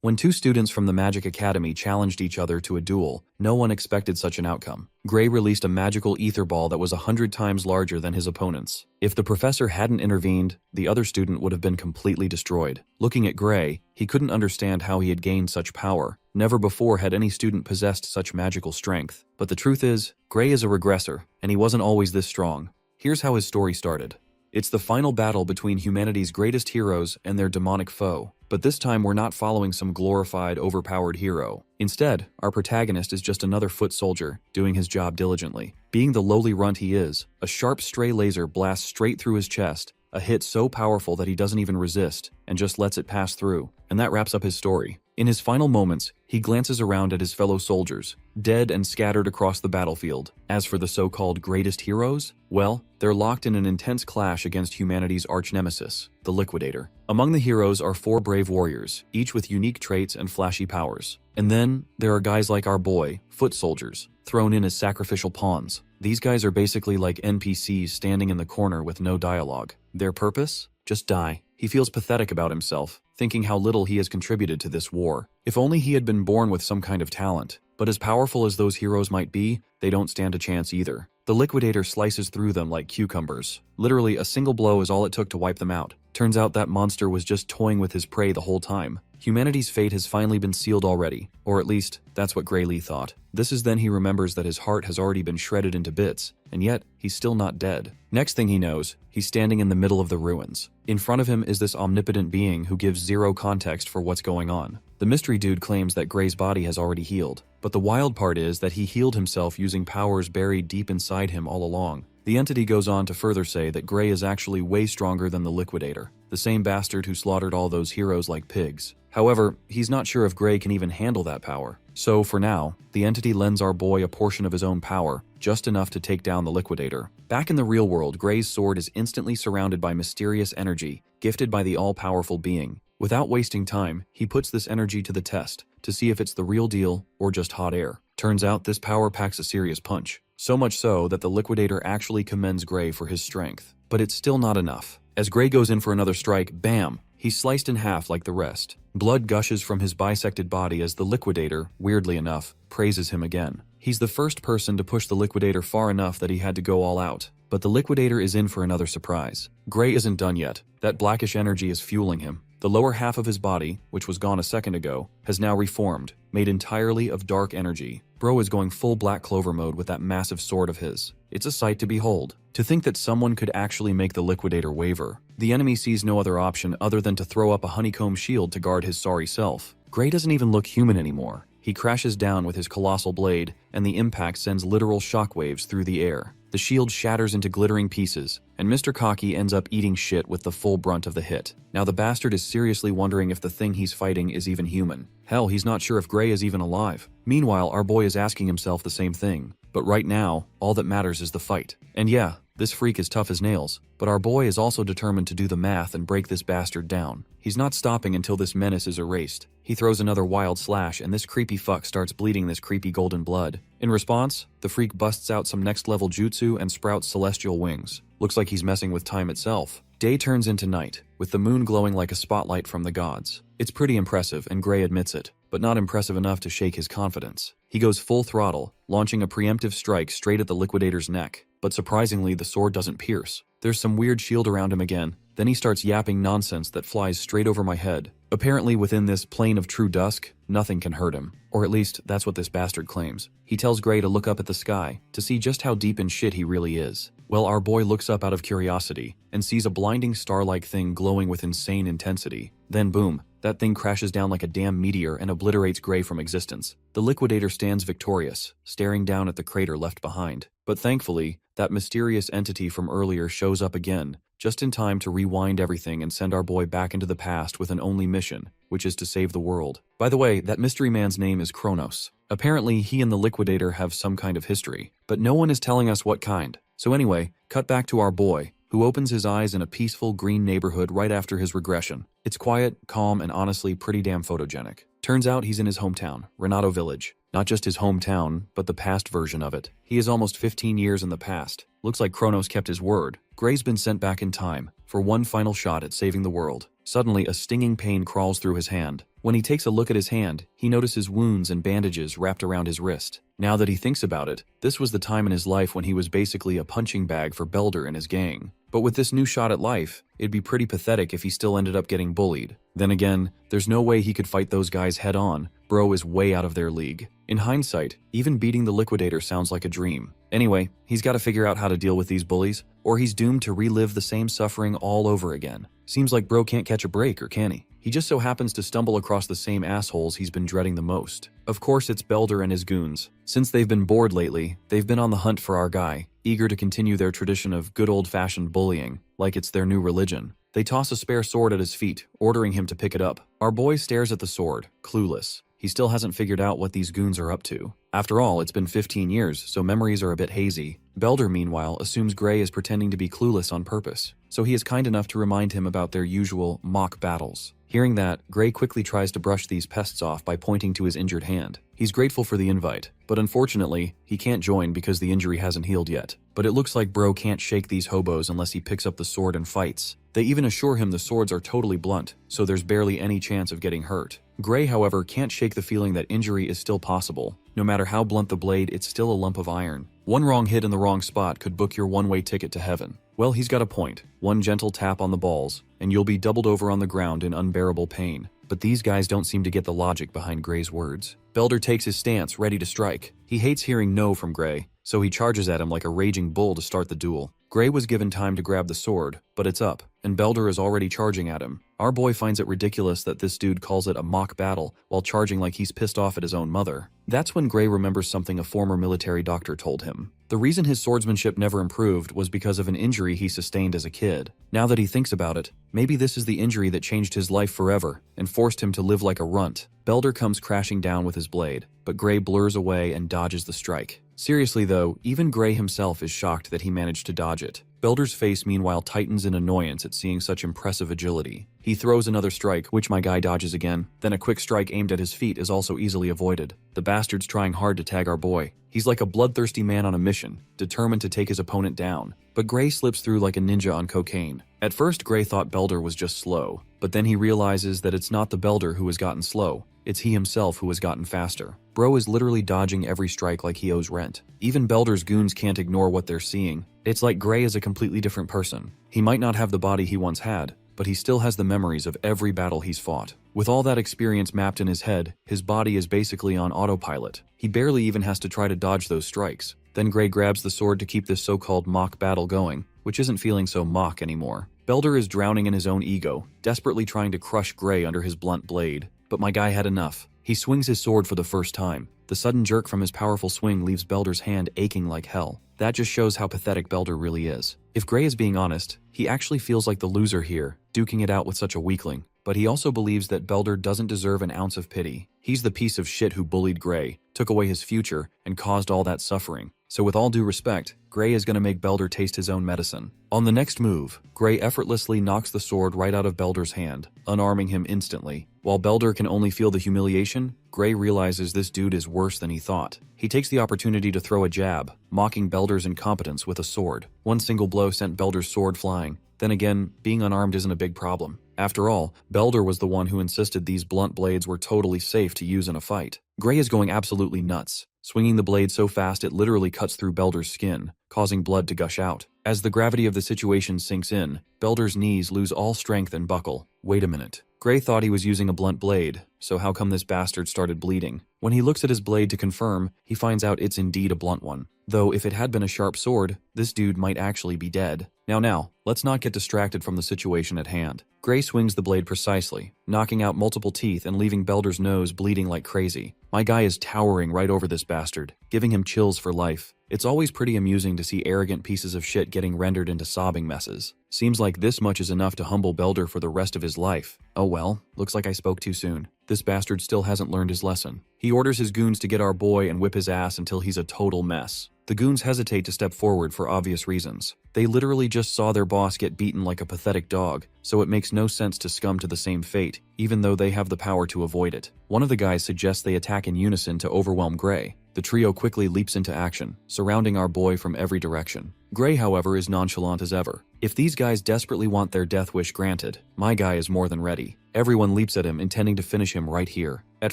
When two students from the Magic Academy challenged each other to a duel, no one expected such an outcome. Gray released a magical ether ball that was 100 times larger than his opponent's. If the professor hadn't intervened, the other student would have been completely destroyed. Looking at Gray, he couldn't understand how he had gained such power. Never before had any student possessed such magical strength. But the truth is, Gray is a regressor, and he wasn't always this strong. Here's how his story started. It's the final battle between humanity's greatest heroes and their demonic foe. But this time we're not following some glorified, overpowered hero. Instead, our protagonist is just another foot soldier, doing his job diligently. Being the lowly runt he is, a sharp stray laser blasts straight through his chest, a hit so powerful that he doesn't even resist, and just lets it pass through. And that wraps up his story. In his final moments, he glances around at his fellow soldiers, dead and scattered across the battlefield. As for the so-called greatest heroes, well, they're locked in an intense clash against humanity's arch-nemesis, the Liquidator. Among the heroes are 4 brave warriors, each with unique traits and flashy powers. And then, there are guys like our boy, foot soldiers, thrown in as sacrificial pawns. These guys are basically like NPCs standing in the corner with no dialogue. Their purpose? Just die. He feels pathetic about himself, thinking how little he has contributed to this war. If only he had been born with some kind of talent. But as powerful as those heroes might be, they don't stand a chance either. The Liquidator slices through them like cucumbers. Literally, a single blow is all it took to wipe them out. Turns out that monster was just toying with his prey the whole time. Humanity's fate has finally been sealed already, or at least, that's what Gray Lee thought. This is then he remembers that his heart has already been shredded into bits, and yet, he's still not dead. Next thing he knows, he's standing in the middle of the ruins. In front of him is this omnipotent being who gives zero context for what's going on. The mystery dude claims that Gray's body has already healed, but the wild part is that he healed himself using powers buried deep inside him all along. The entity goes on to further say that Gray is actually way stronger than the Liquidator, the same bastard who slaughtered all those heroes like pigs. However, he's not sure if Gray can even handle that power. So, for now, the entity lends our boy a portion of his own power, just enough to take down the Liquidator. Back in the real world, Gray's sword is instantly surrounded by mysterious energy, gifted by the all-powerful being. Without wasting time, he puts this energy to the test, to see if it's the real deal or just hot air. Turns out this power packs a serious punch. So much so that the Liquidator actually commends Gray for his strength. But it's still not enough. As Gray goes in for another strike, bam! He's sliced in half like the rest. Blood gushes from his bisected body as the Liquidator, weirdly enough, praises him again. He's the first person to push the Liquidator far enough that he had to go all out. But the Liquidator is in for another surprise. Gray isn't done yet. That blackish energy is fueling him. The lower half of his body, which was gone a second ago, has now reformed, made entirely of dark energy. Bro is going full Black Clover mode with that massive sword of his. It's a sight to behold. To think that someone could actually make the Liquidator waver. The enemy sees no other option other than to throw up a honeycomb shield to guard his sorry self. Gray doesn't even look human anymore. He crashes down with his colossal blade, and the impact sends literal shockwaves through the air. The shield shatters into glittering pieces, and Mr. Cocky ends up eating shit with the full brunt of the hit. Now the bastard is seriously wondering if the thing he's fighting is even human. Hell, he's not sure if Gray is even alive. Meanwhile, our boy is asking himself the same thing. But right now, all that matters is the fight. And yeah, this freak is tough as nails, but our boy is also determined to do the math and break this bastard down. He's not stopping until this menace is erased. He throws another wild slash, and this creepy fuck starts bleeding this creepy golden blood. In response, the freak busts out some next-level jutsu and sprouts celestial wings. Looks like he's messing with time itself. Day turns into night, with the moon glowing like a spotlight from the gods. It's pretty impressive, and Gray admits it, but not impressive enough to shake his confidence. He goes full throttle, launching a preemptive strike straight at the Liquidator's neck. But surprisingly, the sword doesn't pierce. There's some weird shield around him again. Then he starts yapping nonsense that flies straight over my head. Apparently within this plane of true dusk, nothing can hurt him. Or at least, that's what this bastard claims. He tells Gray to look up at the sky, to see just how deep in shit he really is. Well, our boy looks up out of curiosity, and sees a blinding star-like thing glowing with insane intensity. Then boom, that thing crashes down like a damn meteor and obliterates Gray from existence. The Liquidator stands victorious, staring down at the crater left behind. But thankfully, that mysterious entity from earlier shows up again, just in time to rewind everything and send our boy back into the past with an only mission, which is to save the world. By the way, that mystery man's name is Kronos. Apparently, he and the Liquidator have some kind of history, but no one is telling us what kind. So anyway, cut back to our boy, who opens his eyes in a peaceful green neighborhood right after his regression. It's quiet, calm, and honestly pretty damn photogenic. Turns out he's in his hometown, Renato Village. Not just his hometown, but the past version of it. He is almost 15 years in the past. Looks like Kronos kept his word. Gray's been sent back in time, for one final shot at saving the world. Suddenly, a stinging pain crawls through his hand. When he takes a look at his hand, he notices wounds and bandages wrapped around his wrist. Now that he thinks about it, this was the time in his life when he was basically a punching bag for Belder and his gang. But with this new shot at life, it'd be pretty pathetic if he still ended up getting bullied. Then again, there's no way he could fight those guys head on. Bro is way out of their league. In hindsight, even beating the Liquidator sounds like a dream. Anyway, he's got to figure out how to deal with these bullies, or he's doomed to relive the same suffering all over again. Seems like bro can't catch a break, or can he? He just so happens to stumble across the same assholes he's been dreading the most. Of course, it's Belder and his goons. Since they've been bored lately, they've been on the hunt for our guy, eager to continue their tradition of good old-fashioned bullying, like it's their new religion. They toss a spare sword at his feet, ordering him to pick it up. Our boy stares at the sword, clueless. He still hasn't figured out what these goons are up to. After all, it's been 15 years, so memories are a bit hazy. Belder, meanwhile, assumes Gray is pretending to be clueless on purpose, so he is kind enough to remind him about their usual mock battles. Hearing that, Gray quickly tries to brush these pests off by pointing to his injured hand. He's grateful for the invite, but unfortunately, he can't join because the injury hasn't healed yet. But it looks like bro can't shake these hobos unless he picks up the sword and fights. They even assure him the swords are totally blunt, so there's barely any chance of getting hurt. Gray, however, can't shake the feeling that injury is still possible. No matter how blunt the blade, it's still a lump of iron. One wrong hit in the wrong spot could book your one-way ticket to heaven. Well, he's got a point. One gentle tap on the balls, and you'll be doubled over on the ground in unbearable pain. But these guys don't seem to get the logic behind Gray's words. Belder takes his stance, ready to strike. He hates hearing no from Gray, so he charges at him like a raging bull to start the duel. Gray was given time to grab the sword, but it's up, and Belder is already charging at him. Our boy finds it ridiculous that this dude calls it a mock battle while charging like he's pissed off at his own mother. That's when Gray remembers something a former military doctor told him. The reason his swordsmanship never improved was because of an injury he sustained as a kid. Now that he thinks about it, maybe this is the injury that changed his life forever and forced him to live like a runt. Belder comes crashing down with his blade, but Gray blurs away and dodges the strike. Seriously though, even Gray himself is shocked that he managed to dodge it. Belder's face meanwhile tightens in annoyance at seeing such impressive agility. He throws another strike, which my guy dodges again, then a quick strike aimed at his feet is also easily avoided. The bastard's trying hard to tag our boy. He's like a bloodthirsty man on a mission, determined to take his opponent down. But Gray slips through like a ninja on cocaine. At first, Gray thought Belder was just slow, but then he realizes that it's not the Belder who has gotten slow. It's he himself who has gotten faster. Bro is literally dodging every strike like he owes rent. Even Belder's goons can't ignore what they're seeing. It's like Gray is a completely different person. He might not have the body he once had, but he still has the memories of every battle he's fought. With all that experience mapped in his head, his body is basically on autopilot. He barely even has to try to dodge those strikes. Then Gray grabs the sword to keep this so-called mock battle going, which isn't feeling so mock anymore. Belder is drowning in his own ego, desperately trying to crush Gray under his blunt blade. But my guy had enough. He swings his sword for the first time. The sudden jerk from his powerful swing leaves Belder's hand aching like hell. That just shows how pathetic Belder really is. If Gray is being honest, he actually feels like the loser here, duking it out with such a weakling. But he also believes that Belder doesn't deserve an ounce of pity. He's the piece of shit who bullied Gray, took away his future, and caused all that suffering. So with all due respect, Gray is going to make Belder taste his own medicine. On the next move, Gray effortlessly knocks the sword right out of Belder's hand, unarming him instantly. While Belder can only feel the humiliation, Gray realizes this dude is worse than he thought. He takes the opportunity to throw a jab, mocking Belder's incompetence with a sword. One single blow sent Belder's sword flying. Then again, being unarmed isn't a big problem. After all, Belder was the one who insisted these blunt blades were totally safe to use in a fight. Gray is going absolutely nuts, swinging the blade so fast it literally cuts through Belder's skin, causing blood to gush out. As the gravity of the situation sinks in, Belder's knees lose all strength and buckle. Wait a minute. Gray thought he was using a blunt blade, so how come this bastard started bleeding? When he looks at his blade to confirm, he finds out it's indeed a blunt one. Though if it had been a sharp sword, this dude might actually be dead. Now, let's not get distracted from the situation at hand. Gray swings the blade precisely, knocking out multiple teeth and leaving Belder's nose bleeding like crazy. My guy is towering right over this bastard, giving him chills for life. It's always pretty amusing to see arrogant pieces of shit getting rendered into sobbing messes. Seems like this much is enough to humble Belder for the rest of his life. Oh well, looks like I spoke too soon. This bastard still hasn't learned his lesson. He orders his goons to get our boy and whip his ass until he's a total mess. The goons hesitate to step forward for obvious reasons. They literally just saw their boss get beaten like a pathetic dog, so it makes no sense to succumb to the same fate, even though they have the power to avoid it. One of the guys suggests they attack in unison to overwhelm Gray. The trio quickly leaps into action, surrounding our boy from every direction. Gray, however, is nonchalant as ever. If these guys desperately want their death wish granted, my guy is more than ready. Everyone leaps at him, intending to finish him right here. At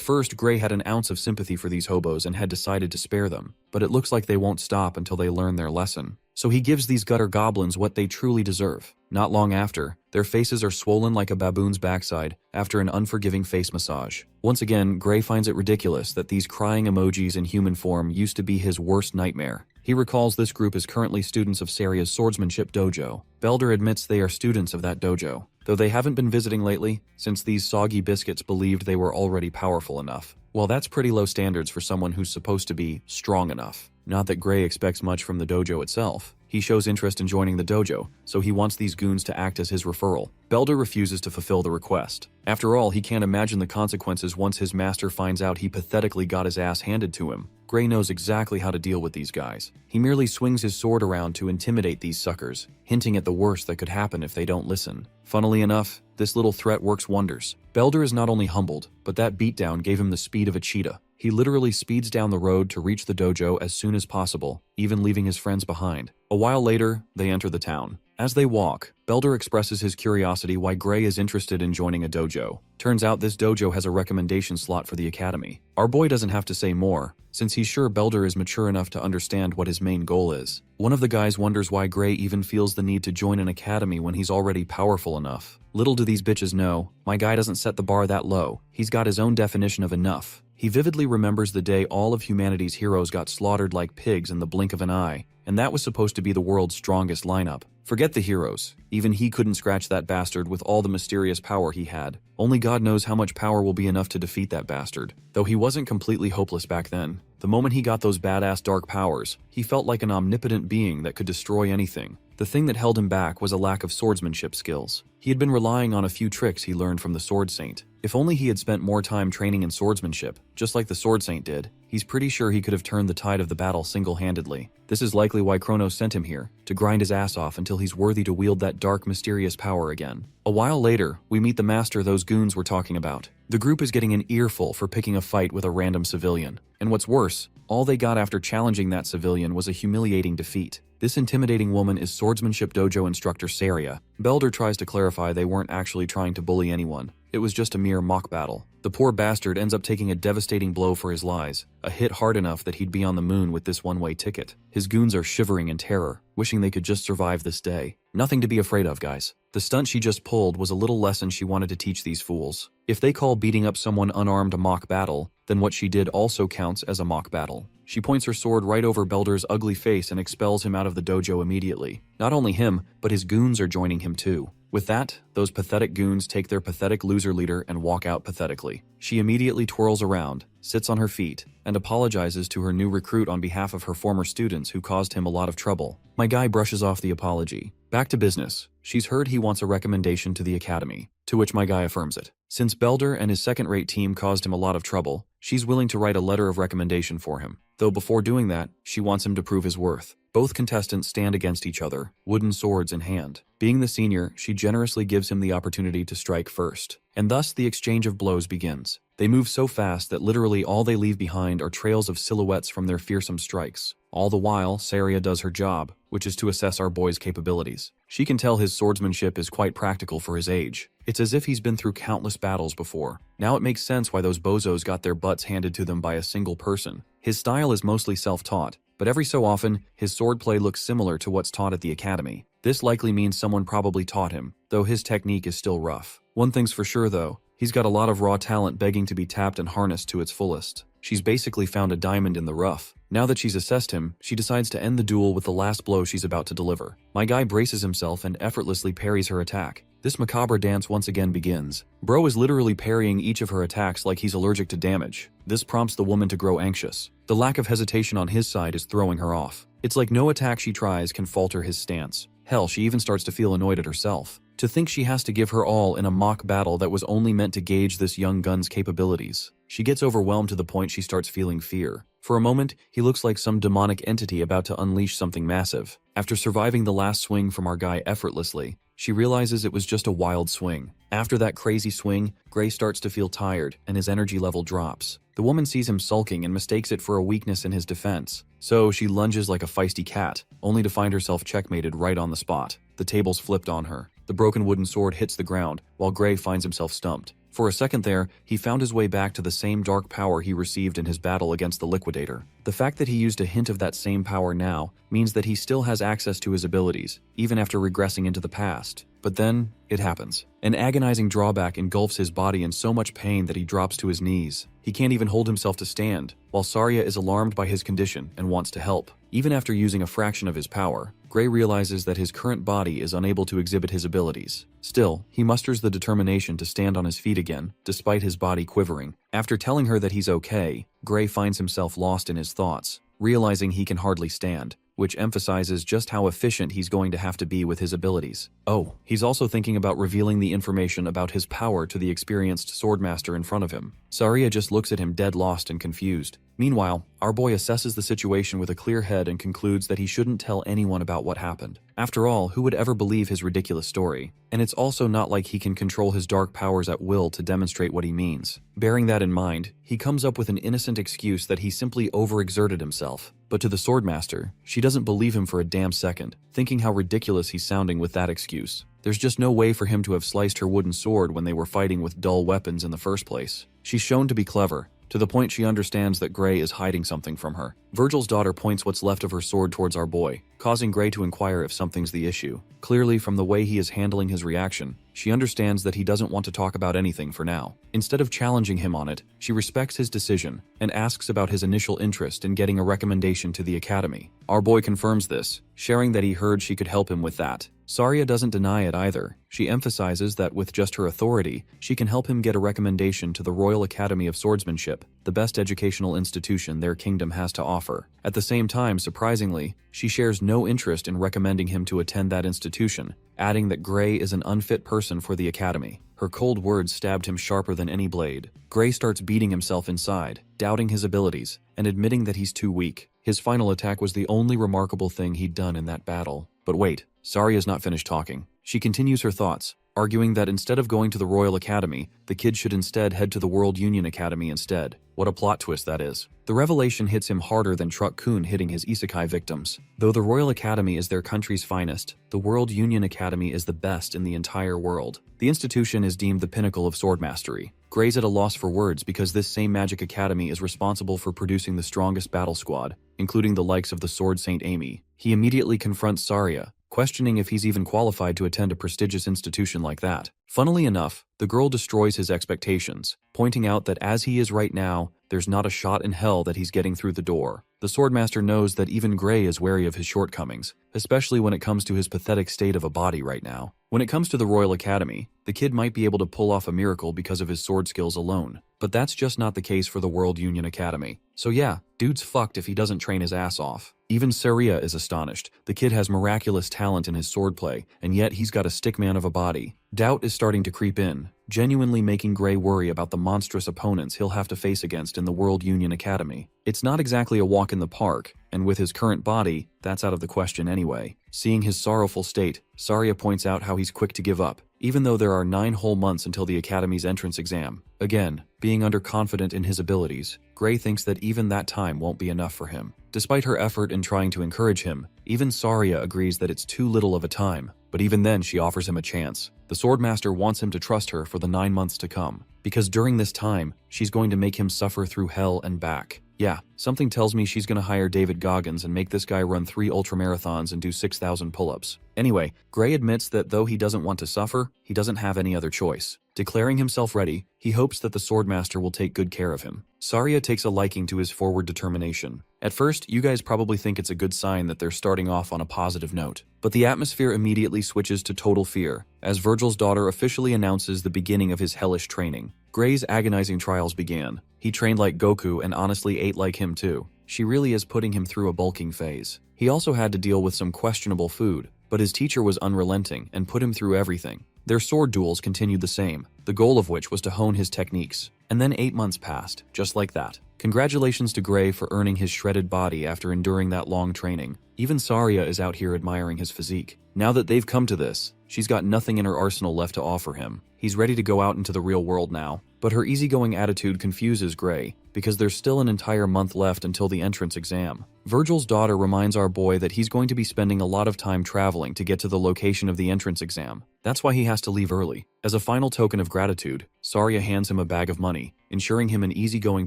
first, Gray had an ounce of sympathy for these hobos and had decided to spare them, but it looks like they won't stop until they learn their lesson. So he gives these gutter goblins what they truly deserve. Not long after, their faces are swollen like a baboon's backside after an unforgiving face massage. Once again, Gray finds it ridiculous that these crying emojis in human form used to be his worst nightmare. He recalls this group is currently students of Saria's swordsmanship dojo. Belder admits they are students of that dojo, though they haven't been visiting lately since these soggy biscuits believed they were already powerful enough. Well, that's pretty low standards for someone who's supposed to be strong enough. Not that Gray expects much from the dojo itself. He shows interest in joining the dojo, so he wants these goons to act as his referral. Belder refuses to fulfill the request. After all, he can't imagine the consequences once his master finds out he pathetically got his ass handed to him. Gray knows exactly how to deal with these guys. He merely swings his sword around to intimidate these suckers, hinting at the worst that could happen if they don't listen. Funnily enough, this little threat works wonders. Belder is not only humbled, but that beatdown gave him the speed of a cheetah. He literally speeds down the road to reach the dojo as soon as possible, even leaving his friends behind. A while later, they enter the town. As they walk, Belder expresses his curiosity why Gray is interested in joining a dojo. Turns out this dojo has a recommendation slot for the academy. Our boy doesn't have to say more, since he's sure Belder is mature enough to understand what his main goal is. One of the guys wonders why Gray even feels the need to join an academy when he's already powerful enough. Little do these bitches know, my guy doesn't set the bar that low. He's got his own definition of enough. He vividly remembers the day all of humanity's heroes got slaughtered like pigs in the blink of an eye, and that was supposed to be the world's strongest lineup. Forget the heroes. Even he couldn't scratch that bastard with all the mysterious power he had. Only God knows how much power will be enough to defeat that bastard. Though he wasn't completely hopeless back then. The moment he got those badass dark powers, he felt like an omnipotent being that could destroy anything. The thing that held him back was a lack of swordsmanship skills. He had been relying on a few tricks he learned from the Sword Saint. If only he had spent more time training in swordsmanship, just like the Sword Saint did, he's pretty sure he could have turned the tide of the battle single-handedly. This is likely why Kronos sent him here, to grind his ass off until he's worthy to wield that dark, mysterious power again. A while later, we meet the master those goons were talking about. The group is getting an earful for picking a fight with a random civilian. And what's worse, all they got after challenging that civilian was a humiliating defeat. This intimidating woman is swordsmanship dojo instructor Saria. Belder tries to clarify they weren't actually trying to bully anyone. It was just a mere mock battle. The poor bastard ends up taking a devastating blow for his lies, a hit hard enough that he'd be on the moon with this one-way ticket. His goons are shivering in terror, wishing they could just survive this day. Nothing to be afraid of, guys. The stunt she just pulled was a little lesson she wanted to teach these fools. If they call beating up someone unarmed a mock battle, then what she did also counts as a mock battle. She points her sword right over Belder's ugly face and expels him out of the dojo immediately. Not only him, but his goons are joining him too. With that, those pathetic goons take their pathetic loser leader and walk out pathetically. She immediately twirls around, sits on her feet, and apologizes to her new recruit on behalf of her former students who caused him a lot of trouble. My guy brushes off the apology. Back to business. She's heard he wants a recommendation to the academy, to which my guy affirms it. Since Belder and his second-rate team caused him a lot of trouble, she's willing to write a letter of recommendation for him. Though before doing that, she wants him to prove his worth. Both contestants stand against each other, wooden swords in hand. Being the senior, she generously gives him the opportunity to strike first. And thus the exchange of blows begins. They move so fast that literally all they leave behind are trails of silhouettes from their fearsome strikes. All the while, Saria does her job, which is to assess our boy's capabilities. She can tell his swordsmanship is quite practical for his age. It's as if he's been through countless battles before. Now it makes sense why those bozos got their butts handed to them by a single person. His style is mostly self-taught, but every so often, his swordplay looks similar to what's taught at the academy. This likely means someone probably taught him, though his technique is still rough. One thing's for sure though, he's got a lot of raw talent begging to be tapped and harnessed to its fullest. She's basically found a diamond in the rough. Now that she's assessed him, she decides to end the duel with the last blow she's about to deliver. My guy braces himself and effortlessly parries her attack. This macabre dance once again begins. Bro is literally parrying each of her attacks like he's allergic to damage. This prompts the woman to grow anxious. The lack of hesitation on his side is throwing her off. It's like no attack she tries can falter his stance. Hell, she even starts to feel annoyed at herself. To think she has to give her all in a mock battle that was only meant to gauge this young gun's capabilities. She gets overwhelmed to the point she starts feeling fear. For a moment, he looks like some demonic entity about to unleash something massive. After surviving the last swing from our guy effortlessly, she realizes it was just a wild swing. After that crazy swing, Gray starts to feel tired and his energy level drops. The woman sees him sulking and mistakes it for a weakness in his defense. So she lunges like a feisty cat, only to find herself checkmated right on the spot. The tables flipped on her. The broken wooden sword hits the ground, while Gray finds himself stumped. For a second there, he found his way back to the same dark power he received in his battle against the Liquidator. The fact that he used a hint of that same power now means that he still has access to his abilities, even after regressing into the past. But then, it happens. An agonizing drawback engulfs his body in so much pain that he drops to his knees. He can't even hold himself to stand, while Saria is alarmed by his condition and wants to help. Even after using a fraction of his power, Gray realizes that his current body is unable to exhibit his abilities. Still, he musters the determination to stand on his feet again, despite his body quivering. After telling her that he's okay, Gray finds himself lost in his thoughts, realizing he can hardly stand, which emphasizes just how efficient he's going to have to be with his abilities. Oh, he's also thinking about revealing the information about his power to the experienced swordmaster in front of him. Saria just looks at him dead lost and confused. Meanwhile, our boy assesses the situation with a clear head and concludes that he shouldn't tell anyone about what happened. After all, who would ever believe his ridiculous story? And it's also not like he can control his dark powers at will to demonstrate what he means. Bearing that in mind, he comes up with an innocent excuse that he simply overexerted himself. But to the swordmaster, she doesn't believe him for a damn second, thinking how ridiculous he's sounding with that excuse. There's just no way for him to have sliced her wooden sword when they were fighting with dull weapons in the first place. She's shown to be clever, to the point she understands that Gray is hiding something from her. Virgil's daughter points what's left of her sword towards our boy, causing Gray to inquire if something's the issue. Clearly, from the way he is handling his reaction, she understands that he doesn't want to talk about anything for now. Instead of challenging him on it, she respects his decision and asks about his initial interest in getting a recommendation to the academy. Our boy confirms this, sharing that he heard she could help him with that. Saria doesn't deny it either. She emphasizes that with just her authority, she can help him get a recommendation to the Royal Academy of Swordsmanship, the best educational institution their kingdom has to offer. At the same time, surprisingly, she shares no interest in recommending him to attend that institution, adding that Gray is an unfit person for the academy. Her cold words stabbed him sharper than any blade. Gray starts beating himself inside, doubting his abilities, and admitting that he's too weak. His final attack was the only remarkable thing he'd done in that battle. But wait, Saria's not finished talking. She continues her thoughts, arguing that instead of going to the Royal Academy, the kid should instead head to the World Union Academy instead. What a plot twist that is. The revelation hits him harder than Truck-kun hitting his isekai victims. Though the Royal Academy is their country's finest, the World Union Academy is the best in the entire world. The institution is deemed the pinnacle of sword mastery. Gray's at a loss for words because this same magic academy is responsible for producing the strongest battle squad, including the likes of the Sword Saint Amy. He immediately confronts Saria, questioning if he's even qualified to attend a prestigious institution like that. Funnily enough, the girl destroys his expectations, pointing out that as he is right now, there's not a shot in hell that he's getting through the door. The Swordmaster knows that even Gray is wary of his shortcomings, especially when it comes to his pathetic state of a body right now. When it comes to the Royal Academy, the kid might be able to pull off a miracle because of his sword skills alone, but that's just not the case for the World Union Academy. So yeah, dude's fucked if he doesn't train his ass off. Even Saria is astonished. The kid has miraculous talent in his swordplay, and yet he's got a stickman of a body. Doubt is starting to creep in, genuinely making Gray worry about the monstrous opponents he'll have to face against in the World Union Academy. It's not exactly a walk in the park, and with his current body, that's out of the question anyway. Seeing his sorrowful state, Saria points out how he's quick to give up, even though there are 9 whole months until the Academy's entrance exam. Again, being underconfident in his abilities, Gray thinks that even that time won't be enough for him. Despite her effort in trying to encourage him, even Saria agrees that it's too little of a time, but even then she offers him a chance. The Swordmaster wants him to trust her for the 9 months to come, because during this time, she's going to make him suffer through hell and back. Yeah, something tells me she's gonna hire David Goggins and make this guy run 3 ultramarathons and do 6,000 pull-ups. Anyway, Gray admits that though he doesn't want to suffer, he doesn't have any other choice. Declaring himself ready, he hopes that the Swordmaster will take good care of him. Saria takes a liking to his forward determination. At first, you guys probably think it's a good sign that they're starting off on a positive note. But the atmosphere immediately switches to total fear, as Virgil's daughter officially announces the beginning of his hellish training. Gray's agonizing trials began. He trained like Goku and honestly ate like him too. She really is putting him through a bulking phase. He also had to deal with some questionable food, but his teacher was unrelenting and put him through everything. Their sword duels continued the same, the goal of which was to hone his techniques. And then 8 months passed, just like that. Congratulations to Gray for earning his shredded body after enduring that long training. Even Saria is out here admiring his physique. Now that they've come to this, She's got nothing in her arsenal left to offer him. He's ready to go out into the real world now. But her easygoing attitude confuses Gray, because there's still an entire month left until the entrance exam. Virgil's daughter reminds our boy that he's going to be spending a lot of time traveling to get to the location of the entrance exam. That's why he has to leave early. As a final token of gratitude, Saria hands him a bag of money, ensuring him an easygoing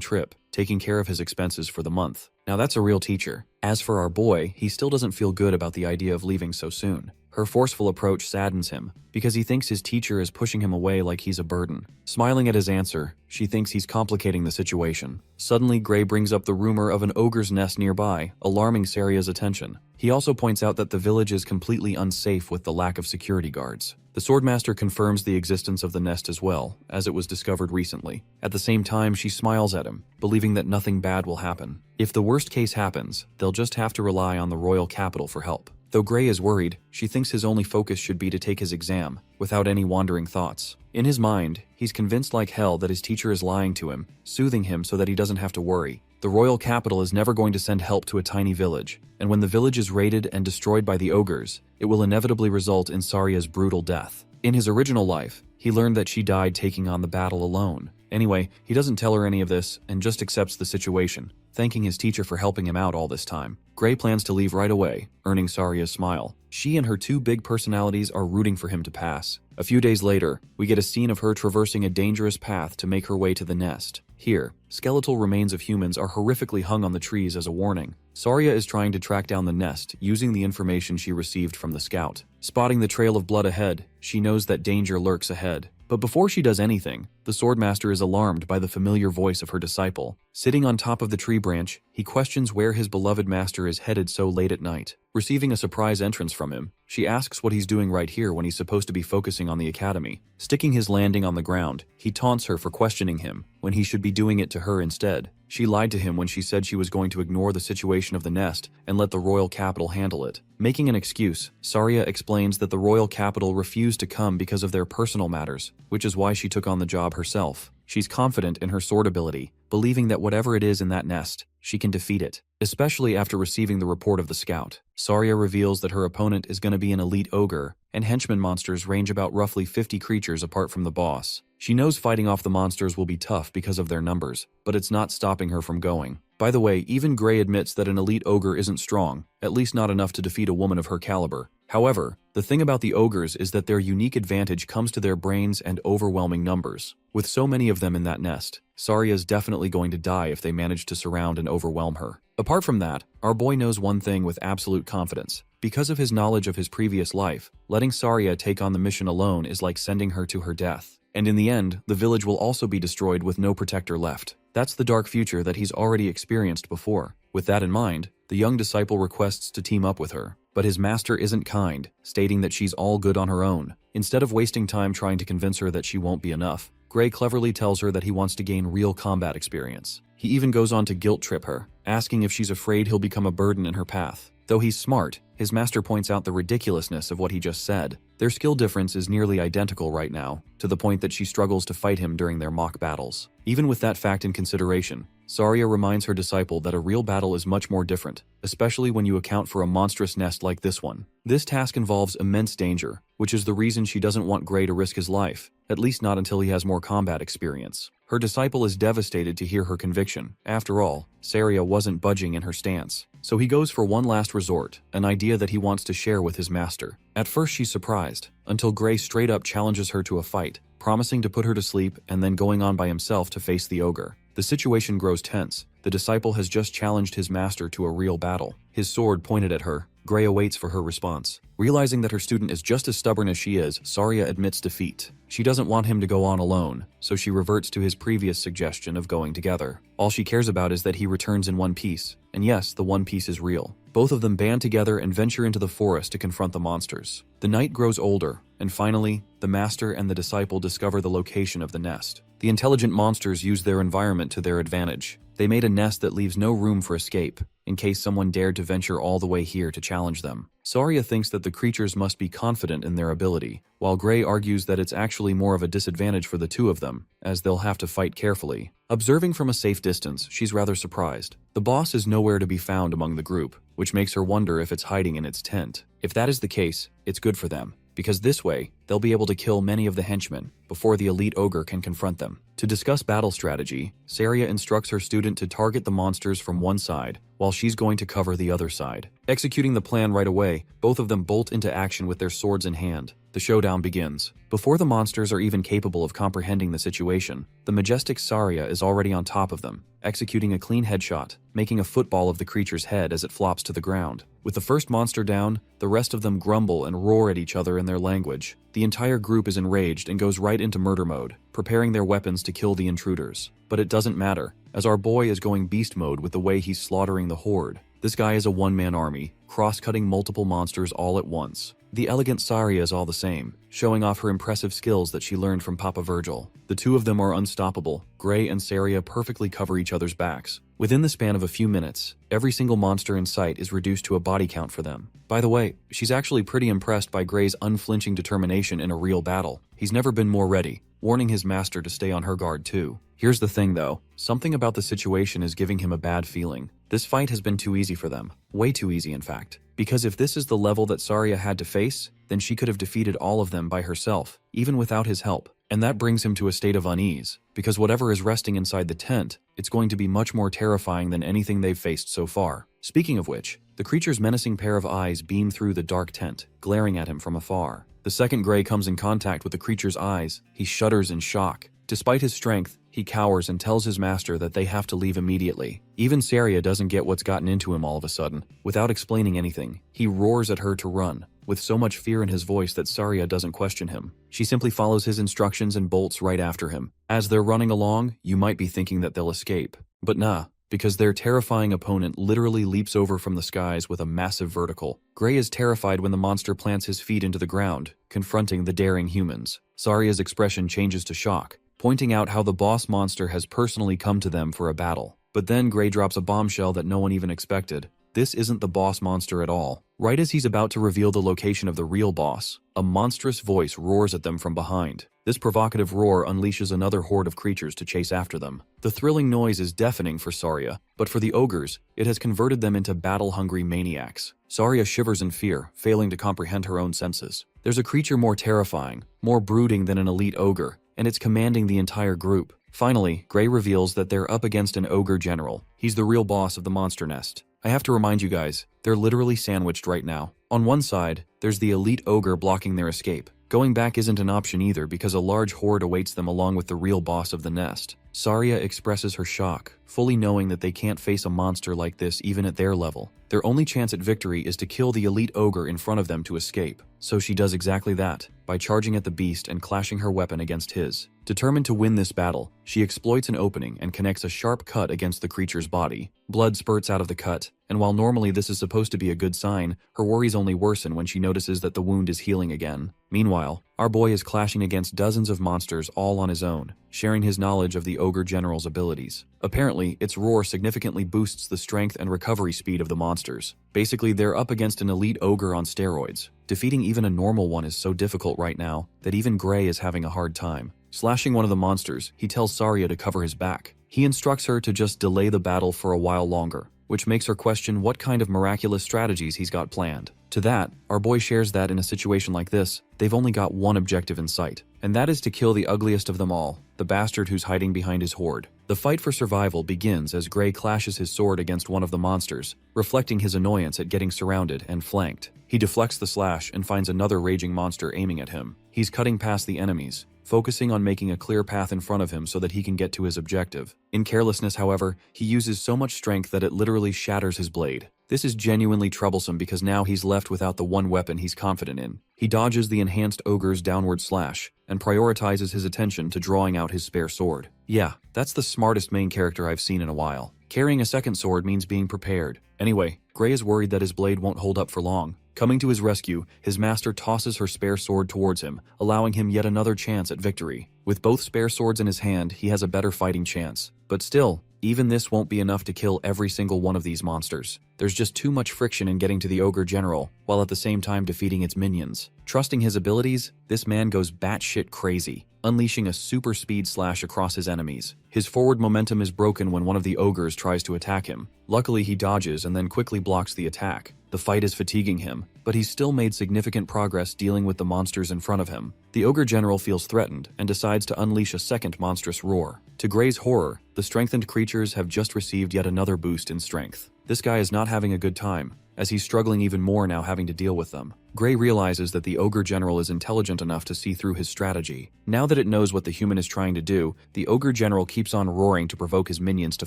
trip, taking care of his expenses for the month. Now that's a real teacher. As for our boy, he still doesn't feel good about the idea of leaving so soon. Her forceful approach saddens him, because he thinks his teacher is pushing him away like he's a burden. Smiling at his answer, she thinks he's complicating the situation. Suddenly, Gray brings up the rumor of an ogre's nest nearby, alarming Saria's attention. He also points out that the village is completely unsafe with the lack of security guards. The Swordmaster confirms the existence of the nest as well, as it was discovered recently. At the same time, she smiles at him, believing that nothing bad will happen. If the worst case happens, they'll just have to rely on the royal capital for help. Though Gray is worried, she thinks his only focus should be to take his exam, without any wandering thoughts. In his mind, he's convinced like hell that his teacher is lying to him, soothing him so that he doesn't have to worry. The royal capital is never going to send help to a tiny village, and when the village is raided and destroyed by the ogres, it will inevitably result in Saria's brutal death. In his original life, he learned that she died taking on the battle alone. Anyway, he doesn't tell her any of this and just accepts the situation, thanking his teacher for helping him out all this time. Gray plans to leave right away, earning Saria's smile. She and her two big personalities are rooting for him to pass. A few days later, we get a scene of her traversing a dangerous path to make her way to the nest. Here, skeletal remains of humans are horrifically hung on the trees as a warning. Saria is trying to track down the nest using the information she received from the scout. Spotting the trail of blood ahead, she knows that danger lurks ahead. But before she does anything, the Swordmaster is alarmed by the familiar voice of her disciple. Sitting on top of the tree branch, he questions where his beloved master is headed so late at night. Receiving a surprise entrance from him, she asks what he's doing right here when he's supposed to be focusing on the academy. Sticking his landing on the ground, he taunts her for questioning him, when he should be doing it to her instead. She lied to him when she said she was going to ignore the situation of the nest and let the royal capital handle it. Making an excuse, Saria explains that the royal capital refused to come because of their personal matters, which is why she took on the job herself. She's confident in her sword ability, believing that whatever it is in that nest, she can defeat it. Especially after receiving the report of the scout, Saria reveals that her opponent is going to be an elite ogre, and henchman monsters range about roughly 50 creatures apart from the boss. She knows fighting off the monsters will be tough because of their numbers, but it's not stopping her from going. By the way, even Gray admits that an elite ogre isn't strong, at least not enough to defeat a woman of her caliber. However, the thing about the ogres is that their unique advantage comes to their brains and overwhelming numbers. With so many of them in that nest, Saria is definitely going to die if they manage to surround and overwhelm her. Apart from that, our boy knows one thing with absolute confidence. Because of his knowledge of his previous life, letting Saria take on the mission alone is like sending her to her death. And in the end, the village will also be destroyed with no protector left. That's the dark future that he's already experienced before. With that in mind, the young disciple requests to team up with her. But his master isn't kind, stating that she's all good on her own. Instead of wasting time trying to convince her that she won't be enough, Gray cleverly tells her that he wants to gain real combat experience. He even goes on to guilt trip her, asking if she's afraid he'll become a burden in her path. Though he's smart, his master points out the ridiculousness of what he just said. Their skill difference is nearly identical right now, to the point that she struggles to fight him during their mock battles. Even with that fact in consideration, Saria reminds her disciple that a real battle is much more different, especially when you account for a monstrous nest like this one. This task involves immense danger, which is the reason she doesn't want Gray to risk his life, at least not until he has more combat experience. Her disciple is devastated to hear her conviction. After all, Saria wasn't budging in her stance. So he goes for one last resort, an idea that he wants to share with his master. At first she's surprised, until Gray straight up challenges her to a fight, promising to put her to sleep and then going on by himself to face the ogre. The situation grows tense. The disciple has just challenged his master to a real battle. His sword pointed at her, Gray awaits for her response. Realizing that her student is just as stubborn as she is, Saria admits defeat. She doesn't want him to go on alone, so she reverts to his previous suggestion of going together. All she cares about is that he returns in one piece. And yes, the one piece is real. Both of them band together and venture into the forest to confront the monsters. The night grows older, and finally, the master and the disciple discover the location of the nest. The intelligent monsters use their environment to their advantage. They made a nest that leaves no room for escape, in case someone dared to venture all the way here to challenge them. Saria thinks that the creatures must be confident in their ability, while Gray argues that it's actually more of a disadvantage for the two of them, as they'll have to fight carefully. Observing from a safe distance, she's rather surprised. The boss is nowhere to be found among the group, which makes her wonder if it's hiding in its tent. If that is the case, it's good for them. because this way, they'll be able to kill many of the henchmen before the elite ogre can confront them. To discuss battle strategy, Saria instructs her student to target the monsters from one side, while she's going to cover the other side. Executing the plan right away, both of them bolt into action with their swords in hand. The showdown begins. Before the monsters are even capable of comprehending the situation, the majestic Saria is already on top of them, executing a clean headshot, making a football of the creature's head as it flops to the ground. With the first monster down, the rest of them grumble and roar at each other in their language. The entire group is enraged and goes right into murder mode, preparing their weapons to kill the intruders. But it doesn't matter, as our boy is going beast mode with the way he's slaughtering the horde. This guy is a one-man army, cross-cutting multiple monsters all at once. The elegant Saria is all the same, showing off her impressive skills that she learned from Papa Virgil. The two of them are unstoppable. Gray and Saria perfectly cover each other's backs. Within the span of a few minutes, every single monster in sight is reduced to a body count for them. By the way, she's actually pretty impressed by Gray's unflinching determination in a real battle. He's never been more ready, warning his master to stay on her guard too. Here's the thing though, something about the situation is giving him a bad feeling. This fight has been too easy for them. Way too easy in fact. Because if this is the level that Saria had to face, then she could have defeated all of them by herself, even without his help. And that brings him to a state of unease, because whatever is resting inside the tent, it's going to be much more terrifying than anything they've faced so far. Speaking of which, the creature's menacing pair of eyes beam through the dark tent, glaring at him from afar. The second Gray comes in contact with the creature's eyes, he shudders in shock. Despite his strength, he cowers and tells his master that they have to leave immediately. Even Saria doesn't get what's gotten into him all of a sudden. Without explaining anything, he roars at her to run, with so much fear in his voice that Saria doesn't question him. She simply follows his instructions and bolts right after him. As they're running along, you might be thinking that they'll escape. But nah, because their terrifying opponent literally leaps over from the skies with a massive vertical. Gray is terrified when the monster plants his feet into the ground, confronting the daring humans. Saria's expression changes to shock, pointing out how the boss monster has personally come to them for a battle. But then Gray drops a bombshell that no one even expected. This isn't the boss monster at all. Right as he's about to reveal the location of the real boss, a monstrous voice roars at them from behind. This provocative roar unleashes another horde of creatures to chase after them. The thrilling noise is deafening for Saria, but for the ogres, it has converted them into battle-hungry maniacs. Saria shivers in fear, failing to comprehend her own senses. There's a creature more terrifying, more brooding than an elite ogre, and it's commanding the entire group. Finally, Gray reveals that they're up against an ogre general. He's the real boss of the monster nest. I have to remind you guys, they're literally sandwiched right now. On one side, there's the elite ogre blocking their escape. Going back isn't an option either because a large horde awaits them along with the real boss of the nest. Saria expresses her shock, fully knowing that they can't face a monster like this even at their level. Their only chance at victory is to kill the elite ogre in front of them to escape. So she does exactly that, by charging at the beast and clashing her weapon against his. Determined to win this battle, she exploits an opening and connects a sharp cut against the creature's body. Blood spurts out of the cut, and while normally this is supposed to be a good sign, her worries only worsen when she notices that the wound is healing again. Meanwhile, our boy is clashing against dozens of monsters all on his own, sharing his knowledge of the ogre general's abilities. Apparently, its roar significantly boosts the strength and recovery speed of the monsters. Basically, they're up against an elite ogre on steroids. Defeating even a normal one is so difficult right now that even Gray is having a hard time. Slashing one of the monsters, he tells Saria to cover his back. He instructs her to just delay the battle for a while longer, which makes her question what kind of miraculous strategies he's got planned. To that, our boy shares that in a situation like this, they've only got one objective in sight, and that is to kill the ugliest of them all, the bastard who's hiding behind his horde. The fight for survival begins as Gray clashes his sword against one of the monsters, reflecting his annoyance at getting surrounded and flanked. He deflects the slash and finds another raging monster aiming at him. He's cutting past the enemies, focusing on making a clear path in front of him so that he can get to his objective. In carelessness, however, he uses so much strength that it literally shatters his blade. This is genuinely troublesome because now he's left without the one weapon he's confident in. He dodges the enhanced ogre's downward slash and prioritizes his attention to drawing out his spare sword. Yeah, that's the smartest main character I've seen in a while. Carrying a second sword means being prepared. Anyway, Gray is worried that his blade won't hold up for long. Coming to his rescue, his master tosses her spare sword towards him, allowing him yet another chance at victory. With both spare swords in his hand, he has a better fighting chance. But still, even this won't be enough to kill every single one of these monsters. There's just too much friction in getting to the Ogre General, while at the same time defeating its minions. Trusting his abilities, this man goes batshit crazy, unleashing a super speed slash across his enemies. His forward momentum is broken when one of the ogres tries to attack him. Luckily, he dodges and then quickly blocks the attack. The fight is fatiguing him, but he's still made significant progress dealing with the monsters in front of him. The Ogre General feels threatened and decides to unleash a second monstrous roar. To Gray's horror, the strengthened creatures have just received yet another boost in strength. This guy is not having a good time, as he's struggling even more now having to deal with them. Gray realizes that the Ogre General is intelligent enough to see through his strategy. Now that it knows what the human is trying to do, the Ogre General keeps on roaring to provoke his minions to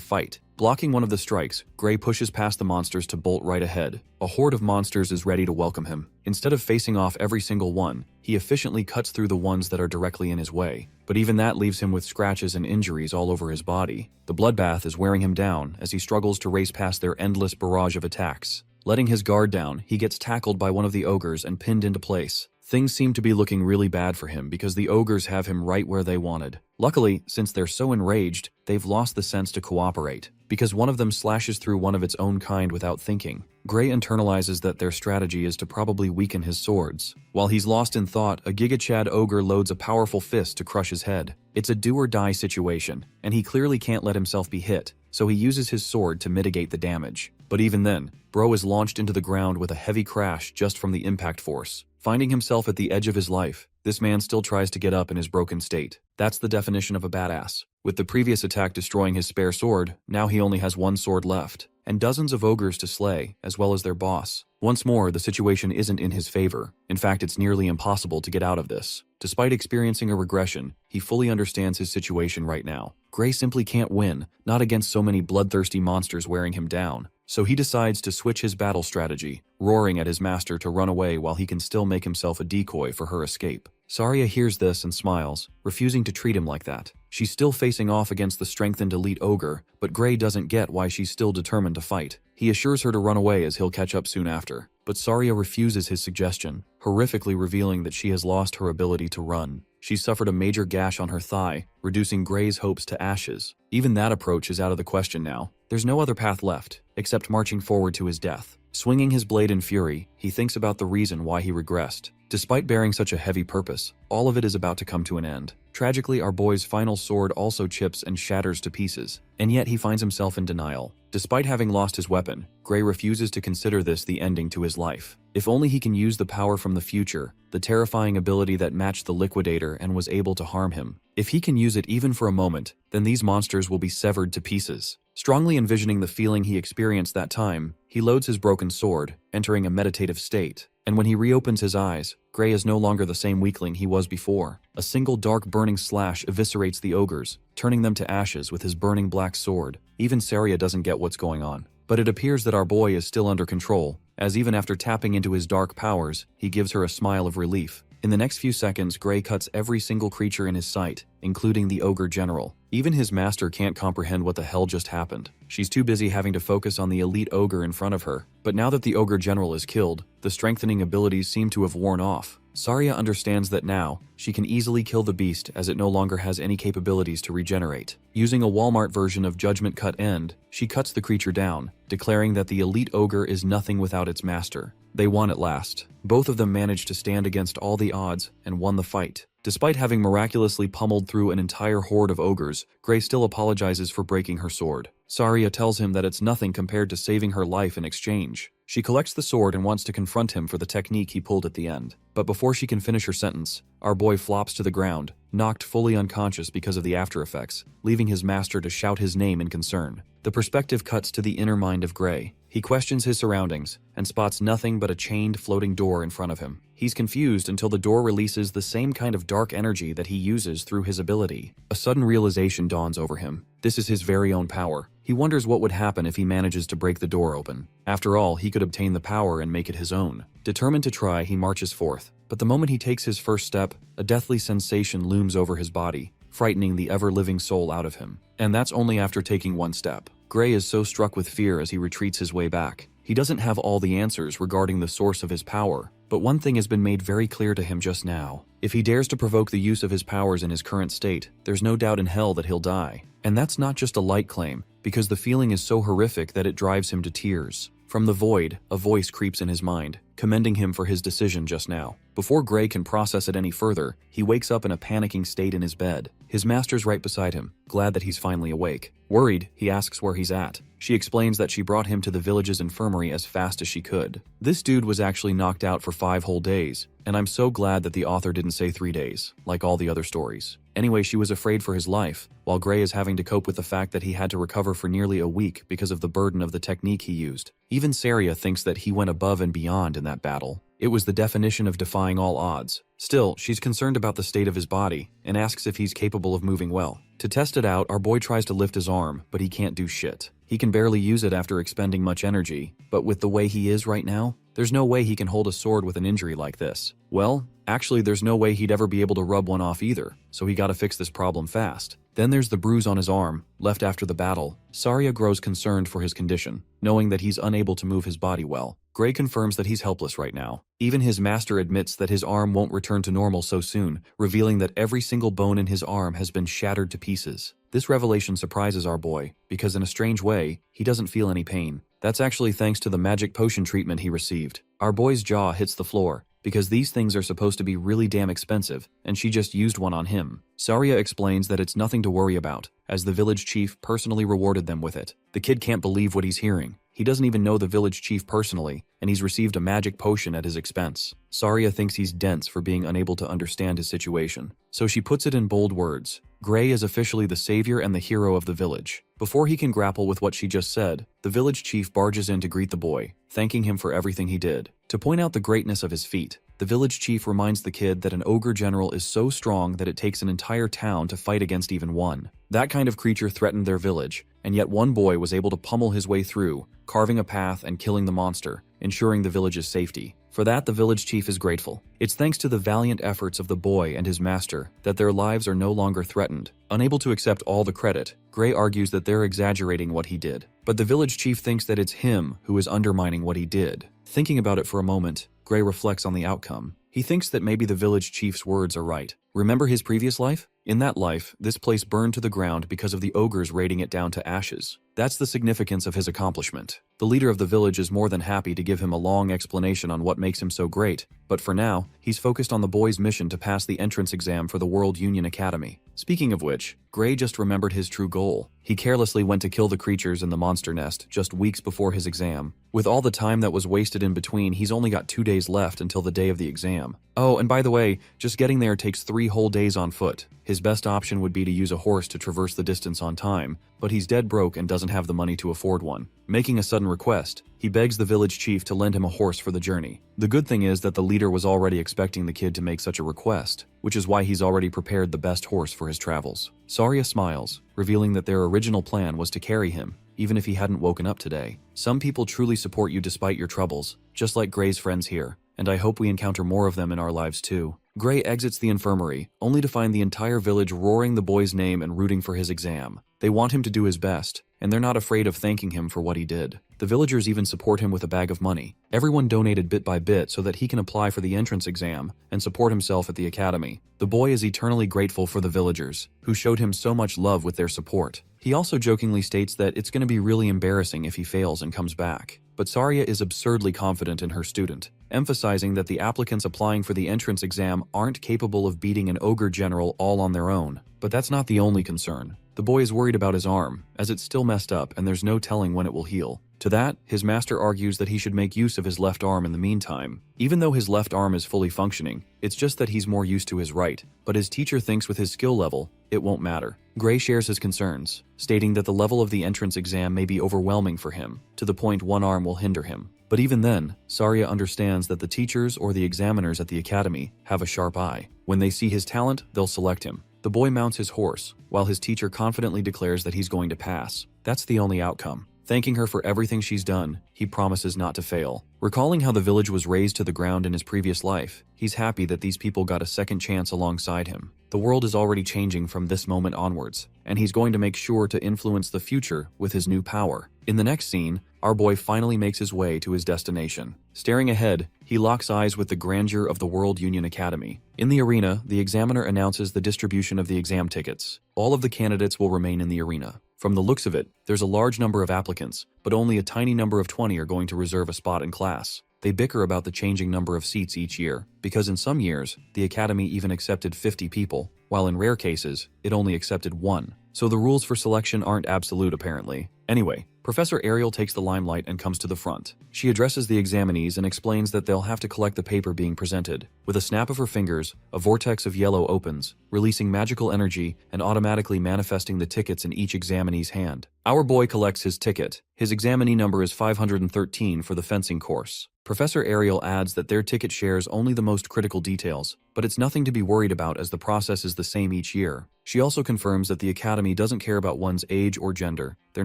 fight. Blocking one of the strikes, Gray pushes past the monsters to bolt right ahead. A horde of monsters is ready to welcome him. Instead of facing off every single one, he efficiently cuts through the ones that are directly in his way. But even that leaves him with scratches and injuries all over his body. The bloodbath is wearing him down as he struggles to race past their endless barrage of attacks. Letting his guard down, he gets tackled by one of the ogres and pinned into place. Things seem to be looking really bad for him because the ogres have him right where they wanted. Luckily, since they're so enraged, they've lost the sense to cooperate, because one of them slashes through one of its own kind without thinking. Gray internalizes that their strategy is to probably weaken his swords. While he's lost in thought, a Giga Chad ogre loads a powerful fist to crush his head. It's a do-or-die situation, and he clearly can't let himself be hit, so he uses his sword to mitigate the damage. But even then, Bro is launched into the ground with a heavy crash just from the impact force. Finding himself at the edge of his life, this man still tries to get up in his broken state. That's the definition of a badass. With the previous attack destroying his spare sword, now he only has one sword left, and dozens of ogres to slay, as well as their boss. Once more, the situation isn't in his favor. In fact, it's nearly impossible to get out of this. Despite experiencing a regression, he fully understands his situation right now. Gray simply can't win, not against so many bloodthirsty monsters wearing him down. So he decides to switch his battle strategy, roaring at his master to run away while he can still make himself a decoy for her escape. Saria hears this and smiles, refusing to treat him like that. She's still facing off against the strengthened elite ogre, but Gray doesn't get why she's still determined to fight. He assures her to run away as he'll catch up soon after, but Saria refuses his suggestion, horrifically revealing that she has lost her ability to run. She's suffered a major gash on her thigh, reducing Gray's hopes to ashes. Even that approach is out of the question now. There's no other path left, except marching forward to his death. Swinging his blade in fury, he thinks about the reason why he regressed. Despite bearing such a heavy purpose, all of it is about to come to an end. Tragically, our boy's final sword also chips and shatters to pieces, and yet he finds himself in denial. Despite having lost his weapon, Gray refuses to consider this the ending to his life. If only he can use the power from the future, the terrifying ability that matched the Liquidator and was able to harm him. If he can use it even for a moment, then these monsters will be severed to pieces. Strongly envisioning the feeling he experienced that time, he loads his broken sword, entering a meditative state. And when he reopens his eyes, Gray is no longer the same weakling he was before. A single dark burning slash eviscerates the ogres, turning them to ashes with his burning black sword. Even Saria doesn't get what's going on. But it appears that our boy is still under control, as even after tapping into his dark powers, he gives her a smile of relief. In the next few seconds, Gray cuts every single creature in his sight, including the Ogre General. Even his master can't comprehend what the hell just happened. She's too busy having to focus on the elite ogre in front of her. But now that the Ogre General is killed, the strengthening abilities seem to have worn off. Saria understands that now, she can easily kill the beast as it no longer has any capabilities to regenerate. Using a Walmart version of Judgment Cut End, she cuts the creature down, declaring that the elite ogre is nothing without its master. They won at last. Both of them managed to stand against all the odds and won the fight. Despite having miraculously pummeled through an entire horde of ogres, Gray still apologizes for breaking her sword. Saria tells him that it's nothing compared to saving her life in exchange. She collects the sword and wants to confront him for the technique he pulled at the end. But before she can finish her sentence, our boy flops to the ground, knocked fully unconscious because of the after effects, leaving his master to shout his name in concern. The perspective cuts to the inner mind of Gray. He questions his surroundings and spots nothing but a chained floating door in front of him. He's confused until the door releases the same kind of dark energy that he uses through his ability. A sudden realization dawns over him. This is his very own power. He wonders what would happen if he manages to break the door open. After all, he could obtain the power and make it his own. Determined to try, he marches forth. But the moment he takes his first step, a deathly sensation looms over his body, frightening the ever-living soul out of him. And that's only after taking one step. Gray is so struck with fear as he retreats his way back. He doesn't have all the answers regarding the source of his power, but one thing has been made very clear to him just now. If he dares to provoke the use of his powers in his current state, there's no doubt in hell that he'll die. And that's not just a light claim, because the feeling is so horrific that it drives him to tears. From the void, a voice creeps in his mind, commending him for his decision just now. Before Gray can process it any further, he wakes up in a panicking state in his bed. His master's right beside him, glad that he's finally awake. Worried, he asks where he's at. She explains that she brought him to the village's infirmary as fast as she could. This dude was actually knocked out for 5 whole days, and I'm so glad that the author didn't say 3 days, like all the other stories. Anyway, she was afraid for his life, while Gray is having to cope with the fact that he had to recover for nearly a week because of the burden of the technique he used. Even Saria thinks that he went above and beyond in that battle. It was the definition of defying all odds. Still, she's concerned about the state of his body and asks if he's capable of moving well. To test it out, our boy tries to lift his arm, but he can't do shit. He can barely use it after expending much energy, but with the way he is right now, there's no way he can hold a sword with an injury like this. Well, actually there's no way he'd ever be able to rub one off either, so he gotta fix this problem fast. Then there's the bruise on his arm, left after the battle. Saria grows concerned for his condition, knowing that he's unable to move his body well. Gray confirms that he's helpless right now. Even his master admits that his arm won't return to normal so soon, revealing that every single bone in his arm has been shattered to pieces. This revelation surprises our boy, because in a strange way, he doesn't feel any pain. That's actually thanks to the magic potion treatment he received. Our boy's jaw hits the floor, because these things are supposed to be really damn expensive, and she just used one on him. Saria explains that it's nothing to worry about, as the village chief personally rewarded them with it. The kid can't believe what he's hearing. He doesn't even know the village chief personally, and he's received a magic potion at his expense. Saria thinks he's dense for being unable to understand his situation, so she puts it in bold words. Gray is officially the savior and the hero of the village. Before he can grapple with what she just said, the village chief barges in to greet the boy, thanking him for everything he did. To point out the greatness of his feat, the village chief reminds the kid that an ogre general is so strong that it takes an entire town to fight against even one. That kind of creature threatened their village, and yet one boy was able to pummel his way through, carving a path and killing the monster, ensuring the village's safety. For that, the village chief is grateful. It's thanks to the valiant efforts of the boy and his master that their lives are no longer threatened. Unable to accept all the credit, Gray argues that they're exaggerating what he did. But the village chief thinks that it's him who is undermining what he did. Thinking about it for a moment, Gray reflects on the outcome. He thinks that maybe the village chief's words are right. Remember his previous life? In that life, this place burned to the ground because of the ogres raiding it down to ashes. That's the significance of his accomplishment. The leader of the village is more than happy to give him a long explanation on what makes him so great, but for now, he's focused on the boy's mission to pass the entrance exam for the World Union Academy. Speaking of which, Gray just remembered his true goal. He carelessly went to kill the creatures in the monster nest just weeks before his exam. With all the time that was wasted in between, he's only got 2 days left until the day of the exam. Oh, and by the way, just getting there takes 3 whole days on foot. His best option would be to use a horse to traverse the distance on time, but he's dead broke and doesn't have the money to afford one. Making a sudden request, he begs the village chief to lend him a horse for the journey. The good thing is that the leader was already expecting the kid to make such a request, which is why he's already prepared the best horse for his travels. Saria smiles, revealing that their original plan was to carry him, even if he hadn't woken up today. Some people truly support you despite your troubles, just like Gray's friends here, and I hope we encounter more of them in our lives too. Gray exits the infirmary, only to find the entire village roaring the boy's name and rooting for his exam. They want him to do his best, and they're not afraid of thanking him for what he did. The villagers even support him with a bag of money. Everyone donated bit by bit so that he can apply for the entrance exam and support himself at the academy. The boy is eternally grateful for the villagers, who showed him so much love with their support. He also jokingly states that it's going to be really embarrassing if he fails and comes back. But Saria is absurdly confident in her student, emphasizing that the applicants applying for the entrance exam aren't capable of beating an ogre general all on their own. But that's not the only concern. The boy is worried about his arm, as it's still messed up and there's no telling when it will heal. To that, his master argues that he should make use of his left arm in the meantime. Even though his left arm is fully functioning, it's just that he's more used to his right, but his teacher thinks with his skill level, it won't matter. Gray shares his concerns, stating that the level of the entrance exam may be overwhelming for him, to the point one arm will hinder him. But even then, Saria understands that the teachers or the examiners at the academy have a sharp eye. When they see his talent, they'll select him. The boy mounts his horse, while his teacher confidently declares that he's going to pass. That's the only outcome. Thanking her for everything she's done, he promises not to fail. Recalling how the village was razed to the ground in his previous life, he's happy that these people got a second chance alongside him. The world is already changing from this moment onwards, and he's going to make sure to influence the future with his new power. In the next scene, our boy finally makes his way to his destination. Staring ahead, he locks eyes with the grandeur of the World Union Academy. In the arena, the examiner announces the distribution of the exam tickets. All of the candidates will remain in the arena. From the looks of it, there's a large number of applicants, but only a tiny number of 20 are going to reserve a spot in class. They bicker about the changing number of seats each year, because in some years, the academy even accepted 50 people, while in rare cases, it only accepted 1. So the rules for selection aren't absolute apparently. Anyway, Professor Ariel takes the limelight and comes to the front. She addresses the examinees and explains that they'll have to collect the paper being presented. With a snap of her fingers, a vortex of yellow opens, releasing magical energy and automatically manifesting the tickets in each examinee's hand. Our boy collects his ticket. His examinee number is 513 for the fencing course. Professor Ariel adds that their ticket shares only the most critical details, but it's nothing to be worried about as the process is the same each year. She also confirms that the academy doesn't care about one's age or gender, their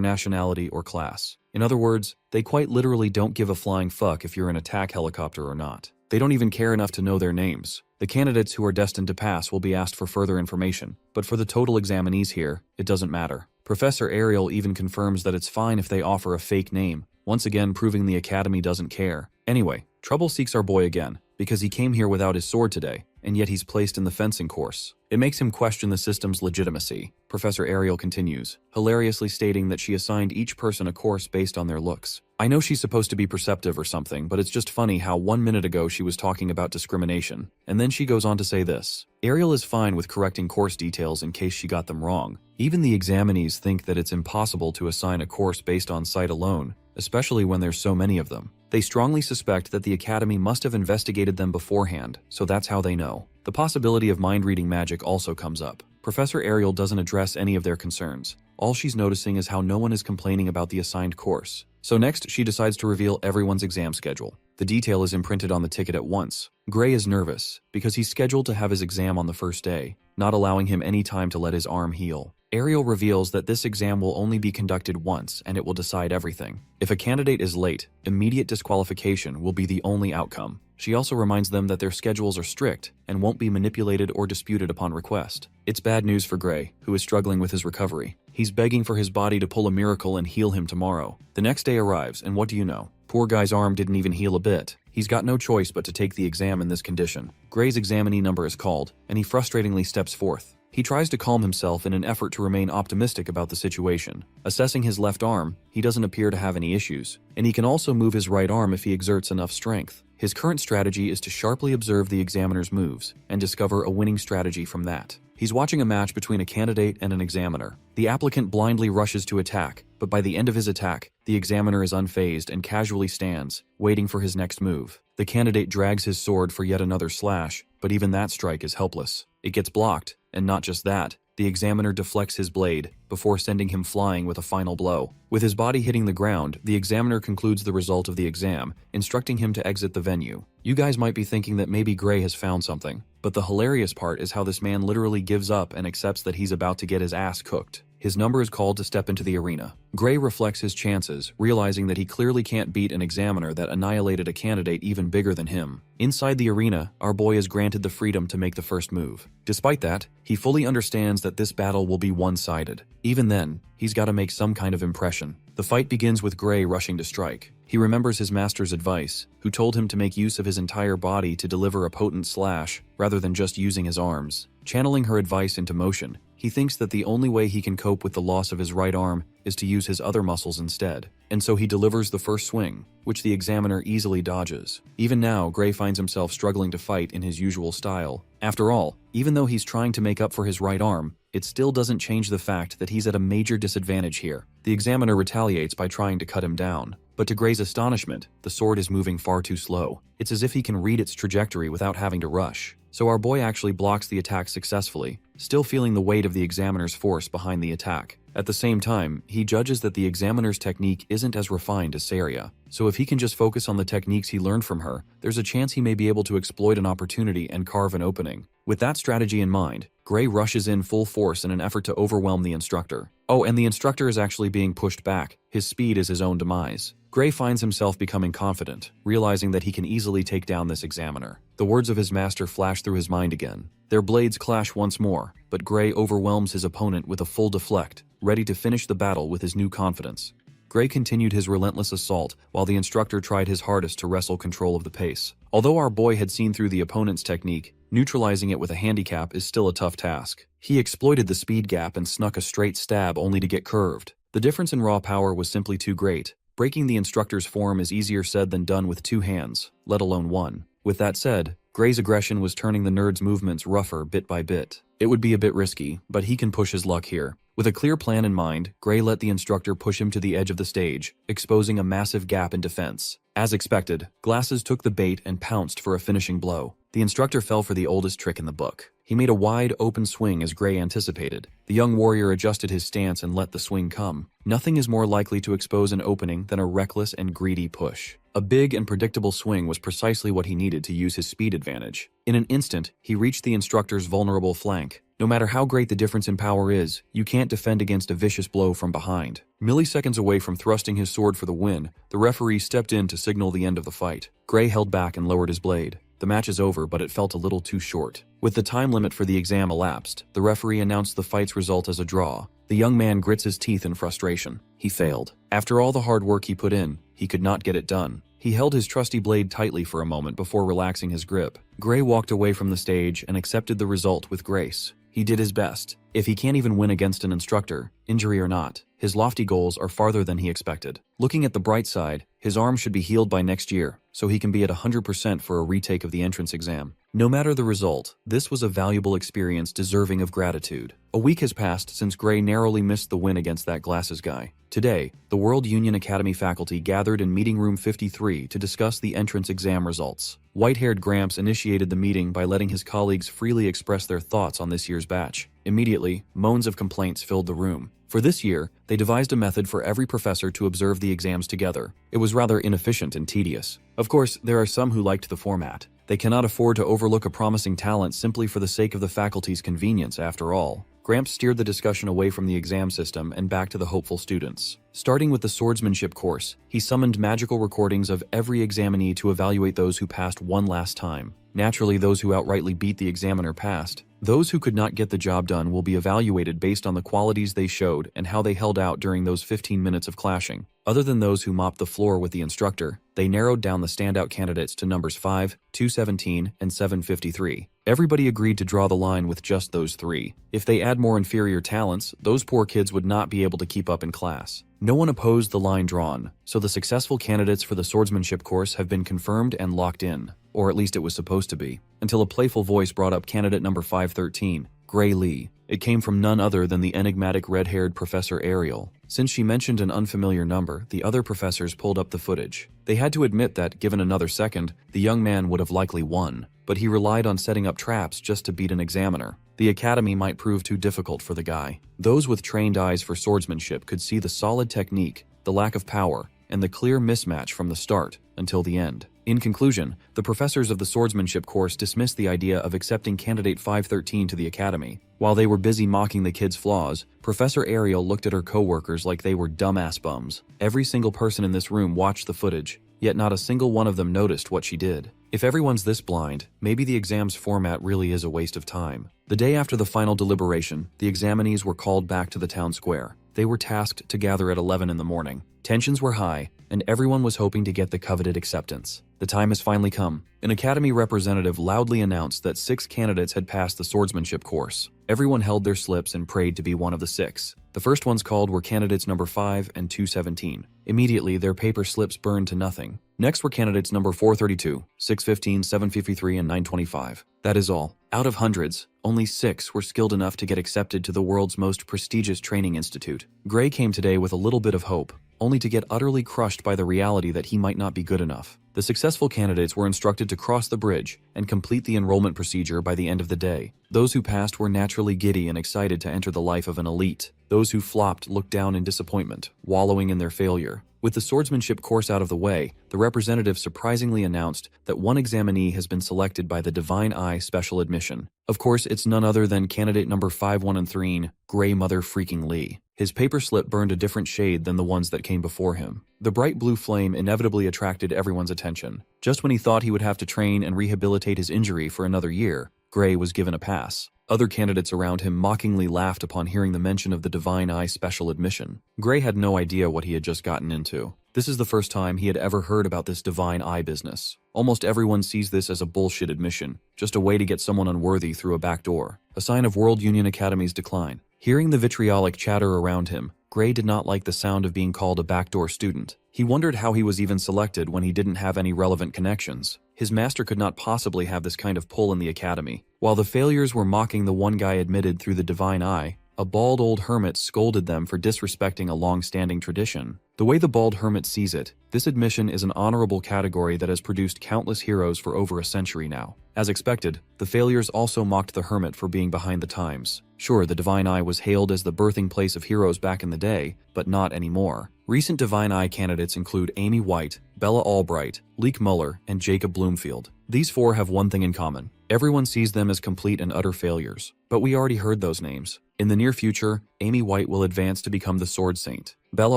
nationality or class. In other words, they quite literally don't give a flying fuck if you're an attack helicopter or not. They don't even care enough to know their names. The candidates who are destined to pass will be asked for further information, but for the total examinees here, it doesn't matter. Professor Ariel even confirms that it's fine if they offer a fake name, once again proving the academy doesn't care. Anyway, trouble seeks our boy again, because he came here without his sword today, and yet he's placed in the fencing course. It makes him question the system's legitimacy. Professor Ariel continues, hilariously stating that she assigned each person a course based on their looks. I know she's supposed to be perceptive or something, but it's just funny how 1 minute ago she was talking about discrimination, and then she goes on to say this. Ariel is fine with correcting course details in case she got them wrong. Even the examinees think that it's impossible to assign a course based on sight alone, especially when there's so many of them. They strongly suspect that the academy must have investigated them beforehand, so that's how they know. The possibility of mind-reading magic also comes up. Professor Ariel doesn't address any of their concerns. All she's noticing is how no one is complaining about the assigned course. So next, she decides to reveal everyone's exam schedule. The detail is imprinted on the ticket at once. Gray is nervous, because he's scheduled to have his exam on the first day, not allowing him any time to let his arm heal. Ariel reveals that this exam will only be conducted once and it will decide everything. If a candidate is late, immediate disqualification will be the only outcome. She also reminds them that their schedules are strict and won't be manipulated or disputed upon request. It's bad news for Gray, who is struggling with his recovery. He's begging for his body to pull a miracle and heal him tomorrow. The next day arrives, and what do you know? Poor guy's arm didn't even heal a bit. He's got no choice but to take the exam in this condition. Gray's examinee number is called, and he frustratingly steps forth. He tries to calm himself in an effort to remain optimistic about the situation. Assessing his left arm, he doesn't appear to have any issues, and he can also move his right arm if he exerts enough strength. His current strategy is to sharply observe the examiner's moves and discover a winning strategy from that. He's watching a match between a candidate and an examiner. The applicant blindly rushes to attack, but by the end of his attack, the examiner is unfazed and casually stands, waiting for his next move. The candidate drags his sword for yet another slash, but even that strike is helpless. It gets blocked, and not just that, the examiner deflects his blade, before sending him flying with a final blow. With his body hitting the ground, the examiner concludes the result of the exam, instructing him to exit the venue. You guys might be thinking that maybe Gray has found something, but the hilarious part is how this man literally gives up and accepts that he's about to get his ass cooked. His number is called to step into the arena. Gray reflects his chances, realizing that he clearly can't beat an examiner that annihilated a candidate even bigger than him. Inside the arena, our boy is granted the freedom to make the first move. Despite that, he fully understands that this battle will be one-sided. Even then, he's got to make some kind of impression. The fight begins with Gray rushing to strike. He remembers his master's advice, who told him to make use of his entire body to deliver a potent slash, rather than just using his arms. Channeling her advice into motion, he thinks that the only way he can cope with the loss of his right arm is to use his other muscles instead, and so he delivers the first swing, which the examiner easily dodges. Even now, Gray finds himself struggling to fight in his usual style. After all, even though he's trying to make up for his right arm, it still doesn't change the fact that he's at a major disadvantage here. The examiner retaliates by trying to cut him down. But to Gray's astonishment, the sword is moving far too slow. It's as if he can read its trajectory without having to rush. So our boy actually blocks the attack successfully, still feeling the weight of the examiner's force behind the attack. At the same time, he judges that the examiner's technique isn't as refined as Saria. So if he can just focus on the techniques he learned from her, there's a chance he may be able to exploit an opportunity and carve an opening. With that strategy in mind, Gray rushes in full force in an effort to overwhelm the instructor. Oh, and the instructor is actually being pushed back. His speed is his own demise. Gray finds himself becoming confident, realizing that he can easily take down this examiner. The words of his master flash through his mind again. Their blades clash once more, but Gray overwhelms his opponent with a full deflect, ready to finish the battle with his new confidence. Gray continued his relentless assault while the instructor tried his hardest to wrestle control of the pace. Although our boy had seen through the opponent's technique, neutralizing it with a handicap is still a tough task. He exploited the speed gap and snuck a straight stab only to get curved. The difference in raw power was simply too great. Breaking the instructor's form is easier said than done with 2 hands, let alone 1. With that said, Gray's aggression was turning the nerd's movements rougher bit by bit. It would be a bit risky, but he can push his luck here. With a clear plan in mind, Gray let the instructor push him to the edge of the stage, exposing a massive gap in defense. As expected, Glasses took the bait and pounced for a finishing blow. The instructor fell for the oldest trick in the book. He made a wide, open swing as Gray anticipated. The young warrior adjusted his stance and let the swing come. Nothing is more likely to expose an opening than a reckless and greedy push. A big and predictable swing was precisely what he needed to use his speed advantage. In an instant, he reached the instructor's vulnerable flank. No matter how great the difference in power is, you can't defend against a vicious blow from behind. Milliseconds away from thrusting his sword for the win, the referee stepped in to signal the end of the fight. Gray held back and lowered his blade. The match is over, but it felt a little too short. With the time limit for the exam elapsed, the referee announced the fight's result as a draw. The young man grits his teeth in frustration. He failed. After all the hard work he put in, he could not get it done. He held his trusty blade tightly for a moment before relaxing his grip. Gray walked away from the stage and accepted the result with grace. He did his best. If he can't even win against an instructor, injury or not, his lofty goals are farther than he expected. Looking at the bright side, his arm should be healed by next year, so he can be at 100% for a retake of the entrance exam. No matter the result, this was a valuable experience deserving of gratitude. A week has passed since Gray narrowly missed the win against that Glasses guy. Today, the World Union Academy faculty gathered in meeting room 53 to discuss the entrance exam results. White-haired Gramps initiated the meeting by letting his colleagues freely express their thoughts on this year's batch. Immediately, moans of complaints filled the room. For this year, they devised a method for every professor to observe the exams together. It was rather inefficient and tedious. Of course, there are some who liked the format. They cannot afford to overlook a promising talent simply for the sake of the faculty's convenience, after all. Gramps steered the discussion away from the exam system and back to the hopeful students. Starting with the swordsmanship course, he summoned magical recordings of every examinee to evaluate those who passed one last time. Naturally, those who outrightly beat the examiner passed. Those who could not get the job done will be evaluated based on the qualities they showed and how they held out during those 15 minutes of clashing. Other than those who mopped the floor with the instructor, they narrowed down the standout candidates to numbers 5, 217, and 753. Everybody agreed to draw the line with just those 3. If they add more inferior talents, those poor kids would not be able to keep up in class. No one opposed the line drawn, so the successful candidates for the swordsmanship course have been confirmed and locked in. Or at least it was supposed to be, until a playful voice brought up candidate number 513, Gray Lee. It came from none other than the enigmatic red-haired Professor Ariel. Since she mentioned an unfamiliar number, the other professors pulled up the footage. They had to admit that, given another second, the young man would have likely won, but he relied on setting up traps just to beat an examiner. The academy might prove too difficult for the guy. Those with trained eyes for swordsmanship could see the solid technique, the lack of power, and the clear mismatch from the start until the end. In conclusion, the professors of the swordsmanship course dismissed the idea of accepting candidate 513 to the academy. While they were busy mocking the kid's flaws, Professor Ariel looked at her co-workers like they were dumbass bums. Every single person in this room watched the footage, yet not a single one of them noticed what she did. If everyone's this blind, maybe the exam's format really is a waste of time. The day after the final deliberation, the examinees were called back to the town square. They were tasked to gather at 11 in the morning. Tensions were high, and everyone was hoping to get the coveted acceptance. The time has finally come. An academy representative loudly announced that 6 candidates had passed the swordsmanship course. Everyone held their slips and prayed to be one of the 6. The first ones called were candidates number 5 and 217. Immediately, their paper slips burned to nothing. Next were candidates number 432, 615, 753, and 925. That is all. Out of hundreds, only 6 were skilled enough to get accepted to the world's most prestigious training institute. Gray came today with a little bit of hope, only to get utterly crushed by the reality that he might not be good enough. The successful candidates were instructed to cross the bridge and complete the enrollment procedure by the end of the day. Those who passed were naturally giddy and excited to enter the life of an elite. Those who flopped looked down in disappointment, wallowing in their failure. With the swordsmanship course out of the way, the representative surprisingly announced that one examinee has been selected by the Divine Eye Special Admission. Of course, it's none other than candidate number 513, Gray Mother Freaking Lee. His paper slip burned a different shade than the ones that came before him. The bright blue flame inevitably attracted everyone's attention. Just when he thought he would have to train and rehabilitate his injury for another year, Gray was given a pass. Other candidates around him mockingly laughed upon hearing the mention of the Divine Eye Special Admission. Gray had no idea what he had just gotten into. This is the first time he had ever heard about this divine eye business. Almost everyone sees this as a bullshit admission, just a way to get someone unworthy through a back door, a sign of World Union Academy's decline. Hearing the vitriolic chatter around him, Gray did not like the sound of being called a backdoor student. He wondered how he was even selected when he didn't have any relevant connections. His master could not possibly have this kind of pull in the academy. While the failures were mocking the one guy admitted through the divine eye, a bald old hermit scolded them for disrespecting a long-standing tradition. The way the bald hermit sees it, this admission is an honorable category that has produced countless heroes for over a century now. As expected, the failures also mocked the hermit for being behind the times. Sure, the Divine Eye was hailed as the birthing place of heroes back in the day, but not anymore. Recent Divine Eye candidates include Amy White, Bella Albright, Leek Muller, and Jacob Bloomfield. These four have one thing in common. Everyone sees them as complete and utter failures. But we already heard those names. In the near future, Amy White will advance to become the Sword Saint. Bella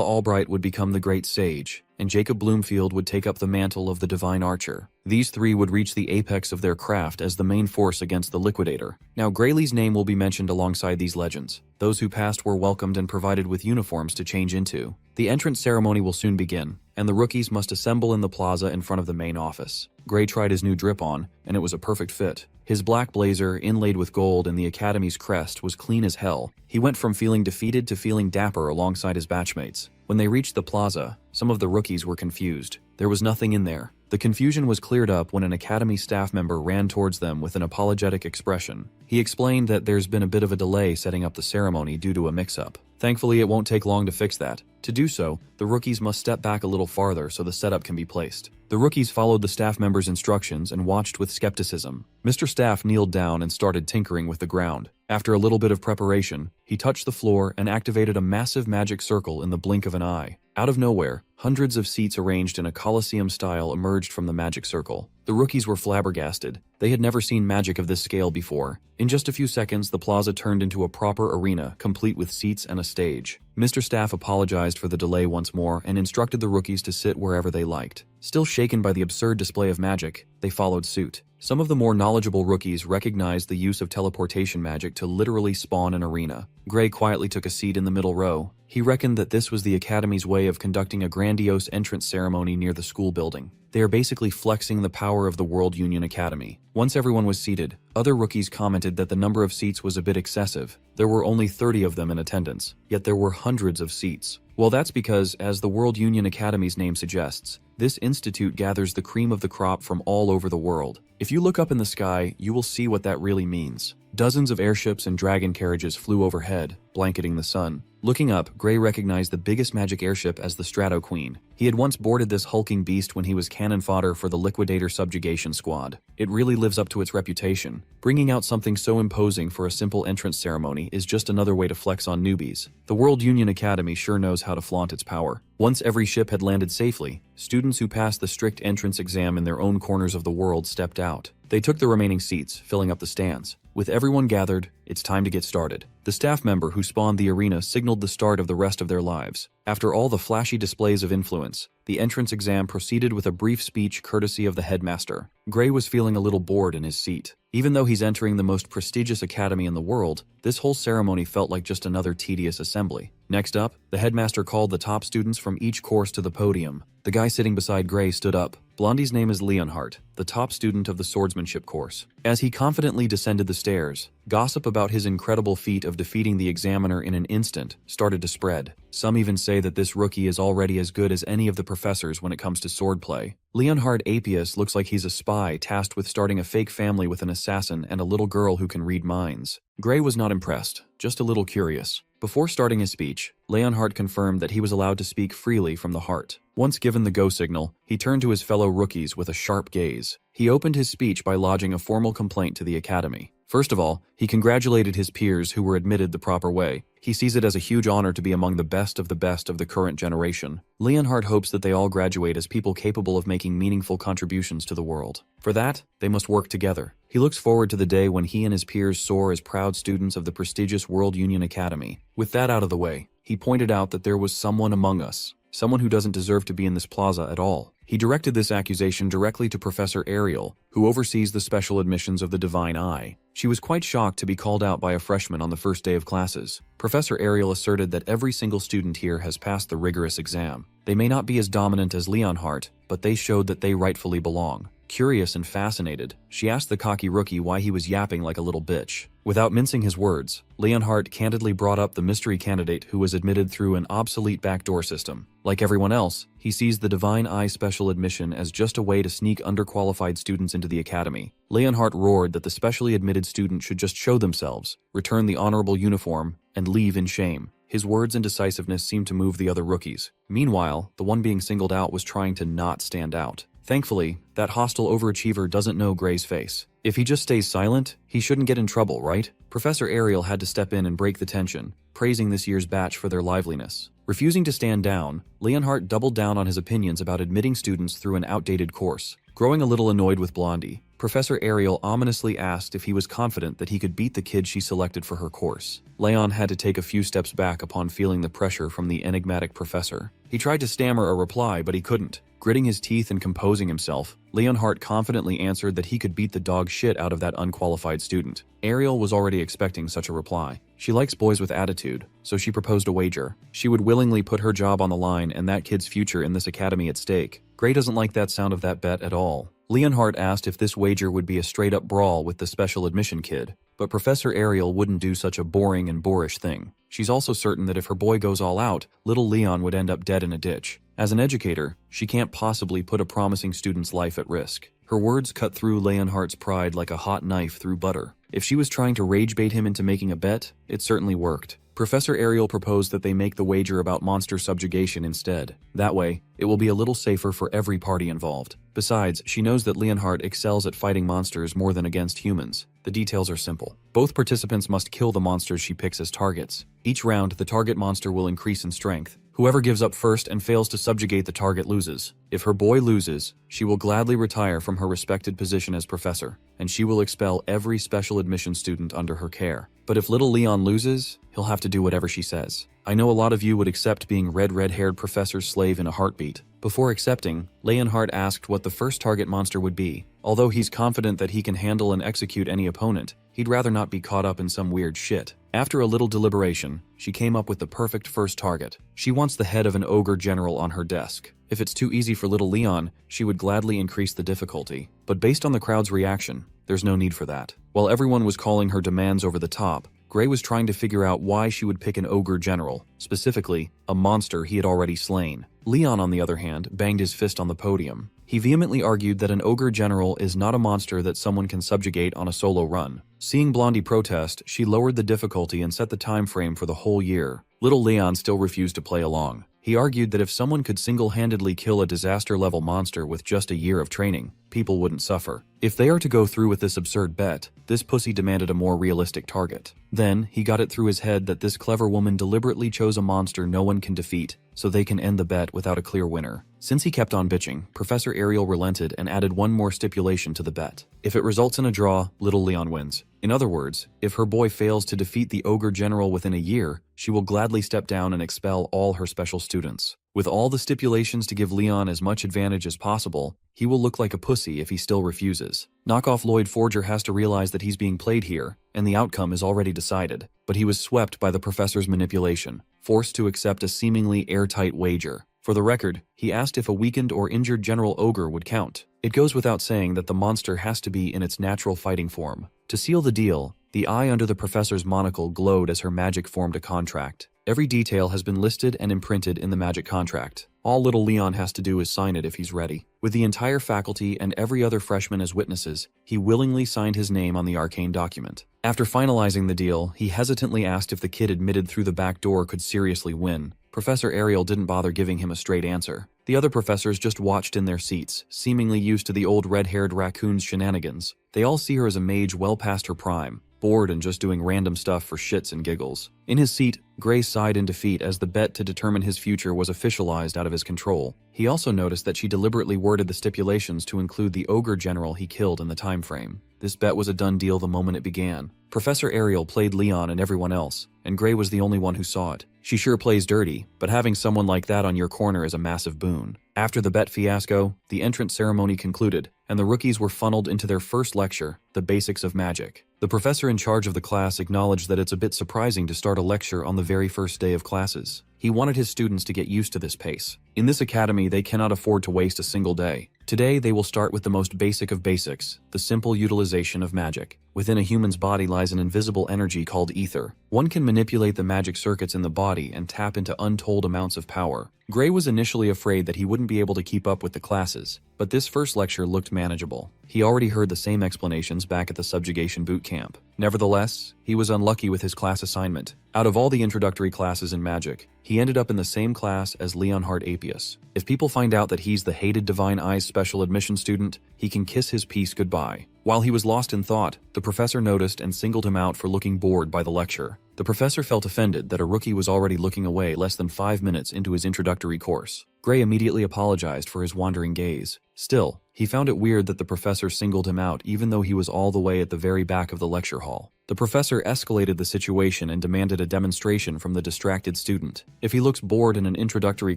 Albright would become the Great Sage, and Jacob Bloomfield would take up the mantle of the Divine Archer. These three would reach the apex of their craft as the main force against the Liquidator. Now, Graylee's name will be mentioned alongside these legends. Those who passed were welcomed and provided with uniforms to change into. The entrance ceremony will soon begin, and the rookies must assemble in the plaza in front of the main office. Gray tried his new drip on, and it was a perfect fit. His black blazer, inlaid with gold and the Academy's crest, was clean as hell. He went from feeling defeated to feeling dapper alongside his batchmates. When they reached the plaza, some of the rookies were confused. There was nothing in there. The confusion was cleared up when an Academy staff member ran towards them with an apologetic expression. He explained that there's been a bit of a delay setting up the ceremony due to a mix-up. Thankfully, it won't take long to fix that. To do so, the rookies must step back a little farther so the setup can be placed. The rookies followed the staff member's instructions and watched with skepticism. Mr. Staff kneeled down and started tinkering with the ground. After a little bit of preparation, he touched the floor and activated a massive magic circle in the blink of an eye. Out of nowhere, hundreds of seats arranged in a coliseum style emerged from the magic circle. The rookies were flabbergasted. They had never seen magic of this scale before. In just a few seconds, the plaza turned into a proper arena, complete with seats and a stage. Mr. Staff apologized for the delay once more and instructed the rookies to sit wherever they liked. Still shaken by the absurd display of magic, they followed suit. Some of the more knowledgeable rookies recognized the use of teleportation magic to literally spawn an arena. Gray quietly took a seat in the middle row. He reckoned that this was the Academy's way of conducting a grandiose entrance ceremony near the school building. They are basically flexing the power of the World Union Academy. Once everyone was seated, other rookies commented that the number of seats was a bit excessive. There were only 30 of them in attendance, yet there were hundreds of seats. Well, that's because, as the World Union Academy's name suggests, this institute gathers the cream of the crop from all over the world. If you look up in the sky, you will see what that really means. Dozens of airships and dragon carriages flew overhead, blanketing the sun. Looking up, Gray recognized the biggest magic airship as the Strato Queen. He had once boarded this hulking beast when he was cannon fodder for the Liquidator Subjugation Squad. It really lives up to its reputation. Bringing out something so imposing for a simple entrance ceremony is just another way to flex on newbies. The World Union Academy sure knows how to flaunt its power. Once every ship had landed safely, students who passed the strict entrance exam in their own corners of the world stepped out. They took the remaining seats, filling up the stands. With everyone gathered, it's time to get started. The staff member who spawned the arena signaled the start of the rest of their lives. After all the flashy displays of influence, the entrance exam proceeded with a brief speech courtesy of the headmaster. Gray was feeling a little bored in his seat. Even though he's entering the most prestigious academy in the world, this whole ceremony felt like just another tedious assembly. Next up, the headmaster called the top students from each course to the podium. The guy sitting beside Gray stood up. Blondie's name is Leonhardt, the top student of the swordsmanship course. As he confidently descended the stairs, gossip about his incredible feat of defeating the examiner in an instant started to spread. Some even say that this rookie is already as good as any of the professors when it comes to swordplay. Leonhard Apius looks like he's a spy tasked with starting a fake family with an assassin and a little girl who can read minds. Gray was not impressed, just a little curious. Before starting his speech, Leonhardt confirmed that he was allowed to speak freely from the heart. Once given the go signal, he turned to his fellow rookies with a sharp gaze. He opened his speech by lodging a formal complaint to the Academy. First of all, he congratulated his peers who were admitted the proper way. He sees it as a huge honor to be among the best of the current generation. Leonhardt hopes that they all graduate as people capable of making meaningful contributions to the world. For that, they must work together. He looks forward to the day when he and his peers soar as proud students of the prestigious World Union Academy. With that out of the way, he pointed out that there was someone among us someone who doesn't deserve to be in this plaza at all. He directed this accusation directly to Professor Ariel, who oversees the special admissions of the Divine Eye. She was quite shocked to be called out by a freshman on the first day of classes. Professor Ariel asserted that every single student here has passed the rigorous exam. They may not be as dominant as Leonhardt, but they showed that they rightfully belong. Curious and fascinated, she asked the cocky rookie why he was yapping like a little bitch. Without mincing his words, Leonhardt candidly brought up the mystery candidate who was admitted through an obsolete backdoor system. Like everyone else, he sees the Divine Eye special admission as just a way to sneak underqualified students into the academy. Leonhardt roared that the specially admitted student should just show themselves, return the honorable uniform, and leave in shame. His words and decisiveness seemed to move the other rookies. Meanwhile, the one being singled out was trying to not stand out. Thankfully, that hostile overachiever doesn't know Gray's face. If he just stays silent, he shouldn't get in trouble, right? Professor Ariel had to step in and break the tension, praising this year's batch for their liveliness. Refusing to stand down, Leonhardt doubled down on his opinions about admitting students through an outdated course. Growing a little annoyed with Blondie, Professor Ariel ominously asked if he was confident that he could beat the kid she selected for her course. Leon had to take a few steps back upon feeling the pressure from the enigmatic professor. He tried to stammer a reply, but he couldn't. Gritting his teeth and composing himself, Leonhardt confidently answered that he could beat the dog shit out of that unqualified student. Ariel was already expecting such a reply. She likes boys with attitude, so she proposed a wager. She would willingly put her job on the line and that kid's future in this academy at stake. Gray doesn't like that sound of that bet at all. Leonhardt asked if this wager would be a straight-up brawl with the special admission kid, but Professor Ariel wouldn't do such a boring and boorish thing. She's also certain that if her boy goes all out, little Leon would end up dead in a ditch. As an educator, she can't possibly put a promising student's life at risk. Her words cut through Leonhardt's pride like a hot knife through butter. If she was trying to rage bait him into making a bet, it certainly worked. Professor Ariel proposed that they make the wager about monster subjugation instead. That way, it will be a little safer for every party involved. Besides, she knows that Leonhardt excels at fighting monsters more than against humans. The details are simple. Both participants must kill the monsters she picks as targets. Each round, the target monster will increase in strength. Whoever gives up first and fails to subjugate the target loses. If her boy loses, she will gladly retire from her respected position as professor, and she will expel every special admission student under her care. But if little Leon loses, he'll have to do whatever she says. I know a lot of you would accept being red-haired professor's slave in a heartbeat. Before accepting, Leonhardt asked what the first target monster would be. Although he's confident that he can handle and execute any opponent, he'd rather not be caught up in some weird shit. After a little deliberation, she came up with the perfect first target. She wants the head of an ogre general on her desk. If it's too easy for little Leon, she would gladly increase the difficulty. But based on the crowd's reaction, there's no need for that. While everyone was calling her demands over the top, Gray was trying to figure out why she would pick an ogre general, specifically, a monster he had already slain. Leon, on the other hand, banged his fist on the podium. He vehemently argued that an ogre general is not a monster that someone can subjugate on a solo run. Seeing Blondie protest, she lowered the difficulty and set the time frame for the whole year. Little Leon still refused to play along. He argued that if someone could single-handedly kill a disaster-level monster with just a year of training, people wouldn't suffer. If they are to go through with this absurd bet, this pussy demanded a more realistic target. Then, he got it through his head that this clever woman deliberately chose a monster no one can defeat, so they can end the bet without a clear winner. Since he kept on bitching, Professor Ariel relented and added one more stipulation to the bet. If it results in a draw, little Leon wins. In other words, if her boy fails to defeat the ogre general within a year, she will gladly step down and expel all her special students. With all the stipulations to give Leon as much advantage as possible, he will look like a pussy if he still refuses. Knockoff Lloyd Forger has to realize that he's being played here, and the outcome is already decided. But he was swept by the professor's manipulation, forced to accept a seemingly airtight wager. For the record, he asked if a weakened or injured General Ogre would count. It goes without saying that the monster has to be in its natural fighting form. To seal the deal, the eye under the professor's monocle glowed as her magic formed a contract. Every detail has been listed and imprinted in the magic contract. All little Leon has to do is sign it if he's ready. With the entire faculty and every other freshman as witnesses, he willingly signed his name on the arcane document. After finalizing the deal, he hesitantly asked if the kid admitted through the back door could seriously win. Professor Ariel didn't bother giving him a straight answer. The other professors just watched in their seats, seemingly used to the old red-haired raccoon's shenanigans. They all see her as a mage well past her prime, bored and just doing random stuff for shits and giggles. In his seat, Gray sighed in defeat as the bet to determine his future was officialized out of his control. He also noticed that she deliberately worded the stipulations to include the ogre general he killed in the time frame. This bet was a done deal the moment it began. Professor Ariel played Leon and everyone else, and Gray was the only one who saw it. She sure plays dirty, but having someone like that on your corner is a massive boon. After the bet fiasco, the entrance ceremony concluded, and the rookies were funneled into their first lecture, The Basics of Magic. The professor in charge of the class acknowledged that it's a bit surprising to start a lecture on the very first day of classes. He wanted his students to get used to this pace. In this academy, they cannot afford to waste a single day. Today, they will start with the most basic of basics, the simple utilization of magic. Within a human's body lies an invisible energy called ether. One can manipulate the magic circuits in the body and tap into untold amounts of power. Gray was initially afraid that he wouldn't be able to keep up with the classes, but this first lecture looked manageable. He already heard the same explanations back at the subjugation boot camp. Nevertheless, he was unlucky with his class assignment. Out of all the introductory classes in magic, he ended up in the same class as Leonhard Apius. If people find out that he's the hated Divine Eyes special admission student, he can kiss his peace goodbye. While he was lost in thought, the professor noticed and singled him out for looking bored by the lecture. The professor felt offended that a rookie was already looking away less than 5 minutes into his introductory course. Gray immediately apologized for his wandering gaze. Still, he found it weird that the professor singled him out even though he was all the way at the very back of the lecture hall. The professor escalated the situation and demanded a demonstration from the distracted student. If he looks bored in an introductory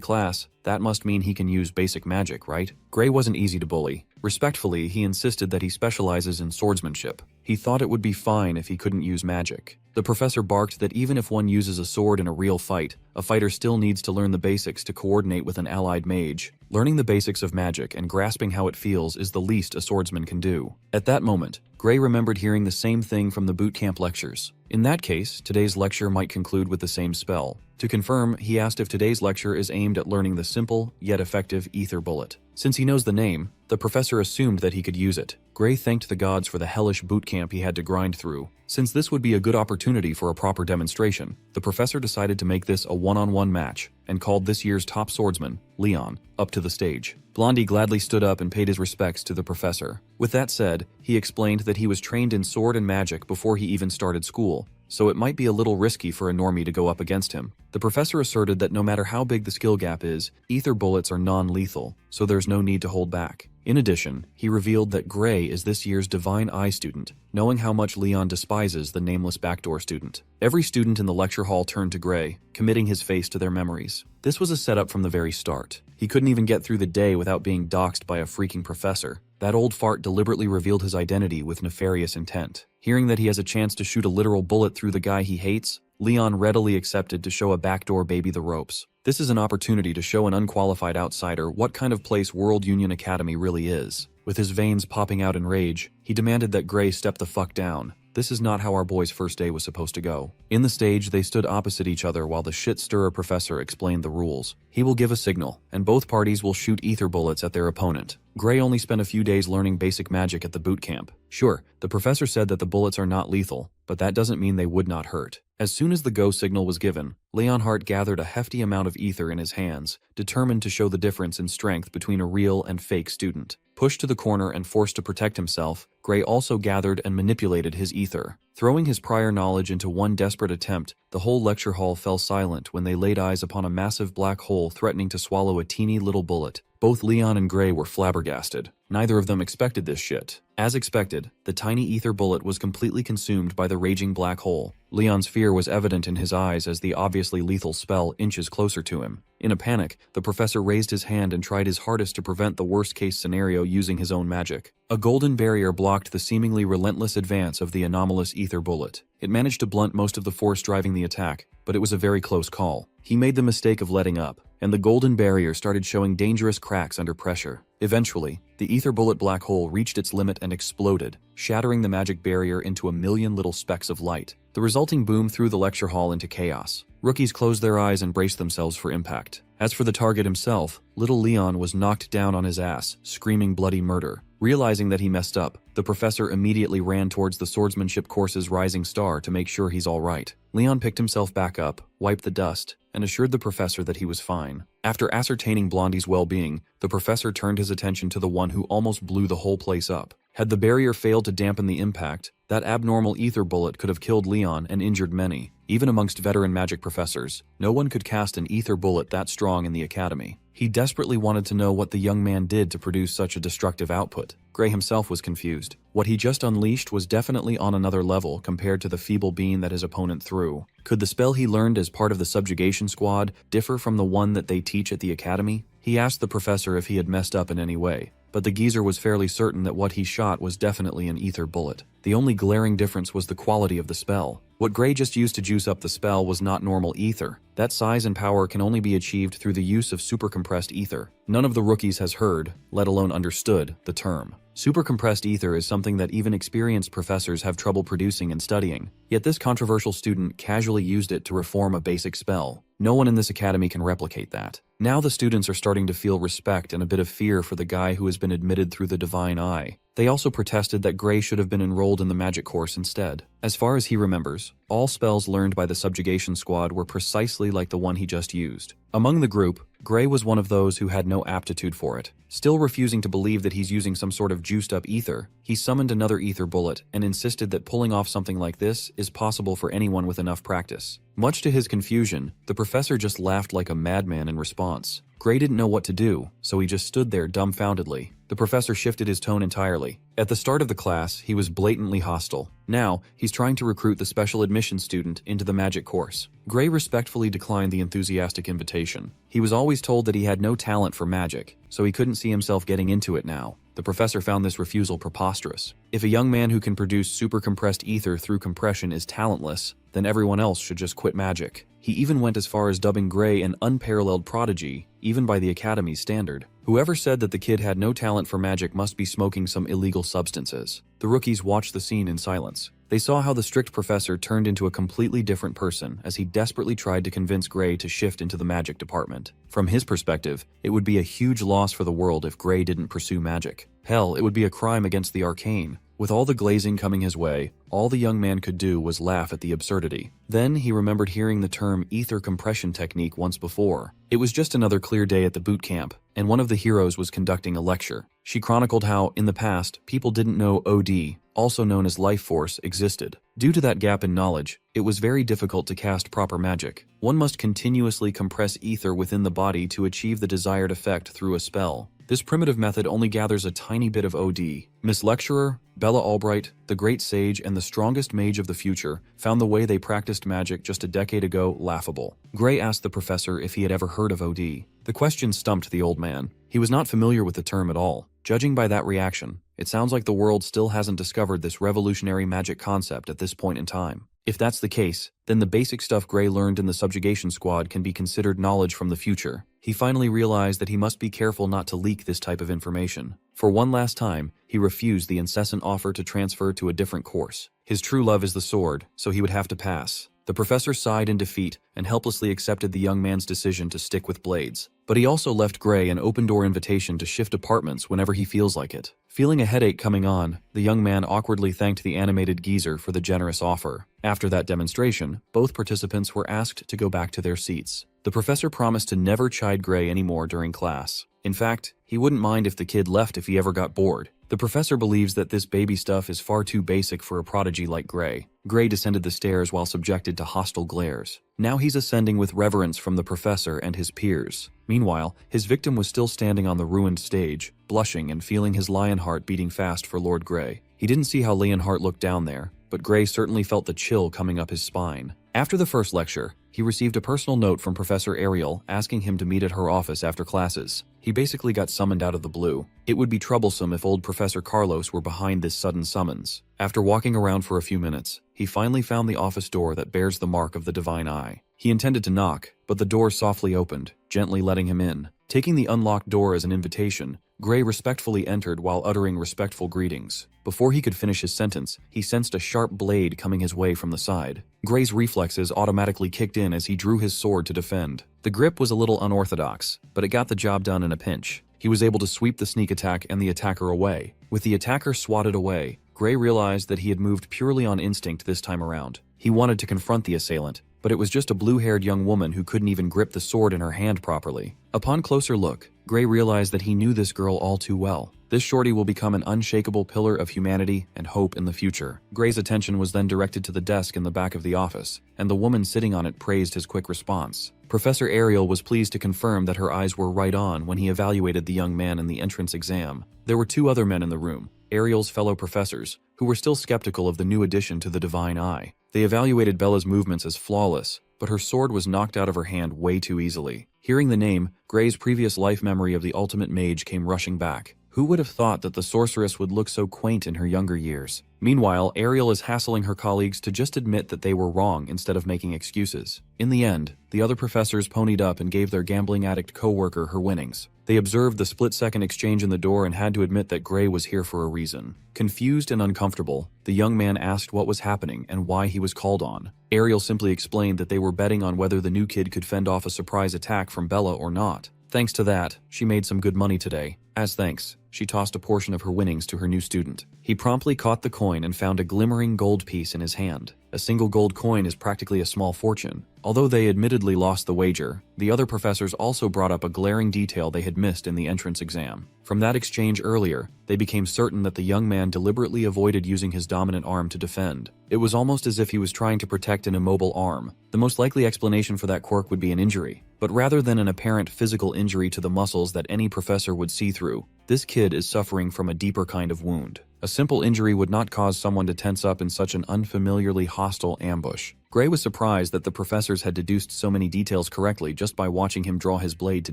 class, that must mean he can use basic magic, right? Gray wasn't easy to bully. Respectfully, he insisted that he specializes in swordsmanship. He thought it would be fine if he couldn't use magic. The professor barked that even if one uses a sword in a real fight, a fighter still needs to learn the basics to coordinate with an allied mage. Learning the basics of magic and grasping how it feels is the least a swordsman can do. At that moment, Gray remembered hearing the same thing from the boot camp lectures. In that case, today's lecture might conclude with the same spell. To confirm, he asked if today's lecture is aimed at learning the simple, yet effective ether bullet. Since he knows the name, the professor assumed that he could use it. Gray thanked the gods for the hellish boot camp he had to grind through. Since this would be a good opportunity for a proper demonstration, the professor decided to make this a one-on-one match and called this year's top swordsman, Leon, up to the stage. Blondie gladly stood up and paid his respects to the professor. With that said, he explained that he was trained in sword and magic before he even started school, so it might be a little risky for a normie to go up against him. The professor asserted that no matter how big the skill gap is, ether bullets are non-lethal, so there's no need to hold back. In addition, he revealed that Gray is this year's Divine Eye student, knowing how much Leon despises the nameless backdoor student. Every student in the lecture hall turned to Gray, committing his face to their memories. This was a setup from the very start. He couldn't even get through the day without being doxxed by a freaking professor. That old fart deliberately revealed his identity with nefarious intent. Hearing that he has a chance to shoot a literal bullet through the guy he hates, Leon readily accepted to show a backdoor baby the ropes. This is an opportunity to show an unqualified outsider what kind of place World Union Academy really is. With his veins popping out in rage, he demanded that Gray step the fuck down. This is not how our boy's first day was supposed to go. In the stage, they stood opposite each other while the shit-stirrer professor explained the rules. He will give a signal, and both parties will shoot ether bullets at their opponent. Gray only spent a few days learning basic magic at the boot camp. Sure, the professor said that the bullets are not lethal, but that doesn't mean they would not hurt. As soon as the go signal was given, Leonhardt gathered a hefty amount of ether in his hands, determined to show the difference in strength between a real and fake student. Pushed to the corner and forced to protect himself, Gray also gathered and manipulated his ether. Throwing his prior knowledge into one desperate attempt, the whole lecture hall fell silent when they laid eyes upon a massive black hole threatening to swallow a teeny little bullet. Both Leon and Gray were flabbergasted. Neither of them expected this shit. As expected, the tiny ether bullet was completely consumed by the raging black hole. Leon's fear was evident in his eyes as the obviously lethal spell inches closer to him. In a panic, the professor raised his hand and tried his hardest to prevent the worst-case scenario using his own magic. A golden barrier blocked the seemingly relentless advance of the anomalous ether bullet. It managed to blunt most of the force driving the attack, but it was a very close call. He made the mistake of letting up, and the golden barrier started showing dangerous cracks under pressure. Eventually, the ether bullet black hole reached its limit and exploded, shattering the magic barrier into a million little specks of light. The resulting boom threw the lecture hall into chaos. Rookies closed their eyes and braced themselves for impact. As for the target himself, little Leon was knocked down on his ass, screaming bloody murder. Realizing that he messed up, the professor immediately ran towards the swordsmanship course's rising star to make sure he's all right. Leon picked himself back up, wiped the dust, and assured the professor that he was fine. After ascertaining Blondie's well-being, the professor turned his attention to the one who almost blew the whole place up. Had the barrier failed to dampen the impact, that abnormal ether bullet could have killed Leon and injured many. Even amongst veteran magic professors, no one could cast an ether bullet that strong in the academy. He desperately wanted to know what the young man did to produce such a destructive output. Gray himself was confused. What he just unleashed was definitely on another level compared to the feeble bean that his opponent threw. Could the spell he learned as part of the subjugation squad differ from the one that they teach at the academy? He asked the professor if he had messed up in any way, but the geezer was fairly certain that what he shot was definitely an ether bullet. The only glaring difference was the quality of the spell. What Gray just used to juice up the spell was not normal ether. That size and power can only be achieved through the use of supercompressed ether. None of the rookies has heard, let alone understood, the term. Supercompressed ether is something that even experienced professors have trouble producing and studying, yet this controversial student casually used it to reform a basic spell. No one in this academy can replicate that. Now the students are starting to feel respect and a bit of fear for the guy who has been admitted through the divine eye. They also protested that Gray should have been enrolled in the magic course instead. As far as he remembers, all spells learned by the subjugation squad were precisely like the one he just used. Among the group, Gray was one of those who had no aptitude for it. Still refusing to believe that he's using some sort of juiced up ether, he summoned another ether bullet and insisted that pulling off something like this is possible for anyone with enough practice. Much to his confusion, the professor just laughed like a madman in response. Gray didn't know what to do, so he just stood there dumbfoundedly. The professor shifted his tone entirely. At the start of the class, he was blatantly hostile. Now, he's trying to recruit the special admission student into the magic course. Gray respectfully declined the enthusiastic invitation. He was always told that he had no talent for magic, so he couldn't see himself getting into it now. The professor found this refusal preposterous. If a young man who can produce supercompressed ether through compression is talentless, then everyone else should just quit magic. He even went as far as dubbing Gray an unparalleled prodigy, even by the Academy's standard. Whoever said that the kid had no talent for magic must be smoking some illegal substances. The rookies watched the scene in silence. They saw how the strict professor turned into a completely different person as he desperately tried to convince Gray to shift into the magic department. From his perspective, it would be a huge loss for the world if Gray didn't pursue magic. Hell, it would be a crime against the arcane. With all the glazing coming his way, all the young man could do was laugh at the absurdity. Then he remembered hearing the term ether compression technique once before. It was just another clear day at the boot camp, and one of the heroes was conducting a lecture. She chronicled how, in the past, people didn't know OD, also known as life force, existed. Due to that gap in knowledge, it was very difficult to cast proper magic. One must continuously compress ether within the body to achieve the desired effect through a spell. This primitive method only gathers a tiny bit of OD. Miss Lecturer, Bella Albright, the great sage and the strongest mage of the future, found the way they practiced magic just a decade ago laughable. Gray asked the professor if he had ever heard of OD. The question stumped the old man. He was not familiar with the term at all. Judging by that reaction, it sounds like the world still hasn't discovered this revolutionary magic concept at this point in time. If that's the case, then the basic stuff Gray learned in the subjugation squad can be considered knowledge from the future. He finally realized that he must be careful not to leak this type of information. For one last time, he refused the incessant offer to transfer to a different course. His true love is the sword, so he would have to pass. The professor sighed in defeat and helplessly accepted the young man's decision to stick with blades. But he also left Gray an open-door invitation to shift apartments whenever he feels like it. Feeling a headache coming on, the young man awkwardly thanked the animated geezer for the generous offer. After that demonstration, both participants were asked to go back to their seats. The professor promised to never chide Gray anymore during class. In fact, he wouldn't mind if the kid left if he ever got bored. The professor believes that this baby stuff is far too basic for a prodigy like Gray. Gray descended the stairs while subjected to hostile glares. Now he's ascending with reverence from the professor and his peers. Meanwhile, his victim was still standing on the ruined stage, blushing and feeling his lion heart beating fast for Lord Gray. He didn't see how Leonhart looked down there, but Gray certainly felt the chill coming up his spine. After the first lecture, he received a personal note from Professor Ariel asking him to meet at her office after classes. He basically got summoned out of the blue. It would be troublesome if old Professor Carlos were behind this sudden summons. After walking around for a few minutes, he finally found the office door that bears the mark of the divine eye. He intended to knock, but the door softly opened, gently letting him in. Taking the unlocked door as an invitation, Gray respectfully entered while uttering respectful greetings. Before he could finish his sentence, he sensed a sharp blade coming his way from the side. Gray's reflexes automatically kicked in as he drew his sword to defend. The grip was a little unorthodox, but it got the job done in a pinch. He was able to sweep the sneak attack and the attacker away. With the attacker swatted away, Gray realized that he had moved purely on instinct this time around. He wanted to confront the assailant, but it was just a blue-haired young woman who couldn't even grip the sword in her hand properly. Upon closer look, Gray realized that he knew this girl all too well. This shorty will become an unshakable pillar of humanity and hope in the future. Gray's attention was then directed to the desk in the back of the office, and the woman sitting on it praised his quick response. Professor Ariel was pleased to confirm that her eyes were right on when he evaluated the young man in the entrance exam. There were 2 other men in the room, Ariel's fellow professors, who were still skeptical of the new addition to the divine eye. They evaluated Bella's movements as flawless, but her sword was knocked out of her hand way too easily. Hearing the name, Gray's previous life memory of the ultimate mage came rushing back. Who would have thought that the sorceress would look so quaint in her younger years? Meanwhile, Ariel is hassling her colleagues to just admit that they were wrong instead of making excuses. In the end, the other professors ponied up and gave their gambling addict co-worker her winnings. They observed the split-second exchange in the door and had to admit that Gray was here for a reason. Confused and uncomfortable, the young man asked what was happening and why he was called on. Ariel simply explained that they were betting on whether the new kid could fend off a surprise attack from Bella or not. Thanks to that, she made some good money today. As thanks, she tossed a portion of her winnings to her new student. He promptly caught the coin and found a glimmering gold piece in his hand. A single gold coin is practically a small fortune. Although they admittedly lost the wager, the other professors also brought up a glaring detail they had missed in the entrance exam. From that exchange earlier, they became certain that the young man deliberately avoided using his dominant arm to defend. It was almost as if he was trying to protect an immobile arm. The most likely explanation for that quirk would be an injury. But rather than an apparent physical injury to the muscles that any professor would see through, this kid is suffering from a deeper kind of wound. A simple injury would not cause someone to tense up in such an unfamiliarly hostile ambush. Gray was surprised that the professors had deduced so many details correctly just by watching him draw his blade to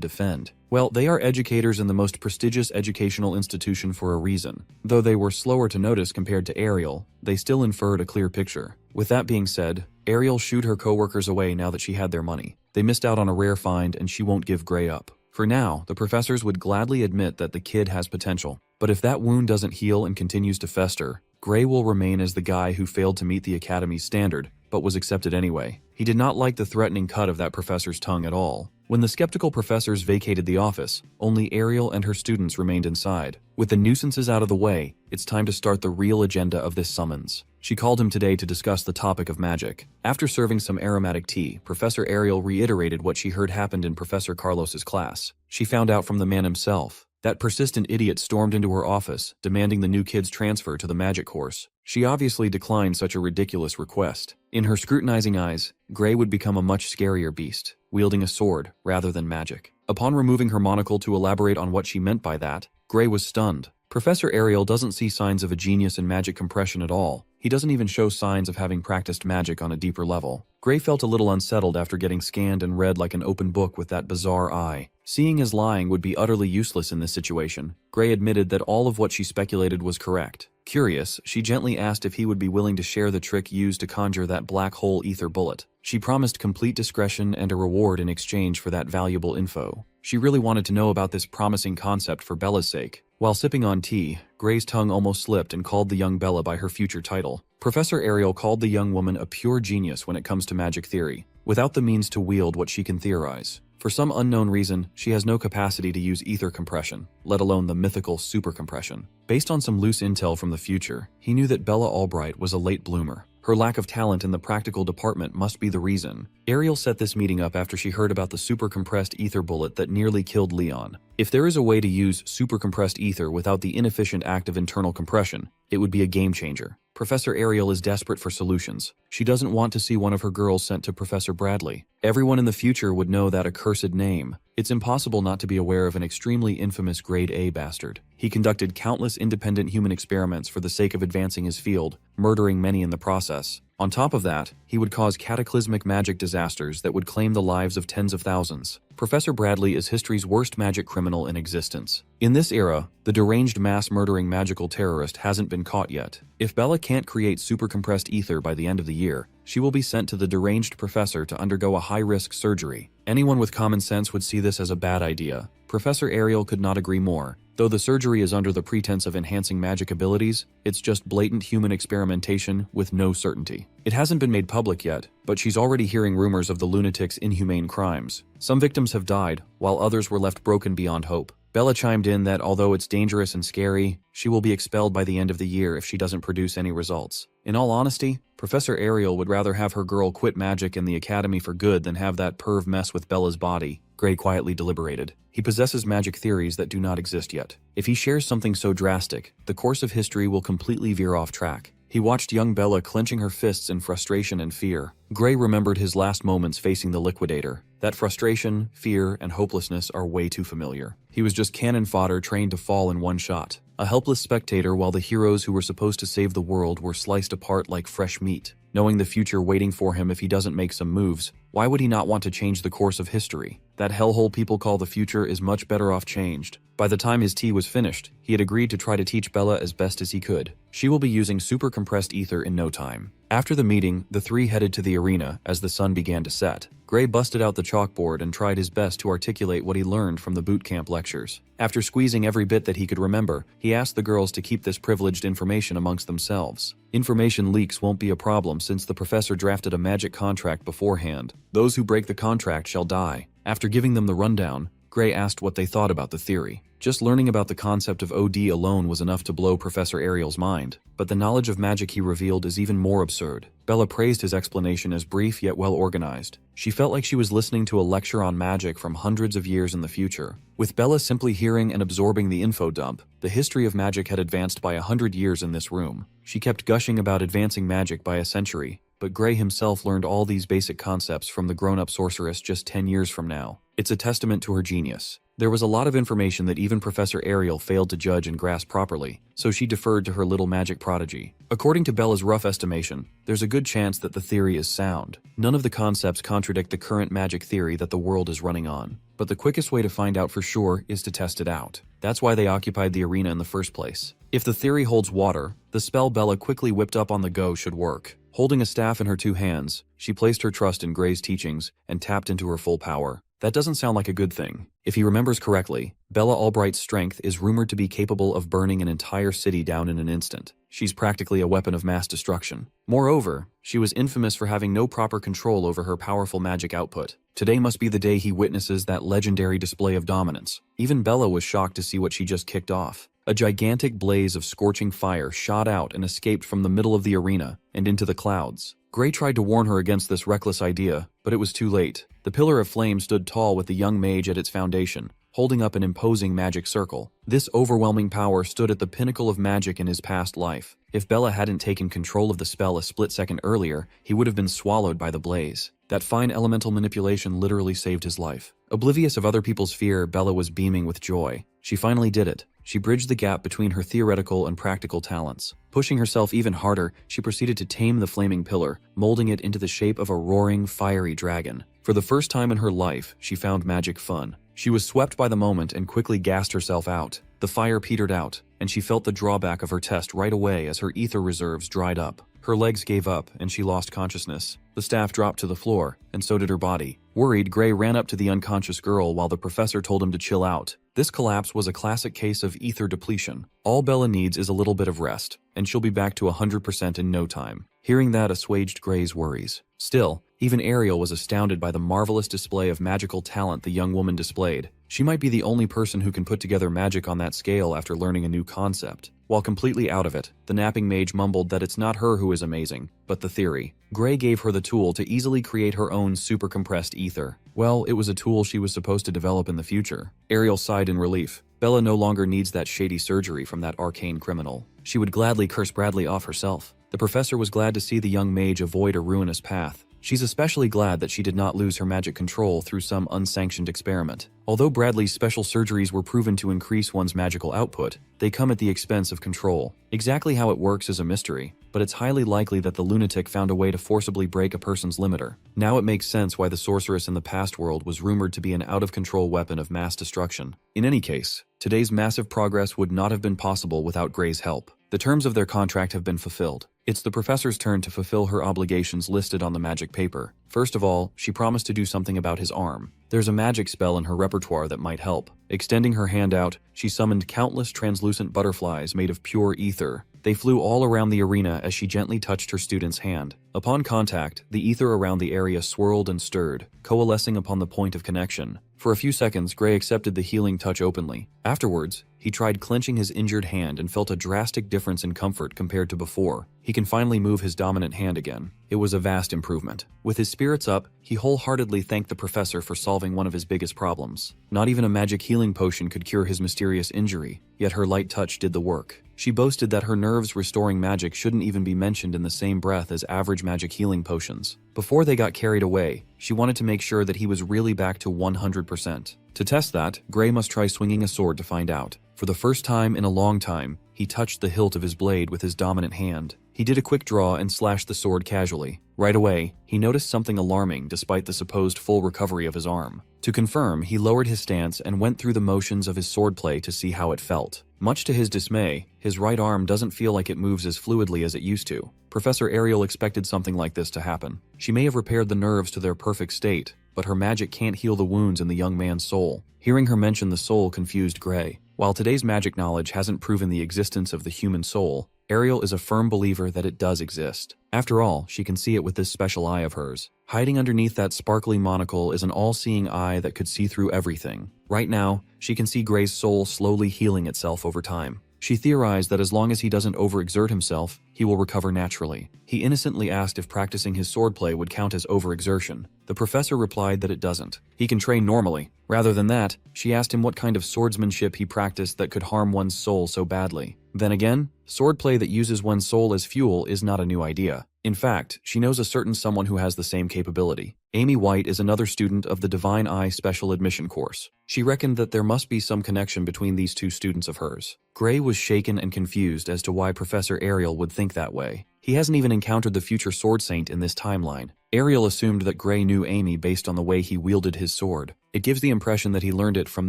defend. Well, they are educators in the most prestigious educational institution for a reason. Though they were slower to notice compared to Ariel, they still inferred a clear picture. With that being said, Ariel shooed her co-workers away now that she had their money. They missed out on a rare find and she won't give Gray up. For now, the professors would gladly admit that the kid has potential. But if that wound doesn't heal and continues to fester, Gray will remain as the guy who failed to meet the academy's standard, but was accepted anyway. He did not like the threatening cut of that professor's tongue at all. When the skeptical professors vacated the office, only Ariel and her students remained inside. With the nuisances out of the way, it's time to start the real agenda of this summons. She called him today to discuss the topic of magic. After serving some aromatic tea, Professor Ariel reiterated what she heard happened in Professor Carlos's class. She found out from the man himself. That persistent idiot stormed into her office, demanding the new kid's transfer to the magic course. She obviously declined such a ridiculous request. In her scrutinizing eyes, Gray would become a much scarier beast, wielding a sword rather than magic. Upon removing her monocle to elaborate on what she meant by that, Gray was stunned. Professor Ariel doesn't see signs of a genius in magic compression at all. He doesn't even show signs of having practiced magic on a deeper level. Gray felt a little unsettled after getting scanned and read like an open book with that bizarre eye. Seeing as lying would be utterly useless in this situation, Gray admitted that all of what she speculated was correct. Curious, she gently asked if he would be willing to share the trick used to conjure that black hole ether bullet. She promised complete discretion and a reward in exchange for that valuable info. She really wanted to know about this promising concept for Bella's sake. While sipping on tea, Gray's tongue almost slipped and called the young Bella by her future title. Professor Ariel called the young woman a pure genius when it comes to magic theory, without the means to wield what she can theorize. For some unknown reason, she has no capacity to use ether compression, let alone the mythical super compression. Based on some loose intel from the future, he knew that Bella Albright was a late bloomer. Her lack of talent in the practical department must be the reason. Ariel set this meeting up after she heard about the super compressed ether bullet that nearly killed Leon. If there is a way to use super compressed ether without the inefficient act of internal compression, it would be a game changer. Professor Ariel is desperate for solutions. She doesn't want to see one of her girls sent to Professor Bradley. Everyone in the future would know that accursed name. It's impossible not to be aware of an extremely infamous grade A bastard. He conducted countless independent human experiments for the sake of advancing his field, murdering many in the process. On top of that, he would cause cataclysmic magic disasters that would claim the lives of tens of thousands. Professor Bradley is history's worst magic criminal in existence. In this era, the deranged mass-murdering magical terrorist hasn't been caught yet. If Bella can't create super-compressed ether by the end of the year, she will be sent to the deranged professor to undergo a high-risk surgery. Anyone with common sense would see this as a bad idea. Professor Ariel could not agree more. Though the surgery is under the pretense of enhancing magic abilities, it's just blatant human experimentation with no certainty. It hasn't been made public yet, but she's already hearing rumors of the lunatic's inhumane crimes. Some victims have died, while others were left broken beyond hope. Bella chimed in that although it's dangerous and scary, she will be expelled by the end of the year if she doesn't produce any results. In all honesty, Professor Ariel would rather have her girl quit magic in the academy for good than have that perv mess with Bella's body, Gray quietly deliberated. He possesses magic theories that do not exist yet. If he shares something so drastic, the course of history will completely veer off track. He watched young Bella clenching her fists in frustration and fear. Gray remembered his last moments facing the Liquidator. That frustration, fear, and hopelessness are way too familiar. He was just cannon fodder trained to fall in one shot. A helpless spectator while the heroes who were supposed to save the world were sliced apart like fresh meat. Knowing the future waiting for him if he doesn't make some moves, why would he not want to change the course of history? That hellhole people call the future is much better off changed. By the time his tea was finished, he had agreed to try to teach Bella as best as he could. She will be using super compressed ether in no time. After the meeting, the three headed to the arena as the sun began to set. Gray busted out the chalkboard and tried his best to articulate what he learned from the boot camp lectures. After squeezing every bit that he could remember, he asked the girls to keep this privileged information amongst themselves. Information leaks won't be a problem since the professor drafted a magic contract beforehand. Those who break the contract shall die. After giving them the rundown, Gray asked what they thought about the theory. Just learning about the concept of OD alone was enough to blow Professor Ariel's mind, but the knowledge of magic he revealed is even more absurd. Bella praised his explanation as brief yet well organized. She felt like she was listening to a lecture on magic from hundreds of years in the future. With Bella simply hearing and absorbing the info dump, the history of magic had advanced by 100 years in this room. She kept gushing about advancing magic by a century, but Gray himself learned all these basic concepts from the grown-up sorceress just 10 years from now. It's a testament to her genius. There was a lot of information that even Professor Ariel failed to judge and grasp properly, so she deferred to her little magic prodigy. According to Bella's rough estimation, there's a good chance that the theory is sound. None of the concepts contradict the current magic theory that the world is running on. But the quickest way to find out for sure is to test it out. That's why they occupied the arena in the first place. If the theory holds water, the spell Bella quickly whipped up on the go should work. Holding a staff in her two hands, she placed her trust in Gray's teachings and tapped into her full power. That doesn't sound like a good thing. If he remembers correctly, Bella Albright's strength is rumored to be capable of burning an entire city down in an instant. She's practically a weapon of mass destruction. Moreover, she was infamous for having no proper control over her powerful magic output. Today must be the day he witnesses that legendary display of dominance. Even Bella was shocked to see what she just kicked off. A gigantic blaze of scorching fire shot out and escaped from the middle of the arena and into the clouds. Gray tried to warn her against this reckless idea, but it was too late. The pillar of flame stood tall with the young mage at its foundation, holding up an imposing magic circle. This overwhelming power stood at the pinnacle of magic in his past life. If Bella hadn't taken control of the spell a split second earlier, he would have been swallowed by the blaze. That fine elemental manipulation literally saved his life. Oblivious of other people's fear, Bella was beaming with joy. She finally did it. She bridged the gap between her theoretical and practical talents. Pushing herself even harder, she proceeded to tame the flaming pillar, molding it into the shape of a roaring, fiery dragon. For the first time in her life, she found magic fun. She was swept by the moment and quickly gassed herself out. The fire petered out, and she felt the drawback of her test right away as her ether reserves dried up. Her legs gave up, and she lost consciousness. The staff dropped to the floor, and so did her body. Worried, Gray ran up to the unconscious girl while the professor told him to chill out. This collapse was a classic case of ether depletion. All Bella needs is a little bit of rest, and she'll be back to 100% in no time. Hearing that assuaged Gray's worries. Still, even Ariel was astounded by the marvelous display of magical talent the young woman displayed. She might be the only person who can put together magic on that scale after learning a new concept. While completely out of it, the napping mage mumbled that it's not her who is amazing, but the theory. Gray gave her the tool to easily create her own super compressed ether. Well, it was a tool she was supposed to develop in the future. Ariel sighed in relief. Bella no longer needs that shady surgery from that arcane criminal. She would gladly curse Bradley off herself. The professor was glad to see the young mage avoid a ruinous path. She's especially glad that she did not lose her magic control through some unsanctioned experiment. Although Bradley's special surgeries were proven to increase one's magical output, they come at the expense of control. Exactly how it works is a mystery, but it's highly likely that the lunatic found a way to forcibly break a person's limiter. Now it makes sense why the sorceress in the past world was rumored to be an out-of-control weapon of mass destruction. In any case, today's massive progress would not have been possible without Gray's help. The terms of their contract have been fulfilled. It's the professor's turn to fulfill her obligations listed on the magic paper. First of all, she promised to do something about his arm. There's a magic spell in her repertoire that might help. Extending her hand out, she summoned countless translucent butterflies made of pure ether. They flew all around the arena as she gently touched her student's hand. Upon contact, the ether around the area swirled and stirred, coalescing upon the point of connection. For a few seconds, Gray accepted the healing touch openly. Afterwards, he tried clenching his injured hand and felt a drastic difference in comfort compared to before. He can finally move his dominant hand again. It was a vast improvement. With his spirits up, he wholeheartedly thanked the professor for solving one of his biggest problems. Not even a magic healing potion could cure his mysterious injury, yet her light touch did the work. She boasted that her nerves restoring magic shouldn't even be mentioned in the same breath as average magic healing potions. Before they got carried away, she wanted to make sure that he was really back to 100%. To test that, Gray must try swinging a sword to find out. For the first time in a long time, he touched the hilt of his blade with his dominant hand. He did a quick draw and slashed the sword casually. Right away, he noticed something alarming despite the supposed full recovery of his arm. To confirm, he lowered his stance and went through the motions of his swordplay to see how it felt. Much to his dismay, his right arm doesn't feel like it moves as fluidly as it used to. Professor Ariel expected something like this to happen. She may have repaired the nerves to their perfect state, but her magic can't heal the wounds in the young man's soul. Hearing her mention the soul confused Gray. While today's magic knowledge hasn't proven the existence of the human soul, Ariel is a firm believer that it does exist. After all, she can see it with this special eye of hers. Hiding underneath that sparkly monocle is an all-seeing eye that could see through everything. Right now, she can see Gray's soul slowly healing itself over time. She theorized that as long as he doesn't overexert himself, he will recover naturally. He innocently asked if practicing his swordplay would count as overexertion. The professor replied that it doesn't. He can train normally. Rather than that, she asked him what kind of swordsmanship he practiced that could harm one's soul so badly. Then again, swordplay that uses one's soul as fuel is not a new idea. In fact, she knows a certain someone who has the same capability. Amy White is another student of the Divine Eye Special Admission course. She reckoned that there must be some connection between these two students of hers. Gray was shaken and confused as to why Professor Ariel would think that way. He hasn't even encountered the future sword saint in this timeline. Ariel assumed that Gray knew Amy based on the way he wielded his sword. It gives the impression that he learned it from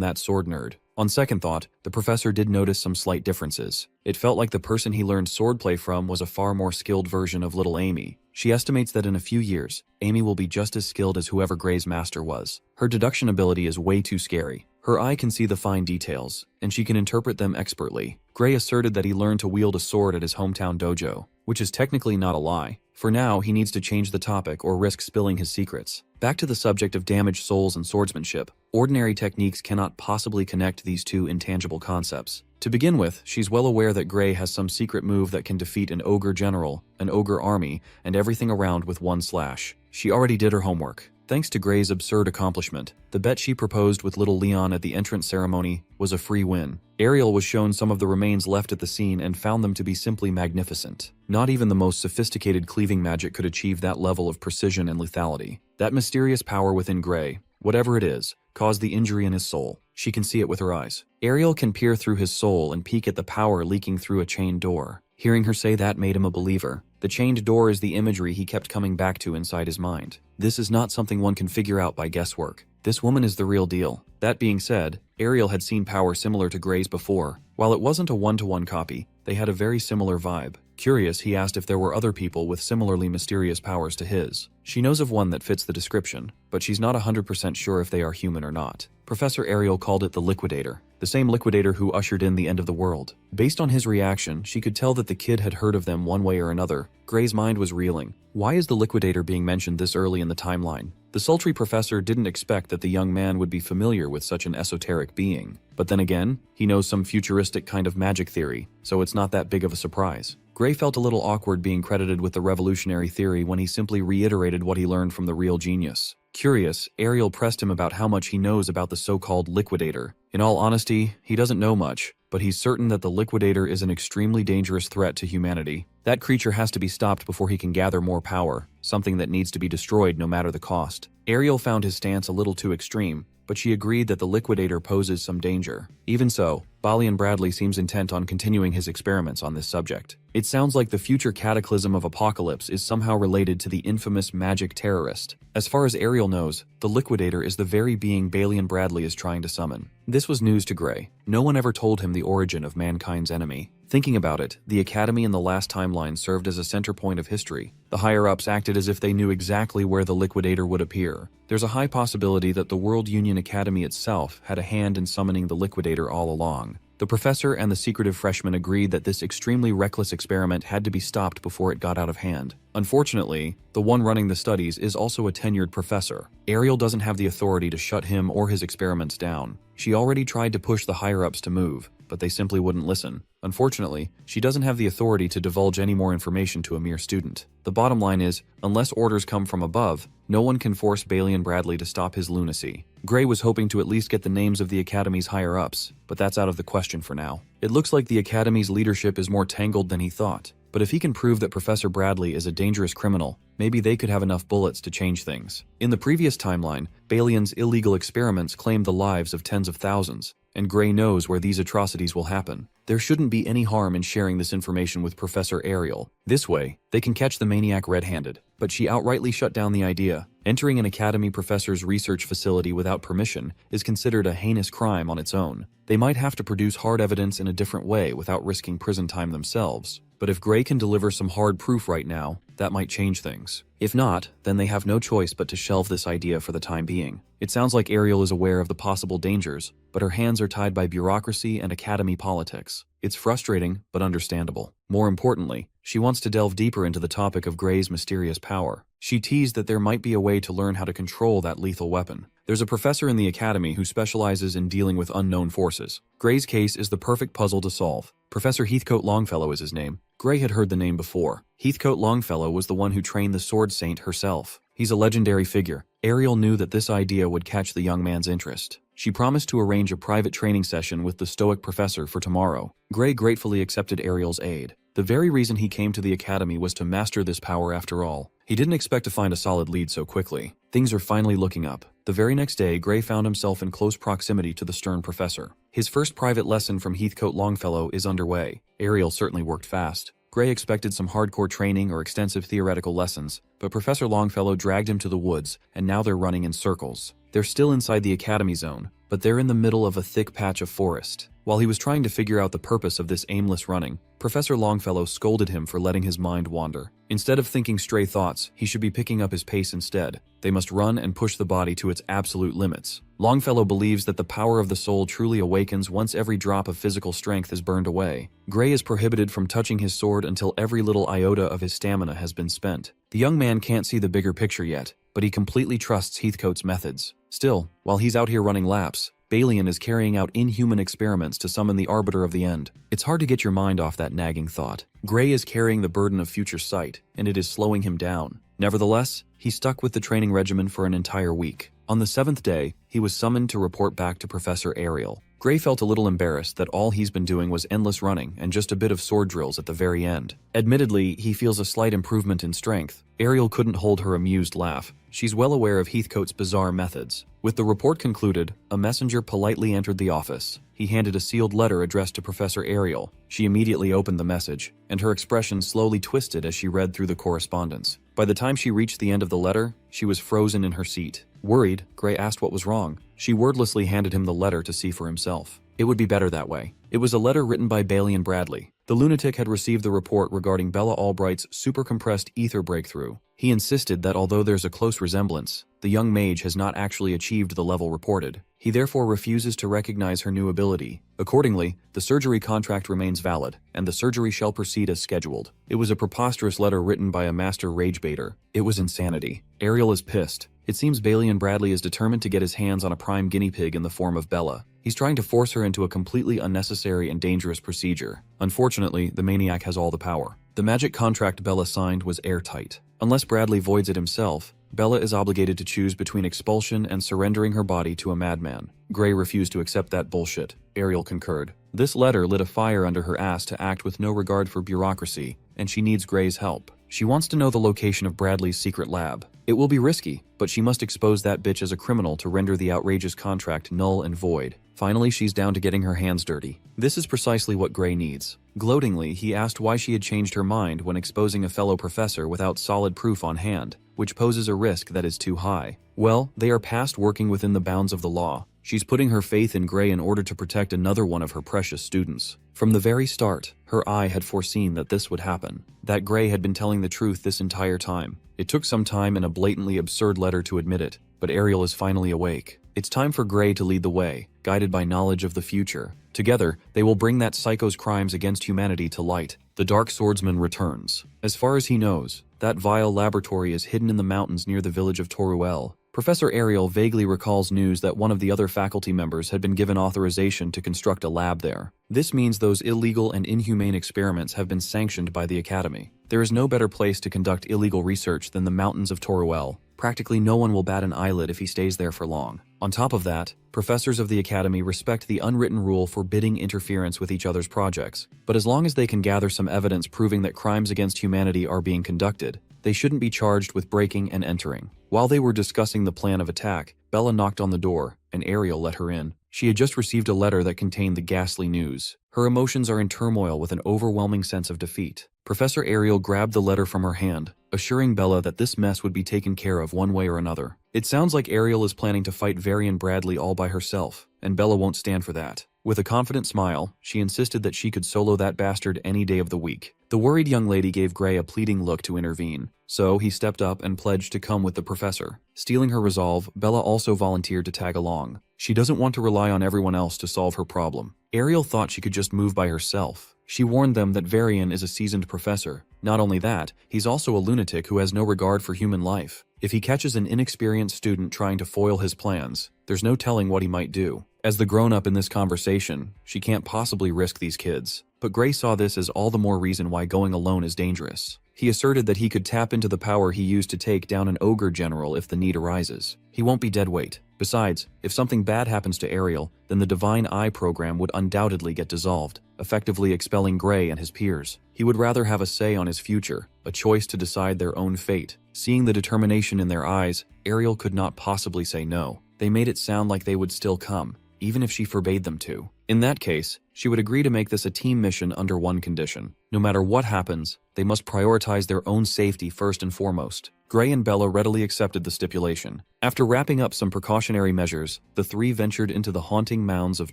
that sword nerd. On second thought, the professor did notice some slight differences. It felt like the person he learned swordplay from was a far more skilled version of little Amy. She estimates that in a few years, Amy will be just as skilled as whoever Gray's master was. Her deduction ability is way too scary. Her eye can see the fine details, and she can interpret them expertly. Gray asserted that he learned to wield a sword at his hometown dojo, which is technically not a lie. For now, he needs to change the topic or risk spilling his secrets. Back to the subject of damaged souls and swordsmanship. Ordinary techniques cannot possibly connect these two intangible concepts. To begin with, she's well aware that Gray has some secret move that can defeat an ogre general, an ogre army, and everything around with one slash. She already did her homework. Thanks to Gray's absurd accomplishment, the bet she proposed with little Leon at the entrance ceremony was a free win. Ariel was shown some of the remains left at the scene and found them to be simply magnificent. Not even the most sophisticated cleaving magic could achieve that level of precision and lethality. That mysterious power within Gray, whatever it is, caused the injury in his soul. She can see it with her eyes. Ariel can peer through his soul and peek at the power leaking through a chained door. Hearing her say that made him a believer. The chained door is the imagery he kept coming back to inside his mind. This is not something one can figure out by guesswork. This woman is the real deal. That being said, Ariel had seen power similar to Gray's before. While it wasn't a one-to-one copy, they had a very similar vibe. Curious, he asked if there were other people with similarly mysterious powers to his. She knows of one that fits the description, but she's not 100% sure if they are human or not. Professor Ariel called it the Liquidator, the same Liquidator who ushered in the end of the world. Based on his reaction, she could tell that the kid had heard of them one way or another. Gray's mind was reeling. Why is the Liquidator being mentioned this early in the timeline? The sultry professor didn't expect that the young man would be familiar with such an esoteric being. But then again, he knows some futuristic kind of magic theory, so it's not that big of a surprise. Gray felt a little awkward being credited with the revolutionary theory when he simply reiterated what he learned from the real genius. Curious, Ariel pressed him about how much he knows about the so-called Liquidator. In all honesty, he doesn't know much, but he's certain that the Liquidator is an extremely dangerous threat to humanity. That creature has to be stopped before he can gather more power, something that needs to be destroyed no matter the cost. Ariel found his stance a little too extreme, but she agreed that the Liquidator poses some danger. Even so, Balian Bradley seems intent on continuing his experiments on this subject. It sounds like the future cataclysm of apocalypse is somehow related to the infamous magic terrorist. As far as Ariel knows, the Liquidator is the very being Balian Bradley is trying to summon. This was news to Gray. No one ever told him the origin of mankind's enemy. Thinking about it, the Academy in the last timeline served as a center point of history. The higher-ups acted as if they knew exactly where the Liquidator would appear. There's a high possibility that the World Union Academy itself had a hand in summoning the Liquidator all along. The professor and the secretive freshman agreed that this extremely reckless experiment had to be stopped before it got out of hand. Unfortunately, the one running the studies is also a tenured professor. Ariel doesn't have the authority to shut him or his experiments down. She already tried to push the higher-ups to move, but they simply wouldn't listen. Unfortunately, she doesn't have the authority to divulge any more information to a mere student. The bottom line is, unless orders come from above, no one can force Balian Bradley to stop his lunacy. Gray was hoping to at least get the names of the Academy's higher-ups, but that's out of the question for now. It looks like the Academy's leadership is more tangled than he thought. But if he can prove that Professor Bradley is a dangerous criminal, maybe they could have enough bullets to change things. In the previous timeline, Balian's illegal experiments claimed the lives of tens of thousands, and Gray knows where these atrocities will happen. There shouldn't be any harm in sharing this information with Professor Ariel. This way, they can catch the maniac red-handed. But she outrightly shut down the idea. Entering an Academy professor's research facility without permission is considered a heinous crime on its own. They might have to produce hard evidence in a different way without risking prison time themselves. But if Gray can deliver some hard proof right now, that might change things. If not, then they have no choice but to shelve this idea for the time being. It sounds like Ariel is aware of the possible dangers, but her hands are tied by bureaucracy and Academy politics. It's frustrating, but understandable. More importantly, she wants to delve deeper into the topic of Gray's mysterious power. She teased that there might be a way to learn how to control that lethal weapon. There's a professor in the Academy who specializes in dealing with unknown forces. Gray's case is the perfect puzzle to solve. Professor Heathcote Longfellow is his name. Gray had heard the name before. Heathcote Longfellow was the one who trained the Sword Saint herself. He's a legendary figure. Ariel knew that this idea would catch the young man's interest. She promised to arrange a private training session with the stoic professor for tomorrow. Gray gratefully accepted Ariel's aid. The very reason he came to the Academy was to master this power after all. He didn't expect to find a solid lead so quickly. Things are finally looking up. The very next day, Gray found himself in close proximity to the stern professor. His first private lesson from Heathcote Longfellow is underway. Ariel certainly worked fast. Gray expected some hardcore training or extensive theoretical lessons, but Professor Longfellow dragged him to the woods, and now they're running in circles. They're still inside the Academy zone, but they're in the middle of a thick patch of forest. While he was trying to figure out the purpose of this aimless running, Professor Longfellow scolded him for letting his mind wander. Instead of thinking stray thoughts, he should be picking up his pace instead. They must run and push the body to its absolute limits. Longfellow believes that the power of the soul truly awakens once every drop of physical strength is burned away. Gray is prohibited from touching his sword until every little iota of his stamina has been spent. The young man can't see the bigger picture yet, but he completely trusts Heathcote's methods. Still, while he's out here running laps, Balian is carrying out inhuman experiments to summon the arbiter of the end. It's hard to get your mind off that nagging thought. Gray is carrying the burden of future sight, and it is slowing him down. Nevertheless, he stuck with the training regimen for an entire week. On the 7th day, he was summoned to report back to Professor Ariel. Gray felt a little embarrassed that all he's been doing was endless running and just a bit of sword drills at the very end. Admittedly, he feels a slight improvement in strength. Ariel couldn't hold her amused laugh. She's well aware of Heathcote's bizarre methods. With the report concluded, a messenger politely entered the office. He handed a sealed letter addressed to Professor Ariel. She immediately opened the message, and her expression slowly twisted as she read through the correspondence. By the time she reached the end of the letter, she was frozen in her seat. Worried, Gray asked what was wrong. She wordlessly handed him the letter to see for himself. It would be better that way. It was a letter written by Balian Bradley. The lunatic had received the report regarding Bella Albright's super-compressed ether breakthrough. He insisted that although there's a close resemblance, the young mage has not actually achieved the level reported. He therefore refuses to recognize her new ability. Accordingly, the surgery contract remains valid, and the surgery shall proceed as scheduled. It was a preposterous letter written by a master ragebaiter. It was insanity. Ariel is pissed. It seems Balian Bradley is determined to get his hands on a prime guinea pig in the form of Bella. He's trying to force her into a completely unnecessary and dangerous procedure. Unfortunately, the maniac has all the power. The magic contract Bella signed was airtight. Unless Bradley voids it himself, Bella is obligated to choose between expulsion and surrendering her body to a madman. Gray refused to accept that bullshit. Ariel concurred. This letter lit a fire under her ass to act with no regard for bureaucracy, and she needs Gray's help. She wants to know the location of Bradley's secret lab. It will be risky, but she must expose that bitch as a criminal to render the outrageous contract null and void. Finally, she's down to getting her hands dirty. This is precisely what Gray needs. Gloatingly, he asked why she had changed her mind when exposing a fellow professor without solid proof on hand, which poses a risk that is too high. Well, they are past working within the bounds of the law. She's putting her faith in Gray in order to protect another one of her precious students. From the very start, her eye had foreseen that this would happen, that Gray had been telling the truth this entire time. It took some time and a blatantly absurd letter to admit it, but Ariel is finally awake. It's time for Gray to lead the way, guided by knowledge of the future. Together, they will bring that psycho's crimes against humanity to light. The Dark Swordsman returns. As far as he knows, that vile laboratory is hidden in the mountains near the village of Toruel. Professor Ariel vaguely recalls news that one of the other faculty members had been given authorization to construct a lab there. This means those illegal and inhumane experiments have been sanctioned by the Academy. There is no better place to conduct illegal research than the mountains of Toruel. Practically no one will bat an eyelid if he stays there for long. On top of that, professors of the Academy respect the unwritten rule forbidding interference with each other's projects. But as long as they can gather some evidence proving that crimes against humanity are being conducted, they shouldn't be charged with breaking and entering. While they were discussing the plan of attack, Bella knocked on the door, and Ariel let her in. She had just received a letter that contained the ghastly news. Her emotions are in turmoil with an overwhelming sense of defeat. Professor Ariel grabbed the letter from her hand, assuring Bella that this mess would be taken care of one way or another. It sounds like Ariel is planning to fight Varian Bradley all by herself, and Bella won't stand for that. With a confident smile, she insisted that she could solo that bastard any day of the week. The worried young lady gave Gray a pleading look to intervene, so he stepped up and pledged to come with the professor. Stealing her resolve, Bella also volunteered to tag along. She doesn't want to rely on everyone else to solve her problem. Ariel thought she could just move by herself. She warned them that Varian is a seasoned professor. Not only that, he's also a lunatic who has no regard for human life. If he catches an inexperienced student trying to foil his plans, there's no telling what he might do. As the grown-up in this conversation, she can't possibly risk these kids. But Gray saw this as all the more reason why going alone is dangerous. He asserted that he could tap into the power he used to take down an ogre general if the need arises. He won't be dead weight. Besides, if something bad happens to Ariel, then the Divine Eye program would undoubtedly get dissolved, effectively expelling Gray and his peers. He would rather have a say on his future, a choice to decide their own fate. Seeing the determination in their eyes, Ariel could not possibly say no. They made it sound like they would still come, even if she forbade them to. In that case, she would agree to make this a team mission under one condition. No matter what happens, they must prioritize their own safety first and foremost. Gray and Bella readily accepted the stipulation. After wrapping up some precautionary measures, the three ventured into the haunting mounds of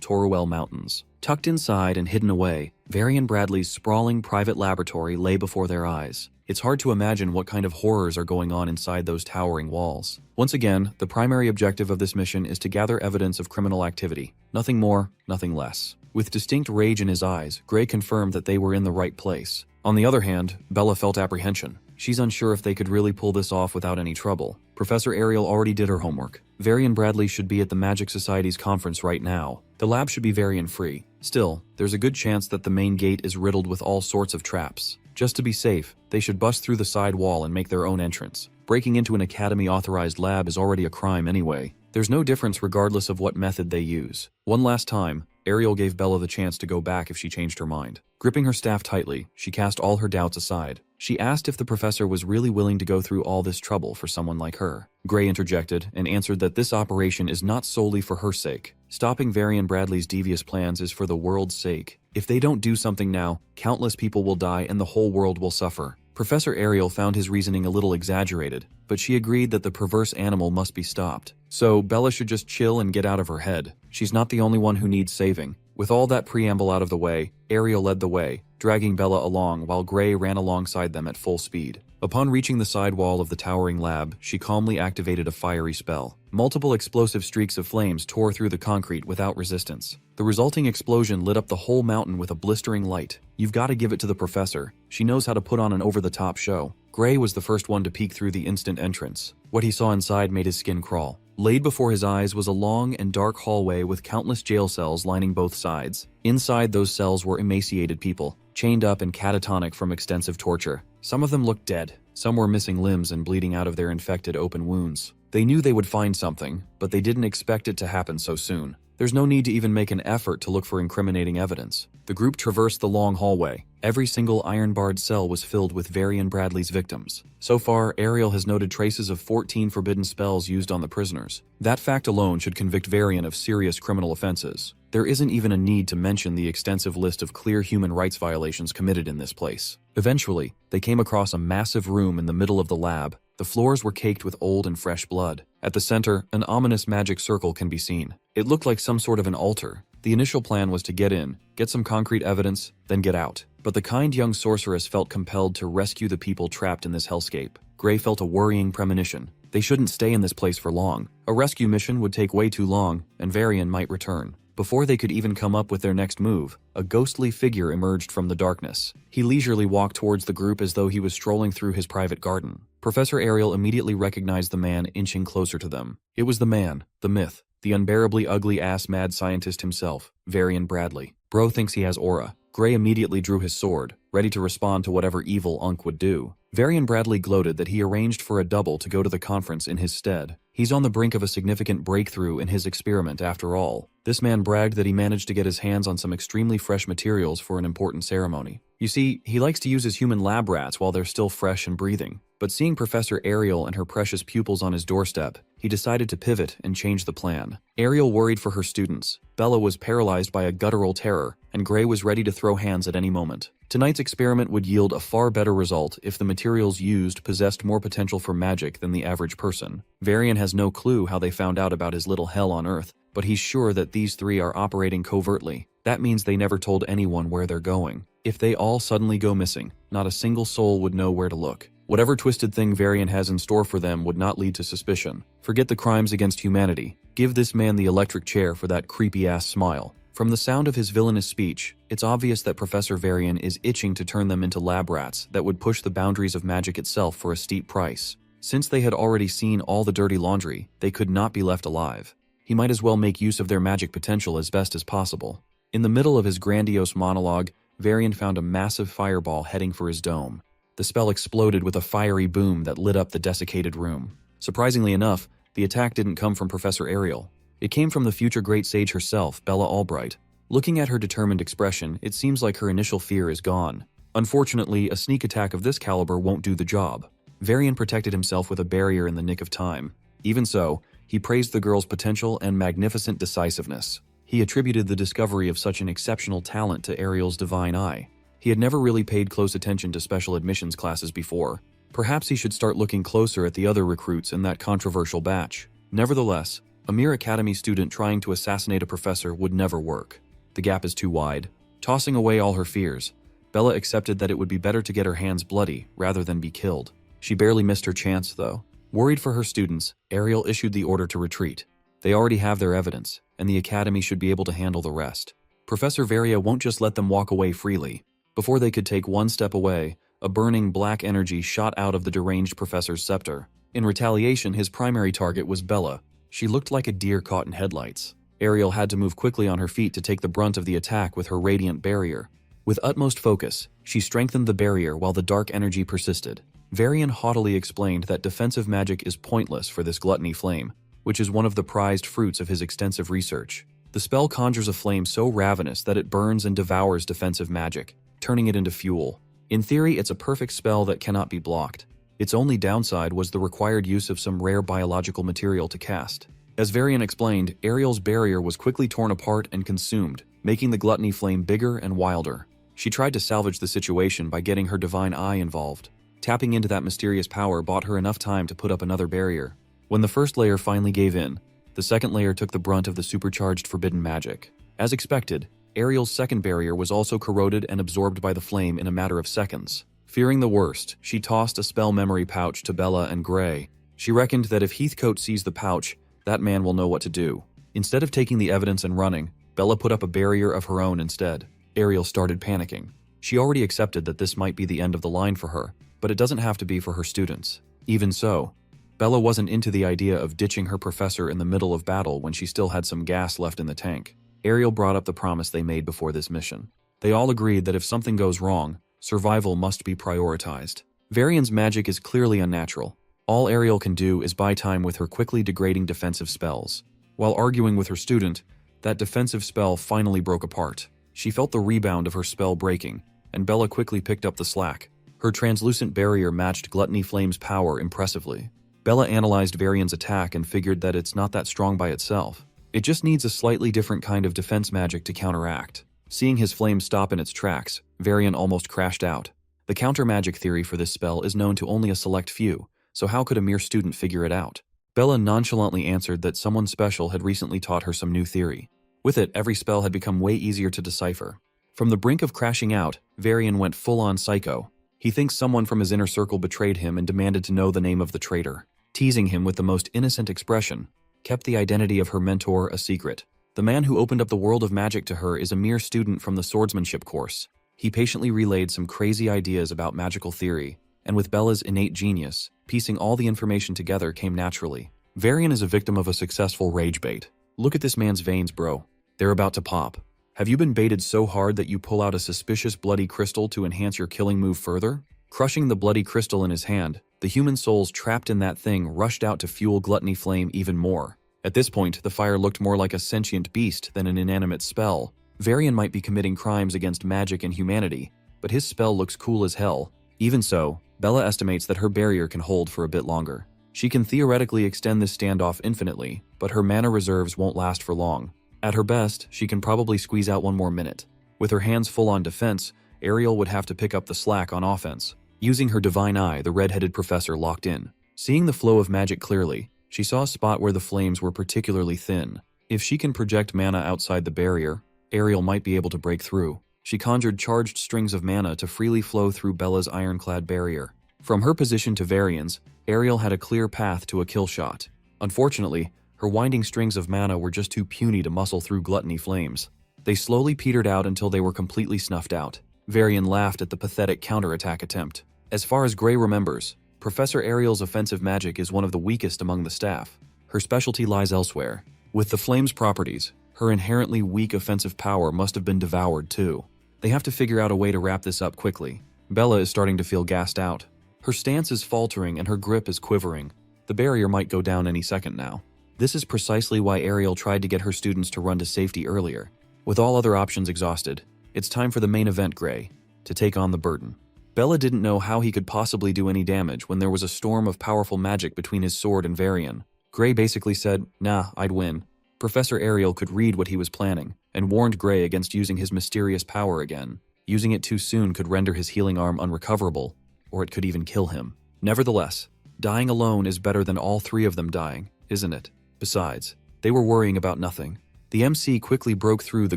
Toruel Mountains. Tucked inside and hidden away, Varian Bradley's sprawling private laboratory lay before their eyes. It's hard to imagine what kind of horrors are going on inside those towering walls. Once again, the primary objective of this mission is to gather evidence of criminal activity. Nothing more, nothing less. With distinct rage in his eyes, Gray confirmed that they were in the right place. On the other hand, Bella felt apprehension. She's unsure if they could really pull this off without any trouble. Professor Ariel already did her homework. Varian Bradley should be at the Magic Society's conference right now. The lab should be Varian-free. Still, there's a good chance that the main gate is riddled with all sorts of traps. Just to be safe, they should bust through the side wall and make their own entrance. Breaking into an Academy-authorized lab is already a crime anyway. There's no difference regardless of what method they use. One last time, Ariel gave Bella the chance to go back if she changed her mind. Gripping her staff tightly, she cast all her doubts aside. She asked if the professor was really willing to go through all this trouble for someone like her. Gray interjected and answered that this operation is not solely for her sake. Stopping Varian Bradley's devious plans is for the world's sake. If they don't do something now, countless people will die and the whole world will suffer. Professor Ariel found his reasoning a little exaggerated, but she agreed that the perverse animal must be stopped. So Bella should just chill and get out of her head. She's not the only one who needs saving. With all that preamble out of the way, Ariel led the way, dragging Bella along while Gray ran alongside them at full speed. Upon reaching the side wall of the towering lab, she calmly activated a fiery spell. Multiple explosive streaks of flames tore through the concrete without resistance. The resulting explosion lit up the whole mountain with a blistering light. You've got to give it to the professor. She knows how to put on an over-the-top show. Gray was the first one to peek through the instant entrance. What he saw inside made his skin crawl. Laid before his eyes was a long and dark hallway with countless jail cells lining both sides. Inside those cells were emaciated people, chained up and catatonic from extensive torture. Some of them looked dead. Some were missing limbs and bleeding out of their infected open wounds. They knew they would find something, but they didn't expect it to happen so soon. There's no need to even make an effort to look for incriminating evidence. The group traversed the long hallway. Every single iron-barred cell was filled with Varian Bradley's victims. So far, Ariel has noted traces of 14 forbidden spells used on the prisoners. That fact alone should convict Varian of serious criminal offenses. There isn't even a need to mention the extensive list of clear human rights violations committed in this place. Eventually, they came across a massive room in the middle of the lab. The floors were caked with old and fresh blood. At the center, an ominous magic circle can be seen. It looked like some sort of an altar. The initial plan was to get in, get some concrete evidence, then get out. But the kind young sorceress felt compelled to rescue the people trapped in this hellscape. Gray felt a worrying premonition. They shouldn't stay in this place for long. A rescue mission would take way too long, and Varian might return. Before they could even come up with their next move, a ghostly figure emerged from the darkness. He leisurely walked towards the group as though he was strolling through his private garden. Professor Ariel immediately recognized the man inching closer to them. It was the man, the myth, the unbearably ugly-ass mad scientist himself, Varian Bradley. Bro thinks he has aura. Gray immediately drew his sword, ready to respond to whatever evil Unk would do. Varian Bradley gloated that he arranged for a double to go to the conference in his stead. He's on the brink of a significant breakthrough in his experiment after all. This man bragged that he managed to get his hands on some extremely fresh materials for an important ceremony. You see, he likes to use his human lab rats while they're still fresh and breathing. But seeing Professor Ariel and her precious pupils on his doorstep, he decided to pivot and change the plan. Ariel worried for her students. Bella was paralyzed by a guttural terror, and Gray was ready to throw hands at any moment. Tonight's experiment would yield a far better result if the materials used possessed more potential for magic than the average person. Varian has no clue how they found out about his little hell on Earth, but he's sure that these three are operating covertly. That means they never told anyone where they're going. If they all suddenly go missing, not a single soul would know where to look. Whatever twisted thing Varian has in store for them would not lead to suspicion. Forget the crimes against humanity. Give this man the electric chair for that creepy-ass smile. From the sound of his villainous speech, it's obvious that Professor Varian is itching to turn them into lab rats that would push the boundaries of magic itself for a steep price. Since they had already seen all the dirty laundry, they could not be left alive. He might as well make use of their magic potential as best as possible. In the middle of his grandiose monologue, Varian found a massive fireball heading for his dome. The spell exploded with a fiery boom that lit up the desiccated room. Surprisingly enough, the attack didn't come from Professor Ariel. It came from the future great sage herself, Bella Albright. Looking at her determined expression, it seems like her initial fear is gone. Unfortunately, a sneak attack of this caliber won't do the job. Varian protected himself with a barrier in the nick of time. Even so, he praised the girl's potential and magnificent decisiveness. He attributed the discovery of such an exceptional talent to Ariel's divine eye. He had never really paid close attention to special admissions classes before. Perhaps he should start looking closer at the other recruits in that controversial batch. Nevertheless, a mere academy student trying to assassinate a professor would never work. The gap is too wide. Tossing away all her fears, Bella accepted that it would be better to get her hands bloody rather than be killed. She barely missed her chance, though. Worried for her students, Ariel issued the order to retreat. They already have their evidence, and the academy should be able to handle the rest. Professor Varia won't just let them walk away freely. Before they could take one step away, a burning black energy shot out of the deranged professor's scepter. In retaliation, his primary target was Bella. She looked like a deer caught in headlights. Ariel had to move quickly on her feet to take the brunt of the attack with her radiant barrier. With utmost focus, she strengthened the barrier while the dark energy persisted. Varian haughtily explained that defensive magic is pointless for this gluttony flame, which is one of the prized fruits of his extensive research. The spell conjures a flame so ravenous that it burns and devours defensive magic, turning it into fuel. In theory, it's a perfect spell that cannot be blocked. Its only downside was the required use of some rare biological material to cast. As Varian explained, Ariel's barrier was quickly torn apart and consumed, making the gluttony flame bigger and wilder. She tried to salvage the situation by getting her divine eye involved. Tapping into that mysterious power bought her enough time to put up another barrier. When the first layer finally gave in, the second layer took the brunt of the supercharged forbidden magic. As expected, Ariel's second barrier was also corroded and absorbed by the flame in a matter of seconds. Fearing the worst, she tossed a spell memory pouch to Bella and Gray. She reckoned that if Heathcote sees the pouch, that man will know what to do. Instead of taking the evidence and running, Bella put up a barrier of her own instead. Ariel started panicking. She already accepted that this might be the end of the line for her, but it doesn't have to be for her students. Even so, Bella wasn't into the idea of ditching her professor in the middle of battle when she still had some gas left in the tank. Ariel brought up the promise they made before this mission. They all agreed that if something goes wrong, survival must be prioritized. Varian's magic is clearly unnatural. All Ariel can do is buy time with her quickly degrading defensive spells. While arguing with her student, that defensive spell finally broke apart. She felt the rebound of her spell breaking, and Bella quickly picked up the slack. Her translucent barrier matched Gluttony Flame's power impressively. Bella analyzed Varian's attack and figured that it's not that strong by itself. It just needs a slightly different kind of defense magic to counteract. Seeing his flame stop in its tracks, Varian almost crashed out. The counter-magic theory for this spell is known to only a select few, so how could a mere student figure it out? Bella nonchalantly answered that someone special had recently taught her some new theory. With it, every spell had become way easier to decipher. From the brink of crashing out, Varian went full-on psycho. He thinks someone from his inner circle betrayed him and demanded to know the name of the traitor. Teasing him with the most innocent expression, kept the identity of her mentor a secret. The man who opened up the world of magic to her is a mere student from the swordsmanship course. He patiently relayed some crazy ideas about magical theory, and with Bella's innate genius, piecing all the information together came naturally. Varian is a victim of a successful rage bait. Look at this man's veins, bro. They're about to pop. Have you been baited so hard that you pull out a suspicious bloody crystal to enhance your killing move further? Crushing the bloody crystal in his hand, the human souls trapped in that thing rushed out to fuel Gluttony Flame even more. At this point, the fire looked more like a sentient beast than an inanimate spell. Varian might be committing crimes against magic and humanity, but his spell looks cool as hell. Even so, Bella estimates that her barrier can hold for a bit longer. She can theoretically extend this standoff infinitely, but her mana reserves won't last for long. At her best, she can probably squeeze out one more minute. With her hands full on defense, Ariel would have to pick up the slack on offense. Using her divine eye, the red-headed professor locked in. Seeing the flow of magic clearly, she saw a spot where the flames were particularly thin. If she can project mana outside the barrier, Ariel might be able to break through. She conjured charged strings of mana to freely flow through Bella's ironclad barrier. From her position to Varian's, Ariel had a clear path to a kill shot. Unfortunately, her winding strings of mana were just too puny to muscle through Gluttony Flames. They slowly petered out until they were completely snuffed out. Varian laughed at the pathetic counterattack attempt. As far as Gray remembers, Professor Ariel's offensive magic is one of the weakest among the staff. Her specialty lies elsewhere. With the Flame's properties, her inherently weak offensive power must have been devoured too. They have to figure out a way to wrap this up quickly. Bella is starting to feel gassed out. Her stance is faltering and her grip is quivering. The barrier might go down any second now. This is precisely why Ariel tried to get her students to run to safety earlier. With all other options exhausted, it's time for the main event, Gray, to take on the burden. Bella didn't know how he could possibly do any damage when there was a storm of powerful magic between his sword and Varian. Gray basically said, "Nah, I'd win." Professor Ariel could read what he was planning, and warned Gray against using his mysterious power again. Using it too soon could render his healing arm unrecoverable, or it could even kill him. Nevertheless, dying alone is better than all three of them dying, isn't it? Besides, they were worrying about nothing. The MC quickly broke through the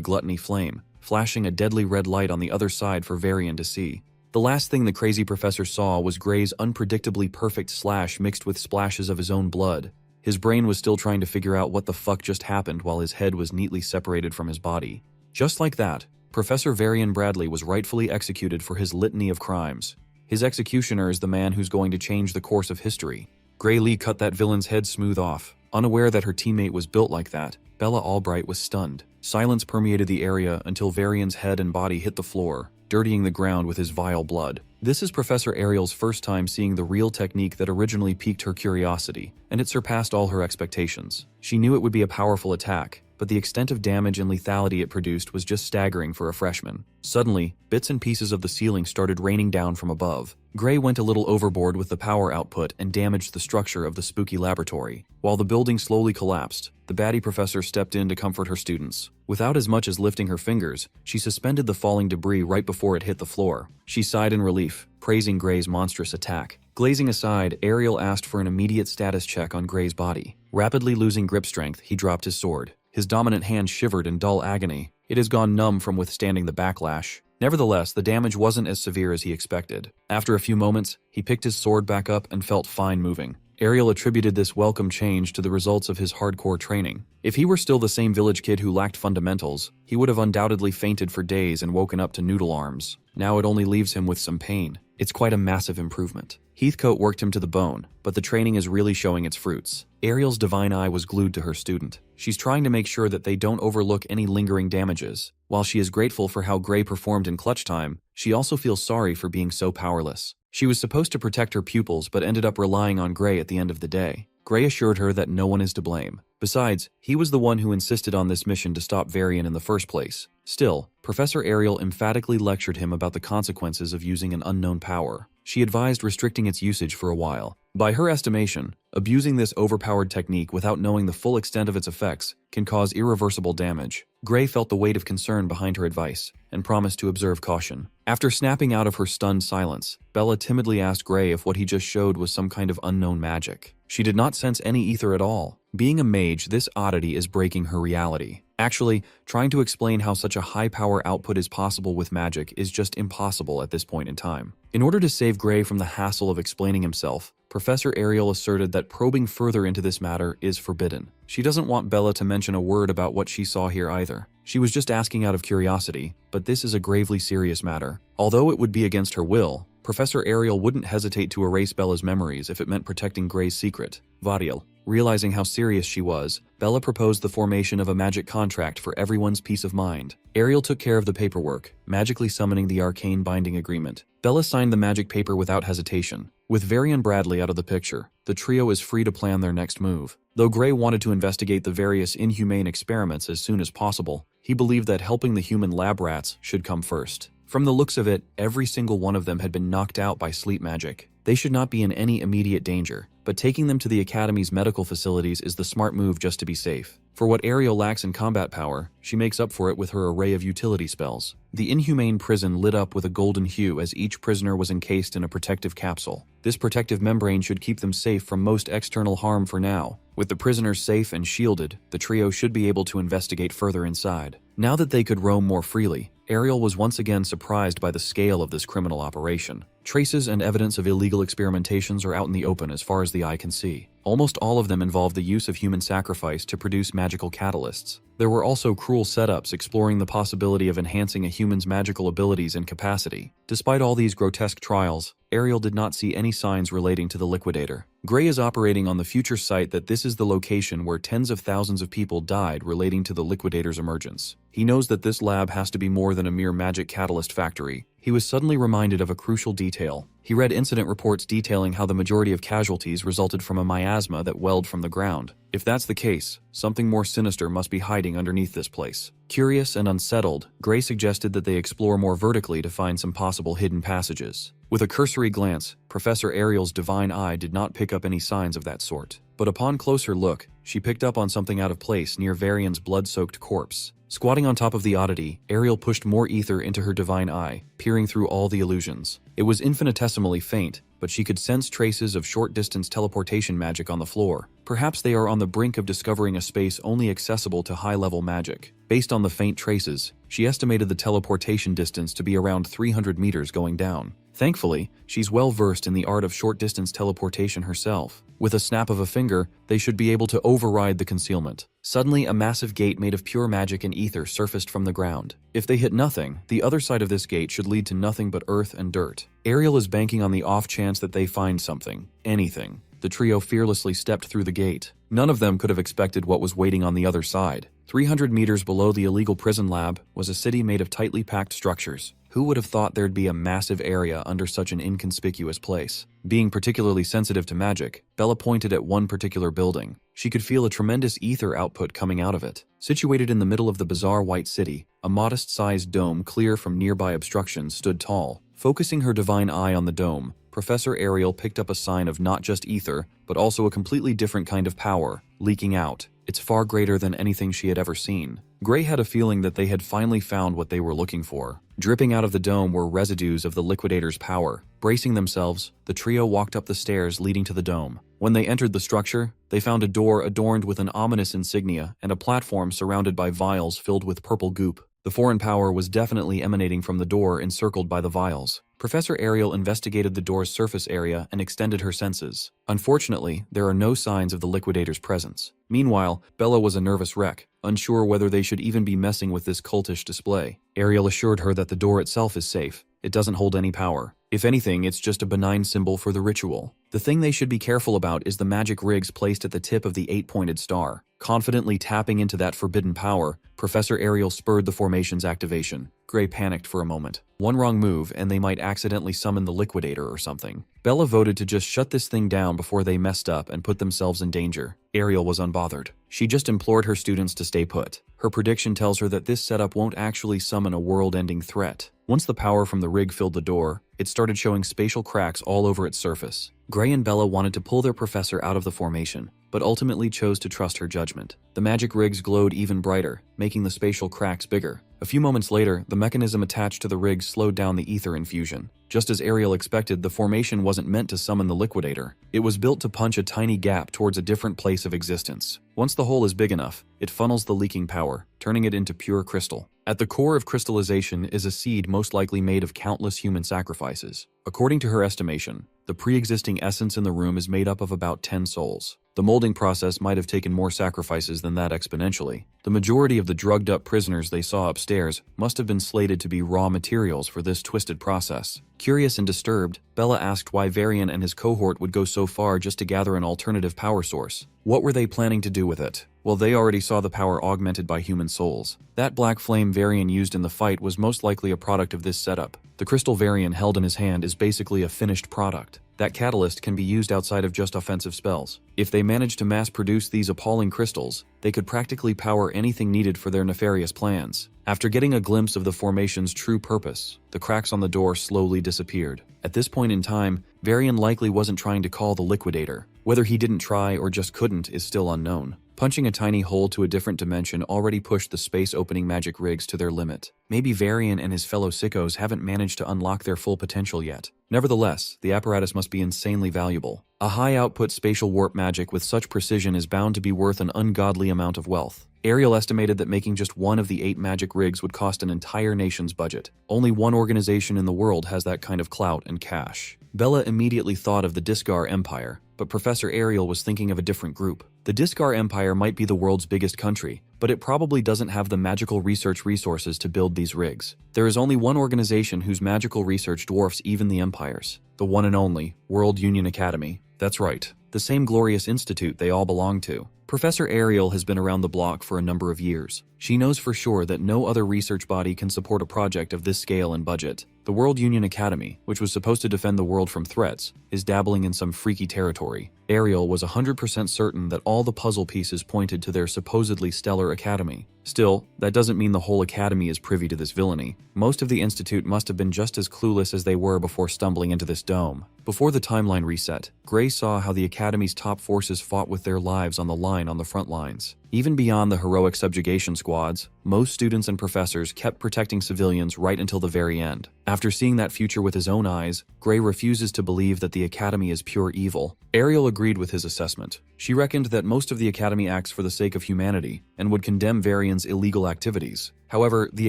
Gluttony Flame, flashing a deadly red light on the other side for Varian to see. The last thing the crazy professor saw was Gray's unpredictably perfect slash mixed with splashes of his own blood. His brain was still trying to figure out what the fuck just happened while his head was neatly separated from his body. Just like that, Professor Varian Bradley was rightfully executed for his litany of crimes. His executioner is the man who's going to change the course of history. Gray Lee cut that villain's head smooth off. Unaware that her teammate was built like that, Bella Albright was stunned. Silence permeated the area until Varian's head and body hit the floor, dirtying the ground with his vile blood. This is Professor Ariel's first time seeing the real technique that originally piqued her curiosity, and it surpassed all her expectations. She knew it would be a powerful attack, but the extent of damage and lethality it produced was just staggering for a freshman. Suddenly, bits and pieces of the ceiling started raining down from above. Gray went a little overboard with the power output and damaged the structure of the spooky laboratory. While the building slowly collapsed, the baddie professor stepped in to comfort her students. Without as much as lifting her fingers, she suspended the falling debris right before it hit the floor. She sighed in relief, praising Gray's monstrous attack. Glazing aside, Ariel asked for an immediate status check on Gray's body. Rapidly losing grip strength, he dropped his sword. His dominant hand shivered in dull agony. It has gone numb from withstanding the backlash. Nevertheless, the damage wasn't as severe as he expected. After a few moments, he picked his sword back up and felt fine moving. Ariel attributed this welcome change to the results of his hardcore training. If he were still the same village kid who lacked fundamentals, he would have undoubtedly fainted for days and woken up to noodle arms. Now it only leaves him with some pain. It's quite a massive improvement. Heathcote worked him to the bone, but the training is really showing its fruits. Ariel's divine eye was glued to her student. She's trying to make sure that they don't overlook any lingering damages. While she is grateful for how Gray performed in clutch time, she also feels sorry for being so powerless. She was supposed to protect her pupils but ended up relying on Gray at the end of the day. Gray assured her that no one is to blame. Besides, he was the one who insisted on this mission to stop Varian in the first place. Still, Professor Ariel emphatically lectured him about the consequences of using an unknown power. She advised restricting its usage for a while. By her estimation, abusing this overpowered technique without knowing the full extent of its effects can cause irreversible damage. Gray felt the weight of concern behind her advice and promised to observe caution. After snapping out of her stunned silence, Bella timidly asked Gray if what he just showed was some kind of unknown magic. She did not sense any ether at all. Being a mage, this oddity is breaking her reality. Actually, trying to explain how such a high power output is possible with magic is just impossible at this point in time. In order to save Gray from the hassle of explaining himself, Professor Ariel asserted that probing further into this matter is forbidden. She doesn't want Bella to mention a word about what she saw here either. She was just asking out of curiosity, but this is a gravely serious matter. Although it would be against her will, Professor Ariel wouldn't hesitate to erase Bella's memories if it meant protecting Gray's secret. Vadiel. Realizing how serious she was, Bella proposed the formation of a magic contract for everyone's peace of mind. Ariel took care of the paperwork, magically summoning the arcane binding agreement. Bella signed the magic paper without hesitation. With Varian Bradley out of the picture, the trio is free to plan their next move. Though Gray wanted to investigate the various inhumane experiments as soon as possible, he believed that helping the human lab rats should come first. From the looks of it, every single one of them had been knocked out by sleep magic. They should not be in any immediate danger, but taking them to the Academy's medical facilities is the smart move just to be safe. For what Ariel lacks in combat power, she makes up for it with her array of utility spells. The inhumane prison lit up with a golden hue as each prisoner was encased in a protective capsule. This protective membrane should keep them safe from most external harm for now. With the prisoners safe and shielded, the trio should be able to investigate further inside. Now that they could roam more freely, Ariel was once again surprised by the scale of this criminal operation. Traces and evidence of illegal experimentations are out in the open as far as the eye can see. Almost all of them involve the use of human sacrifice to produce magical catalysts. There were also cruel setups exploring the possibility of enhancing a human's magical abilities and capacity. Despite all these grotesque trials, Ariel did not see any signs relating to the liquidator. Gray is operating on the future site that this is the location where tens of thousands of people died relating to the liquidator's emergence. He knows that this lab has to be more than a mere magic catalyst factory. He was suddenly reminded of a crucial detail. He read incident reports detailing how the majority of casualties resulted from a miasma that welled from the ground. If that's the case, something more sinister must be hiding underneath this place. Curious and unsettled, Gray suggested that they explore more vertically to find some possible hidden passages. With a cursory glance, Professor Ariel's divine eye did not pick up any signs of that sort. But upon closer look, she picked up on something out of place near Varian's blood-soaked corpse. Squatting on top of the oddity, Ariel pushed more ether into her divine eye, peering through all the illusions. It was infinitesimally faint, but she could sense traces of short-distance teleportation magic on the floor. Perhaps they are on the brink of discovering a space only accessible to high-level magic. Based on the faint traces, she estimated the teleportation distance to be around 300 meters going down. Thankfully, she's well versed in the art of short-distance teleportation herself. With a snap of a finger, they should be able to override the concealment. Suddenly, a massive gate made of pure magic and ether surfaced from the ground. If they hit nothing, the other side of this gate should lead to nothing but earth and dirt. Ariel is banking on the off chance that they find something. Anything. The trio fearlessly stepped through the gate. None of them could have expected what was waiting on the other side. 300 meters below the illegal prison lab was a city made of tightly packed structures. Who would have thought there'd be a massive area under such an inconspicuous place? Being particularly sensitive to magic, Bella pointed at one particular building. She could feel a tremendous ether output coming out of it. Situated in the middle of the bizarre white city, a modest-sized dome clear from nearby obstructions stood tall. Focusing her divine eye on the dome, Professor Ariel picked up a sign of not just ether, but also a completely different kind of power, leaking out. It's far greater than anything she had ever seen. Gray had a feeling that they had finally found what they were looking for. Dripping out of the dome were residues of the liquidator's power. Bracing themselves, the trio walked up the stairs leading to the dome. When they entered the structure, they found a door adorned with an ominous insignia and a platform surrounded by vials filled with purple goop. The foreign power was definitely emanating from the door encircled by the vials. Professor Ariel investigated the door's surface area and extended her senses. Unfortunately, there are no signs of the liquidator's presence. Meanwhile, Bella was a nervous wreck, unsure whether they should even be messing with this cultish display. Ariel assured her that the door itself is safe. It doesn't hold any power. If anything, it's just a benign symbol for the ritual. The thing they should be careful about is the magic rigs placed at the tip of the 8-pointed star. Confidently tapping into that forbidden power, Professor Ariel spurred the formation's activation. Gray panicked for a moment. One wrong move and they might accidentally summon the liquidator or something. Bella voted to just shut this thing down before they messed up and put themselves in danger. Ariel was unbothered. She just implored her students to stay put. Her prediction tells her that this setup won't actually summon a world-ending threat. Once the power from the rig filled the door, it started showing spatial cracks all over its surface. Gray and Bella wanted to pull their professor out of the formation, but ultimately chose to trust her judgment. The magic rigs glowed even brighter, making the spatial cracks bigger. A few moments later, the mechanism attached to the rigs slowed down the ether infusion. Just as Ariel expected, the formation wasn't meant to summon the liquidator. It was built to punch a tiny gap towards a different place of existence. Once the hole is big enough, it funnels the leaking power, turning it into pure crystal. At the core of crystallization is a seed most likely made of countless human sacrifices. According to her estimation, the pre-existing essence in the room is made up of about 10 souls. The molding process might have taken more sacrifices than that exponentially. The majority of the drugged-up prisoners they saw upstairs must have been slated to be raw materials for this twisted process. Curious and disturbed, Bella asked why Varian and his cohort would go so far just to gather an alternative power source. What were they planning to do with it? Well, they already saw the power augmented by human souls. That black flame Varian used in the fight was most likely a product of this setup. The crystal Varian held in his hand is basically a finished product. That catalyst can be used outside of just offensive spells. If they manage to mass-produce these appalling crystals, they could practically power anything needed for their nefarious plans. After getting a glimpse of the formation's true purpose, the cracks on the door slowly disappeared. At this point in time, Varian likely wasn't trying to call the liquidator. Whether he didn't try or just couldn't is still unknown. Punching a tiny hole to a different dimension already pushed the space-opening magic rigs to their limit. Maybe Varian and his fellow sickos haven't managed to unlock their full potential yet. Nevertheless, the apparatus must be insanely valuable. A high-output spatial warp magic with such precision is bound to be worth an ungodly amount of wealth. Ariel estimated that making just one of the 8 magic rigs would cost an entire nation's budget. Only one organization in the world has that kind of clout and cash. Bella immediately thought of the Discar Empire, but Professor Ariel was thinking of a different group. The Discar Empire might be the world's biggest country, but it probably doesn't have the magical research resources to build these rigs. There is only one organization whose magical research dwarfs even the Empire's. The one and only World Union Academy. That's right, the same glorious institute they all belong to. Professor Ariel has been around the block for a number of years. She knows for sure that no other research body can support a project of this scale and budget. The World Union Academy, which was supposed to defend the world from threats, is dabbling in some freaky territory. Ariel was 100% certain that all the puzzle pieces pointed to their supposedly stellar academy. Still, that doesn't mean the whole academy is privy to this villainy. Most of the institute must have been just as clueless as they were before stumbling into this dome. Before the timeline reset, Gray saw how the academy's top forces fought with their lives on the line on the front lines. Even beyond the heroic subjugation squads, most students and professors kept protecting civilians right until the very end. After seeing that future with his own eyes, Gray refuses to believe that the academy is pure evil. Ariel agreed with his assessment. She reckoned that most of the academy acts for the sake of humanity and would condemn Varian's illegal activities. However, the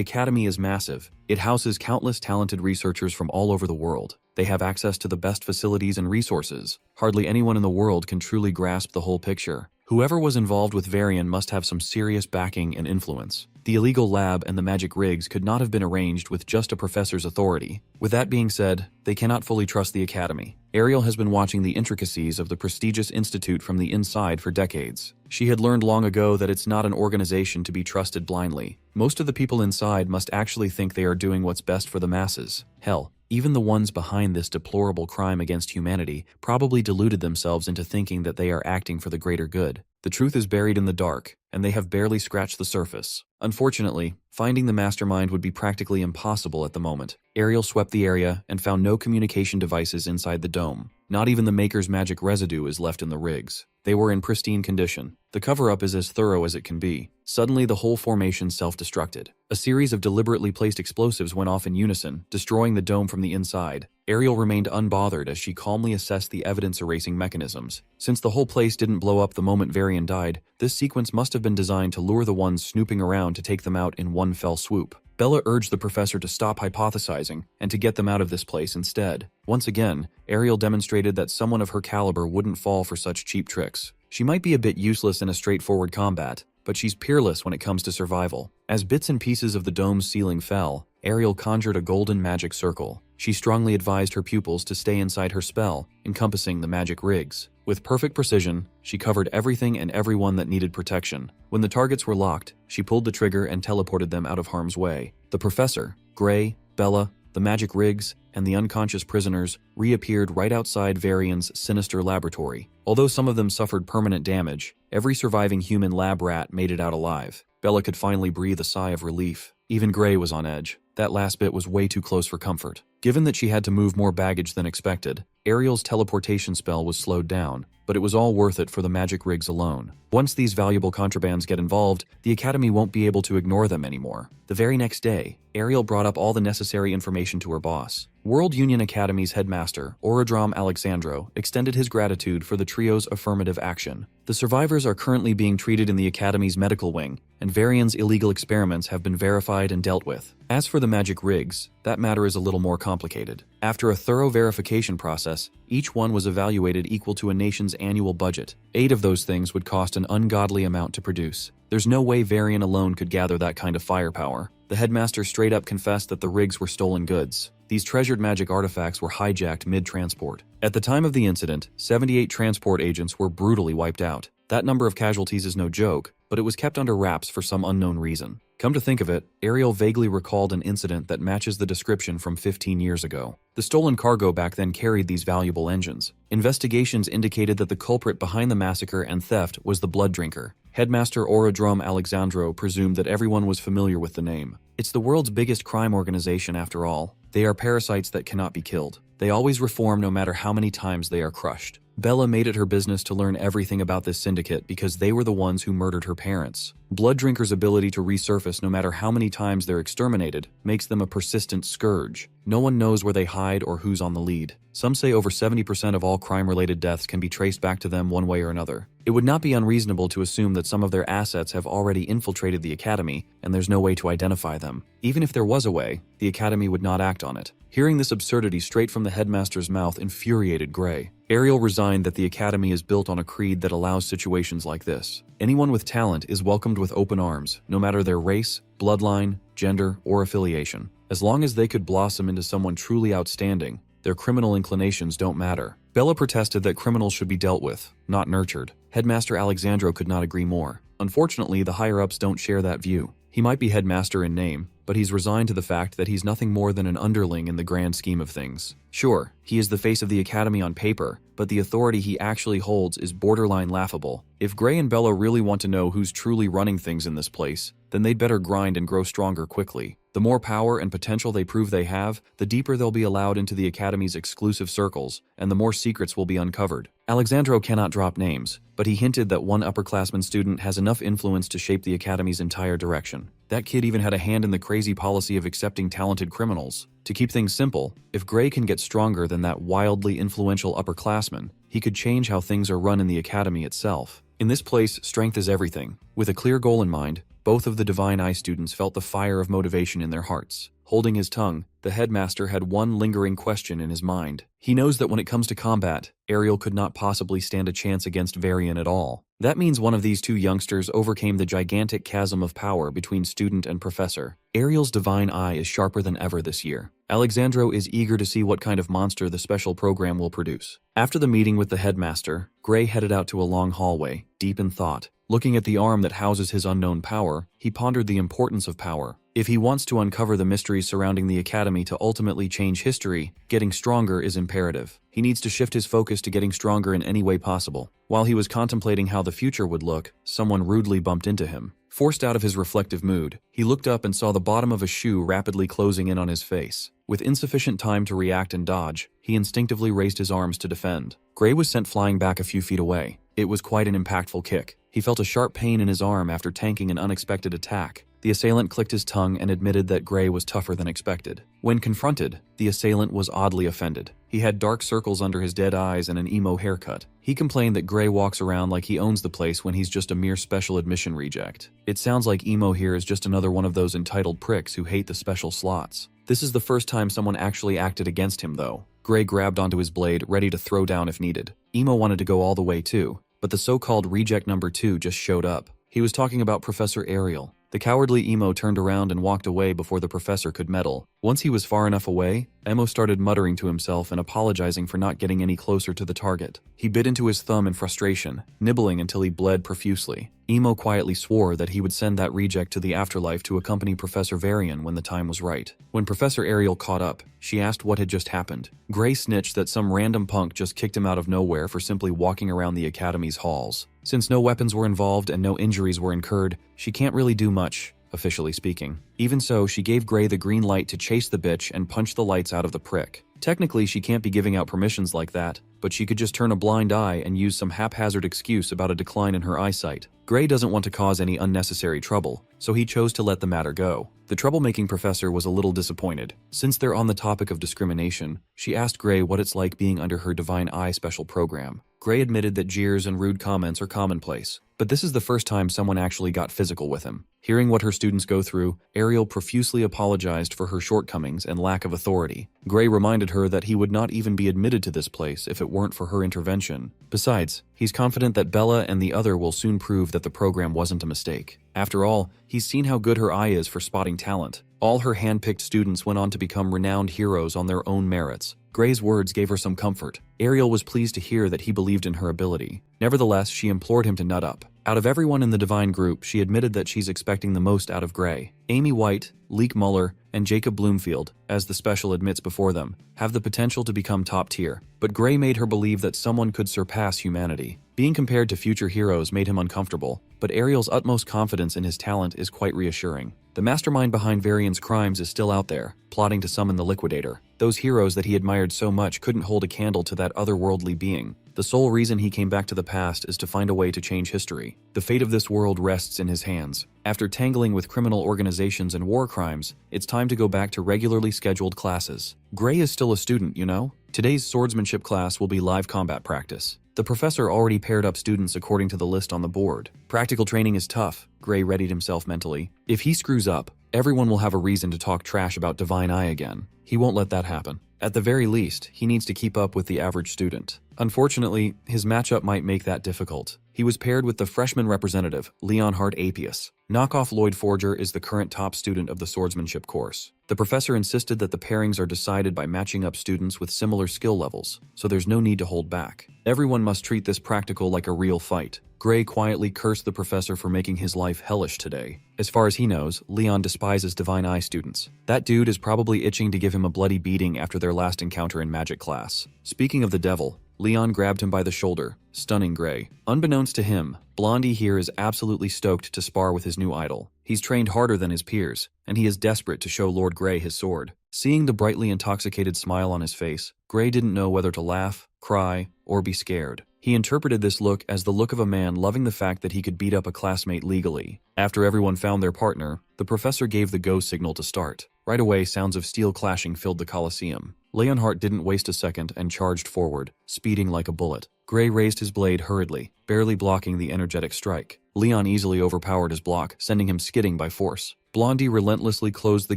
academy is massive. It houses countless talented researchers from all over the world. They have access to the best facilities and resources. Hardly anyone in the world can truly grasp the whole picture. Whoever was involved with Varian must have some serious backing and influence. The illegal lab and the magic rigs could not have been arranged with just a professor's authority. With that being said, they cannot fully trust the academy. Ariel has been watching the intricacies of the prestigious institute from the inside for decades. She had learned long ago that it's not an organization to be trusted blindly. Most of the people inside must actually think they are doing what's best for the masses. Hell, even the ones behind this deplorable crime against humanity probably deluded themselves into thinking that they are acting for the greater good. The truth is buried in the dark, and they have barely scratched the surface. Unfortunately, finding the mastermind would be practically impossible at the moment. Ariel swept the area and found no communication devices inside the dome. Not even the Maker's magic residue is left in the rigs. They were in pristine condition. The cover-up is as thorough as it can be. Suddenly, the whole formation self-destructed. A series of deliberately placed explosives went off in unison, destroying the dome from the inside. Ariel remained unbothered as she calmly assessed the evidence-erasing mechanisms. Since the whole place didn't blow up the moment Varian died, this sequence must have been designed to lure the ones snooping around to take them out in one fell swoop. Bella urged the professor to stop hypothesizing and to get them out of this place instead. Once again, Ariel demonstrated that someone of her caliber wouldn't fall for such cheap tricks. She might be a bit useless in a straightforward combat, but she's peerless when it comes to survival. As bits and pieces of the dome's ceiling fell, Ariel conjured a golden magic circle. She strongly advised her pupils to stay inside her spell, encompassing the magic rigs. With perfect precision, she covered everything and everyone that needed protection. When the targets were locked, she pulled the trigger and teleported them out of harm's way. The professor, Gray, Bella, the magic rigs, and the unconscious prisoners reappeared right outside Varian's sinister laboratory. Although some of them suffered permanent damage, every surviving human lab rat made it out alive. Bella could finally breathe a sigh of relief. Even Gray was on edge. That last bit was way too close for comfort. Given that she had to move more baggage than expected, Ariel's teleportation spell was slowed down, but it was all worth it for the magic rigs alone. Once these valuable contrabands get involved, the Academy won't be able to ignore them anymore. The very next day, Ariel brought up all the necessary information to her boss. World Union Academy's headmaster, Orodrom Alexandro, extended his gratitude for the trio's affirmative action. The survivors are currently being treated in the Academy's medical wing, and Varian's illegal experiments have been verified and dealt with. As for the magic rigs, that matter is a little more complicated. After a thorough verification process, Each one was evaluated equal to a nation's annual budget. 8 of those things would cost an ungodly amount to produce. There's no way Varian alone could gather that kind of firepower. The headmaster straight up confessed that the rigs were stolen goods. These treasured magic artifacts were hijacked mid-transport. At the time of the incident, 78 transport agents were brutally wiped out. That number of casualties is no joke, but it was kept under wraps for some unknown reason. Come to think of it, Ariel vaguely recalled an incident that matches the description from 15 years ago. The stolen cargo back then carried these valuable engines. Investigations indicated that the culprit behind the massacre and theft was the Blood Drinker. Headmaster Orodrum Alexandro presumed that everyone was familiar with the name. It's the world's biggest crime organization after all. They are parasites that cannot be killed. They always reform no matter how many times they are crushed. Bella made it her business to learn everything about this syndicate because they were the ones who murdered her parents. Blood Drinkers' ability to resurface no matter how many times they're exterminated makes them a persistent scourge. No one knows where they hide or who's on the lead. Some say over 70% of all crime-related deaths can be traced back to them one way or another. It would not be unreasonable to assume that some of their assets have already infiltrated the Academy and there's no way to identify them. Even if there was a way, the Academy would not act on it. Hearing this absurdity straight from the headmaster's mouth infuriated Gray. Ariel resigned that the Academy is built on a creed that allows situations like this. Anyone with talent is welcomed with open arms, no matter their race, bloodline, gender, or affiliation. As long as they could blossom into someone truly outstanding, their criminal inclinations don't matter. Bella protested that criminals should be dealt with, not nurtured. Headmaster Alexandro could not agree more. Unfortunately, the higher-ups don't share that view. He might be headmaster in name, but he's resigned to the fact that he's nothing more than an underling in the grand scheme of things. Sure, he is the face of the Academy on paper, but the authority he actually holds is borderline laughable. If Gray and Bella really want to know who's truly running things in this place, then they'd better grind and grow stronger quickly. The more power and potential they prove they have, the deeper they'll be allowed into the Academy's exclusive circles, and the more secrets will be uncovered. Alexandro cannot drop names, but he hinted that one upperclassman student has enough influence to shape the Academy's entire direction. That kid even had a hand in the crazy policy of accepting talented criminals. To keep things simple, if Gray can get stronger than that wildly influential upperclassman, he could change how things are run in the Academy itself. In this place, strength is everything. With a clear goal in mind, both of the Divine Eye students felt the fire of motivation in their hearts. Holding his tongue, the headmaster had one lingering question in his mind. He knows that when it comes to combat, Ariel could not possibly stand a chance against Varian at all. That means one of these two youngsters overcame the gigantic chasm of power between student and professor. Ariel's Divine Eye is sharper than ever this year. Alexandro is eager to see what kind of monster the special program will produce. After the meeting with the headmaster, Gray headed out to a long hallway, deep in thought. Looking at the arm that houses his unknown power, he pondered the importance of power. If he wants to uncover the mysteries surrounding the Academy to ultimately change history, getting stronger is imperative. He needs to shift his focus to getting stronger in any way possible. While he was contemplating how the future would look, someone rudely bumped into him. Forced out of his reflective mood, he looked up and saw the bottom of a shoe rapidly closing in on his face. With insufficient time to react and dodge, he instinctively raised his arms to defend. Gray was sent flying back a few feet away. It was quite an impactful kick. He felt a sharp pain in his arm after tanking an unexpected attack. The assailant clicked his tongue and admitted that Gray was tougher than expected. When confronted, the assailant was oddly offended. He had dark circles under his dead eyes and an emo haircut. He complained that Gray walks around like he owns the place when he's just a mere special admission reject. It sounds like emo here is just another one of those entitled pricks who hate the special slots. This is the first time someone actually acted against him, though. Gray grabbed onto his blade, ready to throw down if needed. Emo wanted to go all the way too, but the so-called reject number 2 just showed up. He was talking about Professor Ariel. The cowardly Emo turned around and walked away before the professor could meddle. Once he was far enough away, Emo started muttering to himself and apologizing for not getting any closer to the target. He bit into his thumb in frustration, nibbling until he bled profusely. Emo quietly swore that he would send that reject to the afterlife to accompany Professor Varian when the time was right. When Professor Ariel caught up, she asked what had just happened. Gray snitched that some random punk just kicked him out of nowhere for simply walking around the Academy's halls. Since no weapons were involved and no injuries were incurred, she can't really do much, officially speaking. Even so, she gave Gray the green light to chase the bitch and punch the lights out of the prick. Technically, she can't be giving out permissions like that, but she could just turn a blind eye and use some haphazard excuse about a decline in her eyesight. Gray doesn't want to cause any unnecessary trouble, so he chose to let the matter go. The troublemaking professor was a little disappointed. Since they're on the topic of discrimination, she asked Gray what it's like being under her Divine Eye special program. Gray admitted that jeers and rude comments are commonplace. But this is the first time someone actually got physical with him. Hearing what her students go through, Ariel profusely apologized for her shortcomings and lack of authority. Gray reminded her that he would not even be admitted to this place if it weren't for her intervention. Besides, he's confident that Bella and the other will soon prove that the program wasn't a mistake. After all, he's seen how good her eye is for spotting talent. All her hand-picked students went on to become renowned heroes on their own merits. Gray's words gave her some comfort. Ariel was pleased to hear that he believed in her ability. Nevertheless, she implored him to nut up. Out of everyone in the Divine group, she admitted that she's expecting the most out of Gray. Amy White, Leek Muller, and Jacob Bloomfield, as the special admits before them, have the potential to become top tier. But Gray made her believe that someone could surpass humanity. Being compared to future heroes made him uncomfortable, but Ariel's utmost confidence in his talent is quite reassuring. The mastermind behind Varian's crimes is still out there, plotting to summon the Liquidator. Those heroes that he admired so much couldn't hold a candle to that otherworldly being. The sole reason he came back to the past is to find a way to change history. The fate of this world rests in his hands. After tangling with criminal organizations and war crimes, it's time to go back to regularly scheduled classes. Gray is still a student, you know? Today's swordsmanship class will be live combat practice. The professor already paired up students according to the list on the board. Practical training is tough, Gray readied himself mentally. If he screws up, everyone will have a reason to talk trash about Divine Eye again. He won't let that happen. At the very least, he needs to keep up with the average student. Unfortunately, his matchup might make that difficult. He was paired with the freshman representative, Leonhard Apius. Knockoff Lloyd Forger is the current top student of the swordsmanship course. The professor insisted that the pairings are decided by matching up students with similar skill levels, so there's no need to hold back. Everyone must treat this practical like a real fight. Gray quietly cursed the professor for making his life hellish today. As far as he knows, Leon despises Divine Eye students. That dude is probably itching to give him a bloody beating after their last encounter in magic class. Speaking of the devil, Leon grabbed him by the shoulder, stunning Gray. Unbeknownst to him, Blondie here is absolutely stoked to spar with his new idol. He's trained harder than his peers, and he is desperate to show Lord Gray his sword. Seeing the brightly intoxicated smile on his face, Gray didn't know whether to laugh, cry, or be scared. He interpreted this look as the look of a man loving the fact that he could beat up a classmate legally. After everyone found their partner, the professor gave the go signal to start. Right away, sounds of steel clashing filled the Colosseum. Leonhardt didn't waste a second and charged forward, speeding like a bullet. Gray raised his blade hurriedly, barely blocking the energetic strike. Leon easily overpowered his block, sending him skidding by force. Blondie relentlessly closed the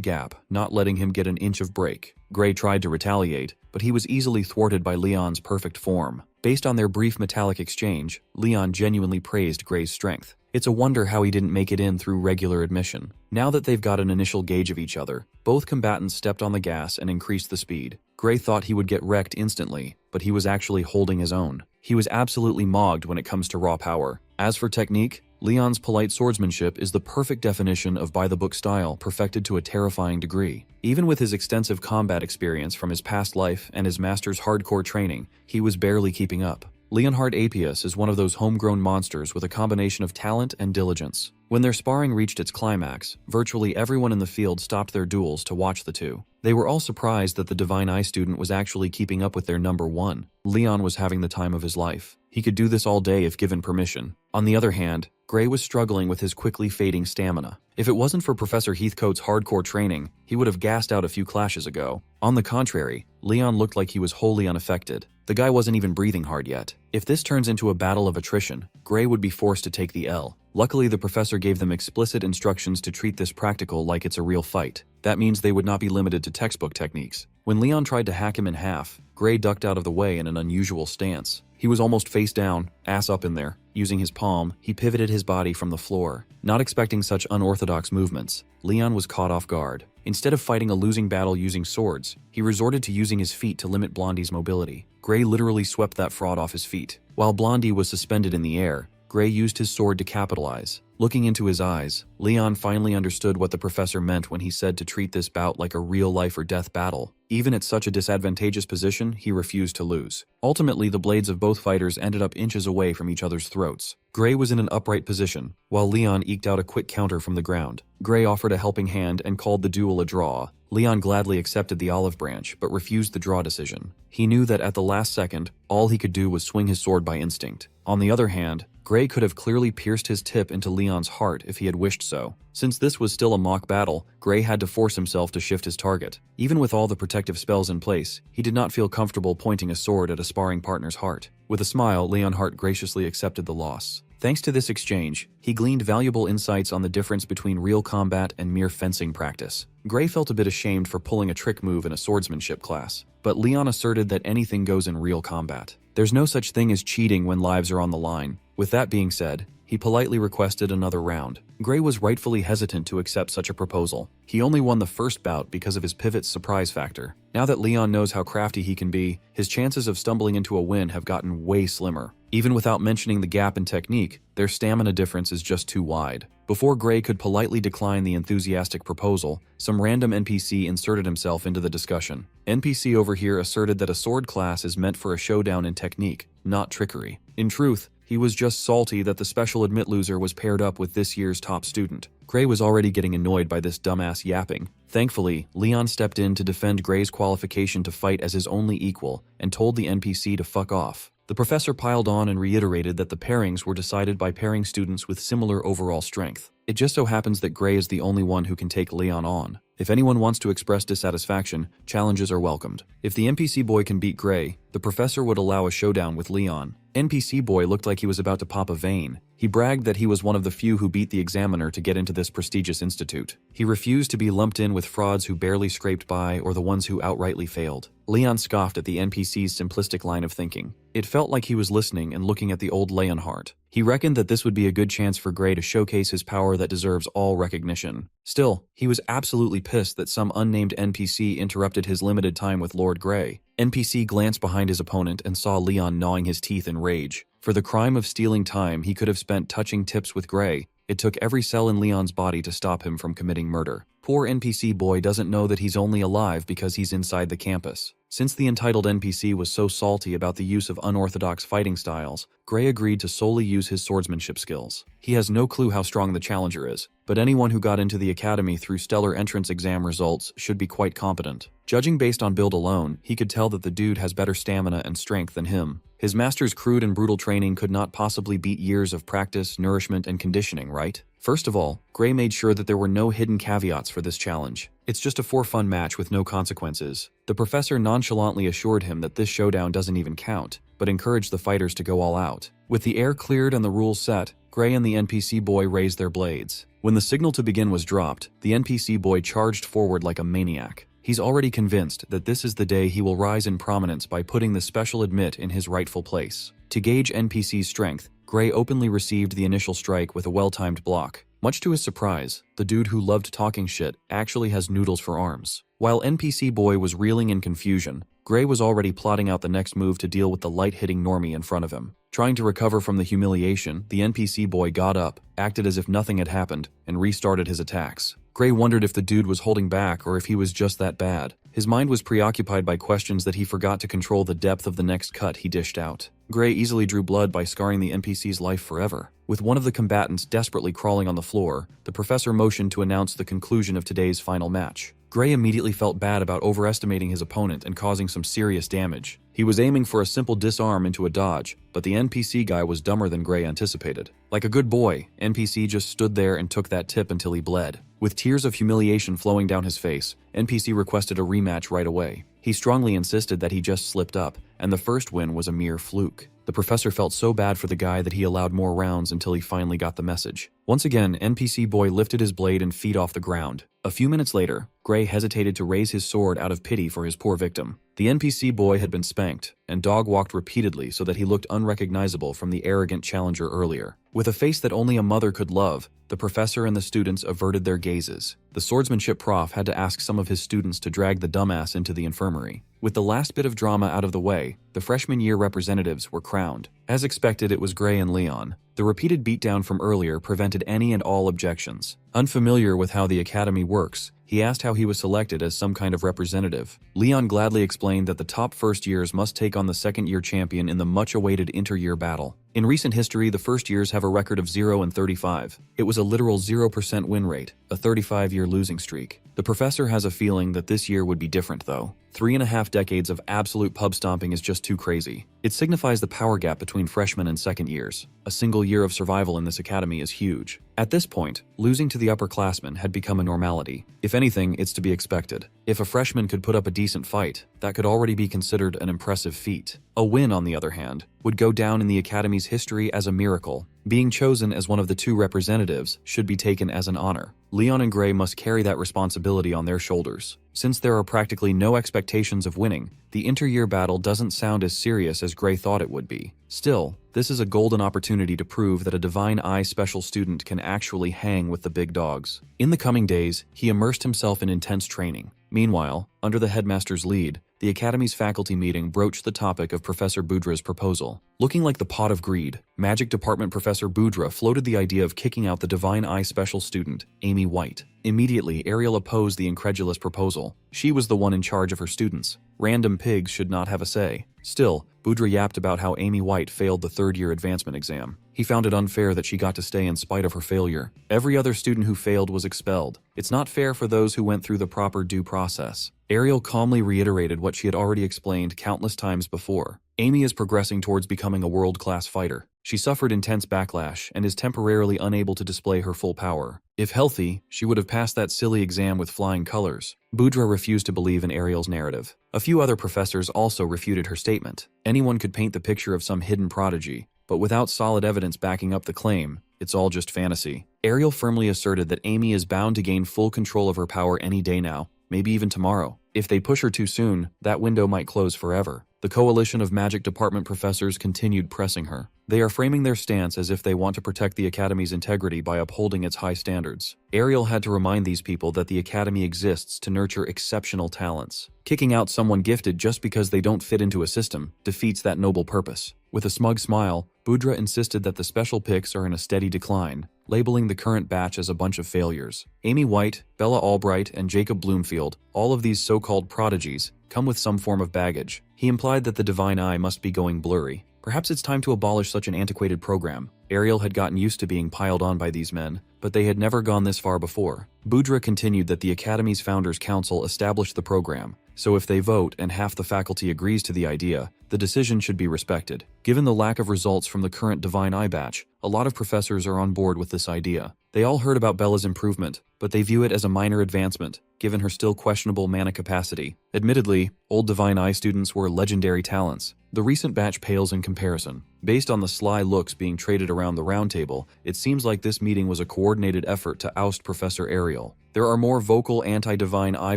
gap, not letting him get an inch of break. Gray tried to retaliate, but he was easily thwarted by Leon's perfect form. Based on their brief metallic exchange, Leon genuinely praised Gray's strength. It's a wonder how he didn't make it in through regular admission. Now that they've got an initial gauge of each other, both combatants stepped on the gas and increased the speed. Gray thought he would get wrecked instantly, but he was actually holding his own. He was absolutely mogged when it comes to raw power. As for technique, Leon's polite swordsmanship is the perfect definition of by-the-book style perfected to a terrifying degree. Even with his extensive combat experience from his past life and his master's hardcore training, he was barely keeping up. Leonhard Apius is one of those homegrown monsters with a combination of talent and diligence. When their sparring reached its climax, virtually everyone in the field stopped their duels to watch the two. They were all surprised that the Divine Eye student was actually keeping up with their number one. Leon was having the time of his life. He could do this all day if given permission. On the other hand, Gray was struggling with his quickly fading stamina. If it wasn't for Professor Heathcote's hardcore training, he would have gassed out a few clashes ago. On the contrary, Leon looked like he was wholly unaffected. The guy wasn't even breathing hard yet. If this turns into a battle of attrition, Gray would be forced to take the L. Luckily, the professor gave them explicit instructions to treat this practical like it's a real fight. That means they would not be limited to textbook techniques. When Leon tried to hack him in half, Gray ducked out of the way in an unusual stance. He was almost face down, ass up in there. Using his palm, he pivoted his body from the floor. Not expecting such unorthodox movements, Leon was caught off guard. Instead of fighting a losing battle using swords, he resorted to using his feet to limit Blondie's mobility. Gray literally swept that fraud off his feet. While Blondie was suspended in the air, Gray used his sword to capitalize. Looking into his eyes, Leon finally understood what the professor meant when he said to treat this bout like a real life or death battle. Even at such a disadvantageous position, he refused to lose. Ultimately, the blades of both fighters ended up inches away from each other's throats. Gray was in an upright position, while Leon eked out a quick counter from the ground. Gray offered a helping hand and called the duel a draw. Leon gladly accepted the olive branch, but refused the draw decision. He knew that at the last second, all he could do was swing his sword by instinct. On the other hand, Gray could have clearly pierced his tip into Leon's heart if he had wished so. Since this was still a mock battle, Gray had to force himself to shift his target. Even with all the protective spells in place, he did not feel comfortable pointing a sword at a sparring partner's heart. With a smile, Leonhardt graciously accepted the loss. Thanks to this exchange, he gleaned valuable insights on the difference between real combat and mere fencing practice. Gray felt a bit ashamed for pulling a trick move in a swordsmanship class, but Leon asserted that anything goes in real combat. There's no such thing as cheating when lives are on the line. With that being said, he politely requested another round. Gray was rightfully hesitant to accept such a proposal. He only won the first bout because of his pivot's surprise factor. Now that Leon knows how crafty he can be, his chances of stumbling into a win have gotten way slimmer. Even without mentioning the gap in technique, their stamina difference is just too wide. Before Gray could politely decline the enthusiastic proposal, some random NPC inserted himself into the discussion. NPC over here asserted that a sword class is meant for a showdown in technique, not trickery. In truth, he was just salty that the special admit loser was paired up with this year's top student. Gray was already getting annoyed by this dumbass yapping. Thankfully, Leon stepped in to defend Gray's qualification to fight as his only equal and told the NPC to fuck off. The professor piled on and reiterated that the pairings were decided by pairing students with similar overall strength. It just so happens that Gray is the only one who can take Leon on. If anyone wants to express dissatisfaction, challenges are welcomed. If the NPC boy can beat Gray, the professor would allow a showdown with Leon. NPC boy looked like he was about to pop a vein. He bragged that he was one of the few who beat the examiner to get into this prestigious institute. He refused to be lumped in with frauds who barely scraped by or the ones who outrightly failed. Leon scoffed at the NPC's simplistic line of thinking. It felt like he was listening and looking at the old Leonhardt. He reckoned that this would be a good chance for Gray to showcase his power that deserves all recognition. Still, he was absolutely pissed that some unnamed NPC interrupted his limited time with Lord Gray. NPC glanced behind his opponent and saw Leon gnawing his teeth in rage. For the crime of stealing time he could have spent touching tips with Gray, it took every cell in Leon's body to stop him from committing murder. Poor NPC boy doesn't know that he's only alive because he's inside the campus. Since the entitled NPC was so salty about the use of unorthodox fighting styles, Gray agreed to solely use his swordsmanship skills. He has no clue how strong the challenger is, but anyone who got into the academy through stellar entrance exam results should be quite competent. Judging based on build alone, he could tell that the dude has better stamina and strength than him. His master's crude and brutal training could not possibly beat years of practice, nourishment, and conditioning, right? First of all, Gray made sure that there were no hidden caveats for this challenge. It's just a for-fun match with no consequences. The professor nonchalantly assured him that this showdown doesn't even count, but encouraged the fighters to go all out. With the air cleared and the rules set, Gray and the NPC boy raised their blades. When the signal to begin was dropped, the NPC boy charged forward like a maniac. He's already convinced that this is the day he will rise in prominence by putting the special admit in his rightful place. To gauge NPC's strength, Gray openly received the initial strike with a well-timed block. Much to his surprise, the dude who loved talking shit actually has noodles for arms. While NPC boy was reeling in confusion, Gray was already plotting out the next move to deal with the light-hitting normie in front of him. Trying to recover from the humiliation, the NPC boy got up, acted as if nothing had happened, and restarted his attacks. Gray wondered if the dude was holding back or if he was just that bad. His mind was preoccupied by questions that he forgot to control the depth of the next cut he dished out. Gray easily drew blood by scarring the NPC's life forever. With one of the combatants desperately crawling on the floor, the professor motioned to announce the conclusion of today's final match. Gray immediately felt bad about overestimating his opponent and causing some serious damage. He was aiming for a simple disarm into a dodge, but the NPC guy was dumber than Gray anticipated. Like a good boy, NPC just stood there and took that tip until he bled. With tears of humiliation flowing down his face, NPC requested a rematch right away. He strongly insisted that he just slipped up, and the first win was a mere fluke. The professor felt so bad for the guy that he allowed more rounds until he finally got the message. Once again, NPC boy lifted his blade and feet off the ground. A few minutes later, Gray hesitated to raise his sword out of pity for his poor victim. The NPC boy had been spanked, and dog-walked repeatedly so that he looked unrecognizable from the arrogant challenger earlier. With a face that only a mother could love, the professor and the students averted their gazes. The swordsmanship prof had to ask some of his students to drag the dumbass into the infirmary. With the last bit of drama out of the way, the freshman year representatives were crowned. As expected, it was Gray and Leon. The repeated beatdown from earlier prevented any and all objections. Unfamiliar with how the academy works, he asked how he was selected as some kind of representative. Leon gladly explained that the top first years must take on the second year champion in the much-awaited inter-year battle. In recent history, the first years have a record of 0-35. It was a literal 0% win rate, a 35-year losing streak. The professor has a feeling that this year would be different though. 3.5 decades of absolute pub stomping is just too crazy. It signifies the power gap between freshmen and second years. A single year of survival in this academy is huge. At this point, losing to the upperclassmen had become a normality. If anything, it's to be expected. If a freshman could put up a decent fight, that could already be considered an impressive feat. A win, on the other hand, would go down in the academy's history as a miracle. Being chosen as one of the 2 representatives should be taken as an honor. Leon and Gray must carry that responsibility on their shoulders. Since there are practically no expectations of winning, the inter-year battle doesn't sound as serious as Gray thought it would be. Still, this is a golden opportunity to prove that a Divine Eye special student can actually hang with the big dogs. In the coming days, he immersed himself in intense training. Meanwhile, under the headmaster's lead, the Academy's faculty meeting broached the topic of Professor Budra's proposal. Looking like the pot of greed, Magic Department Professor Budra floated the idea of kicking out the Divine Eye special student, Amy White. Immediately, Ariel opposed the incredulous proposal. She was the one in charge of her students. Random pigs should not have a say. Still, Budra yapped about how Amy White failed the third-year advancement exam. He found it unfair that she got to stay in spite of her failure. Every other student who failed was expelled. It's not fair for those who went through the proper due process. Ariel calmly reiterated what she had already explained countless times before. Amy is progressing towards becoming a world-class fighter. She suffered intense backlash and is temporarily unable to display her full power. If healthy, she would have passed that silly exam with flying colors. Budra refused to believe in Ariel's narrative. A few other professors also refuted her statement. Anyone could paint the picture of some hidden prodigy, but without solid evidence backing up the claim, it's all just fantasy. Ariel firmly asserted that Amy is bound to gain full control of her power any day now, maybe even tomorrow. If they push her too soon, that window might close forever. The coalition of Magic Department professors continued pressing her. They are framing their stance as if they want to protect the Academy's integrity by upholding its high standards. Ariel had to remind these people that the Academy exists to nurture exceptional talents. Kicking out someone gifted just because they don't fit into a system defeats that noble purpose. With a smug smile, Budra insisted that the special picks are in a steady decline, labeling the current batch as a bunch of failures. Amy White, Bella Albright, and Jacob Bloomfield, all of these so-called prodigies, come with some form of baggage. He implied that the Divine Eye must be going blurry. Perhaps it's time to abolish such an antiquated program. Ariel had gotten used to being piled on by these men, but they had never gone this far before. Budra continued that the Academy's Founders Council established the program, so if they vote and half the faculty agrees to the idea, the decision should be respected. Given the lack of results from the current Divine Eye batch, a lot of professors are on board with this idea. They all heard about Bella's improvement, but they view it as a minor advancement, given her still questionable mana capacity. Admittedly, old Divine Eye students were legendary talents. The recent batch pales in comparison. Based on the sly looks being traded around the roundtable, it seems like this meeting was a coordinated effort to oust Professor Ariel. There are more vocal anti-Divine Eye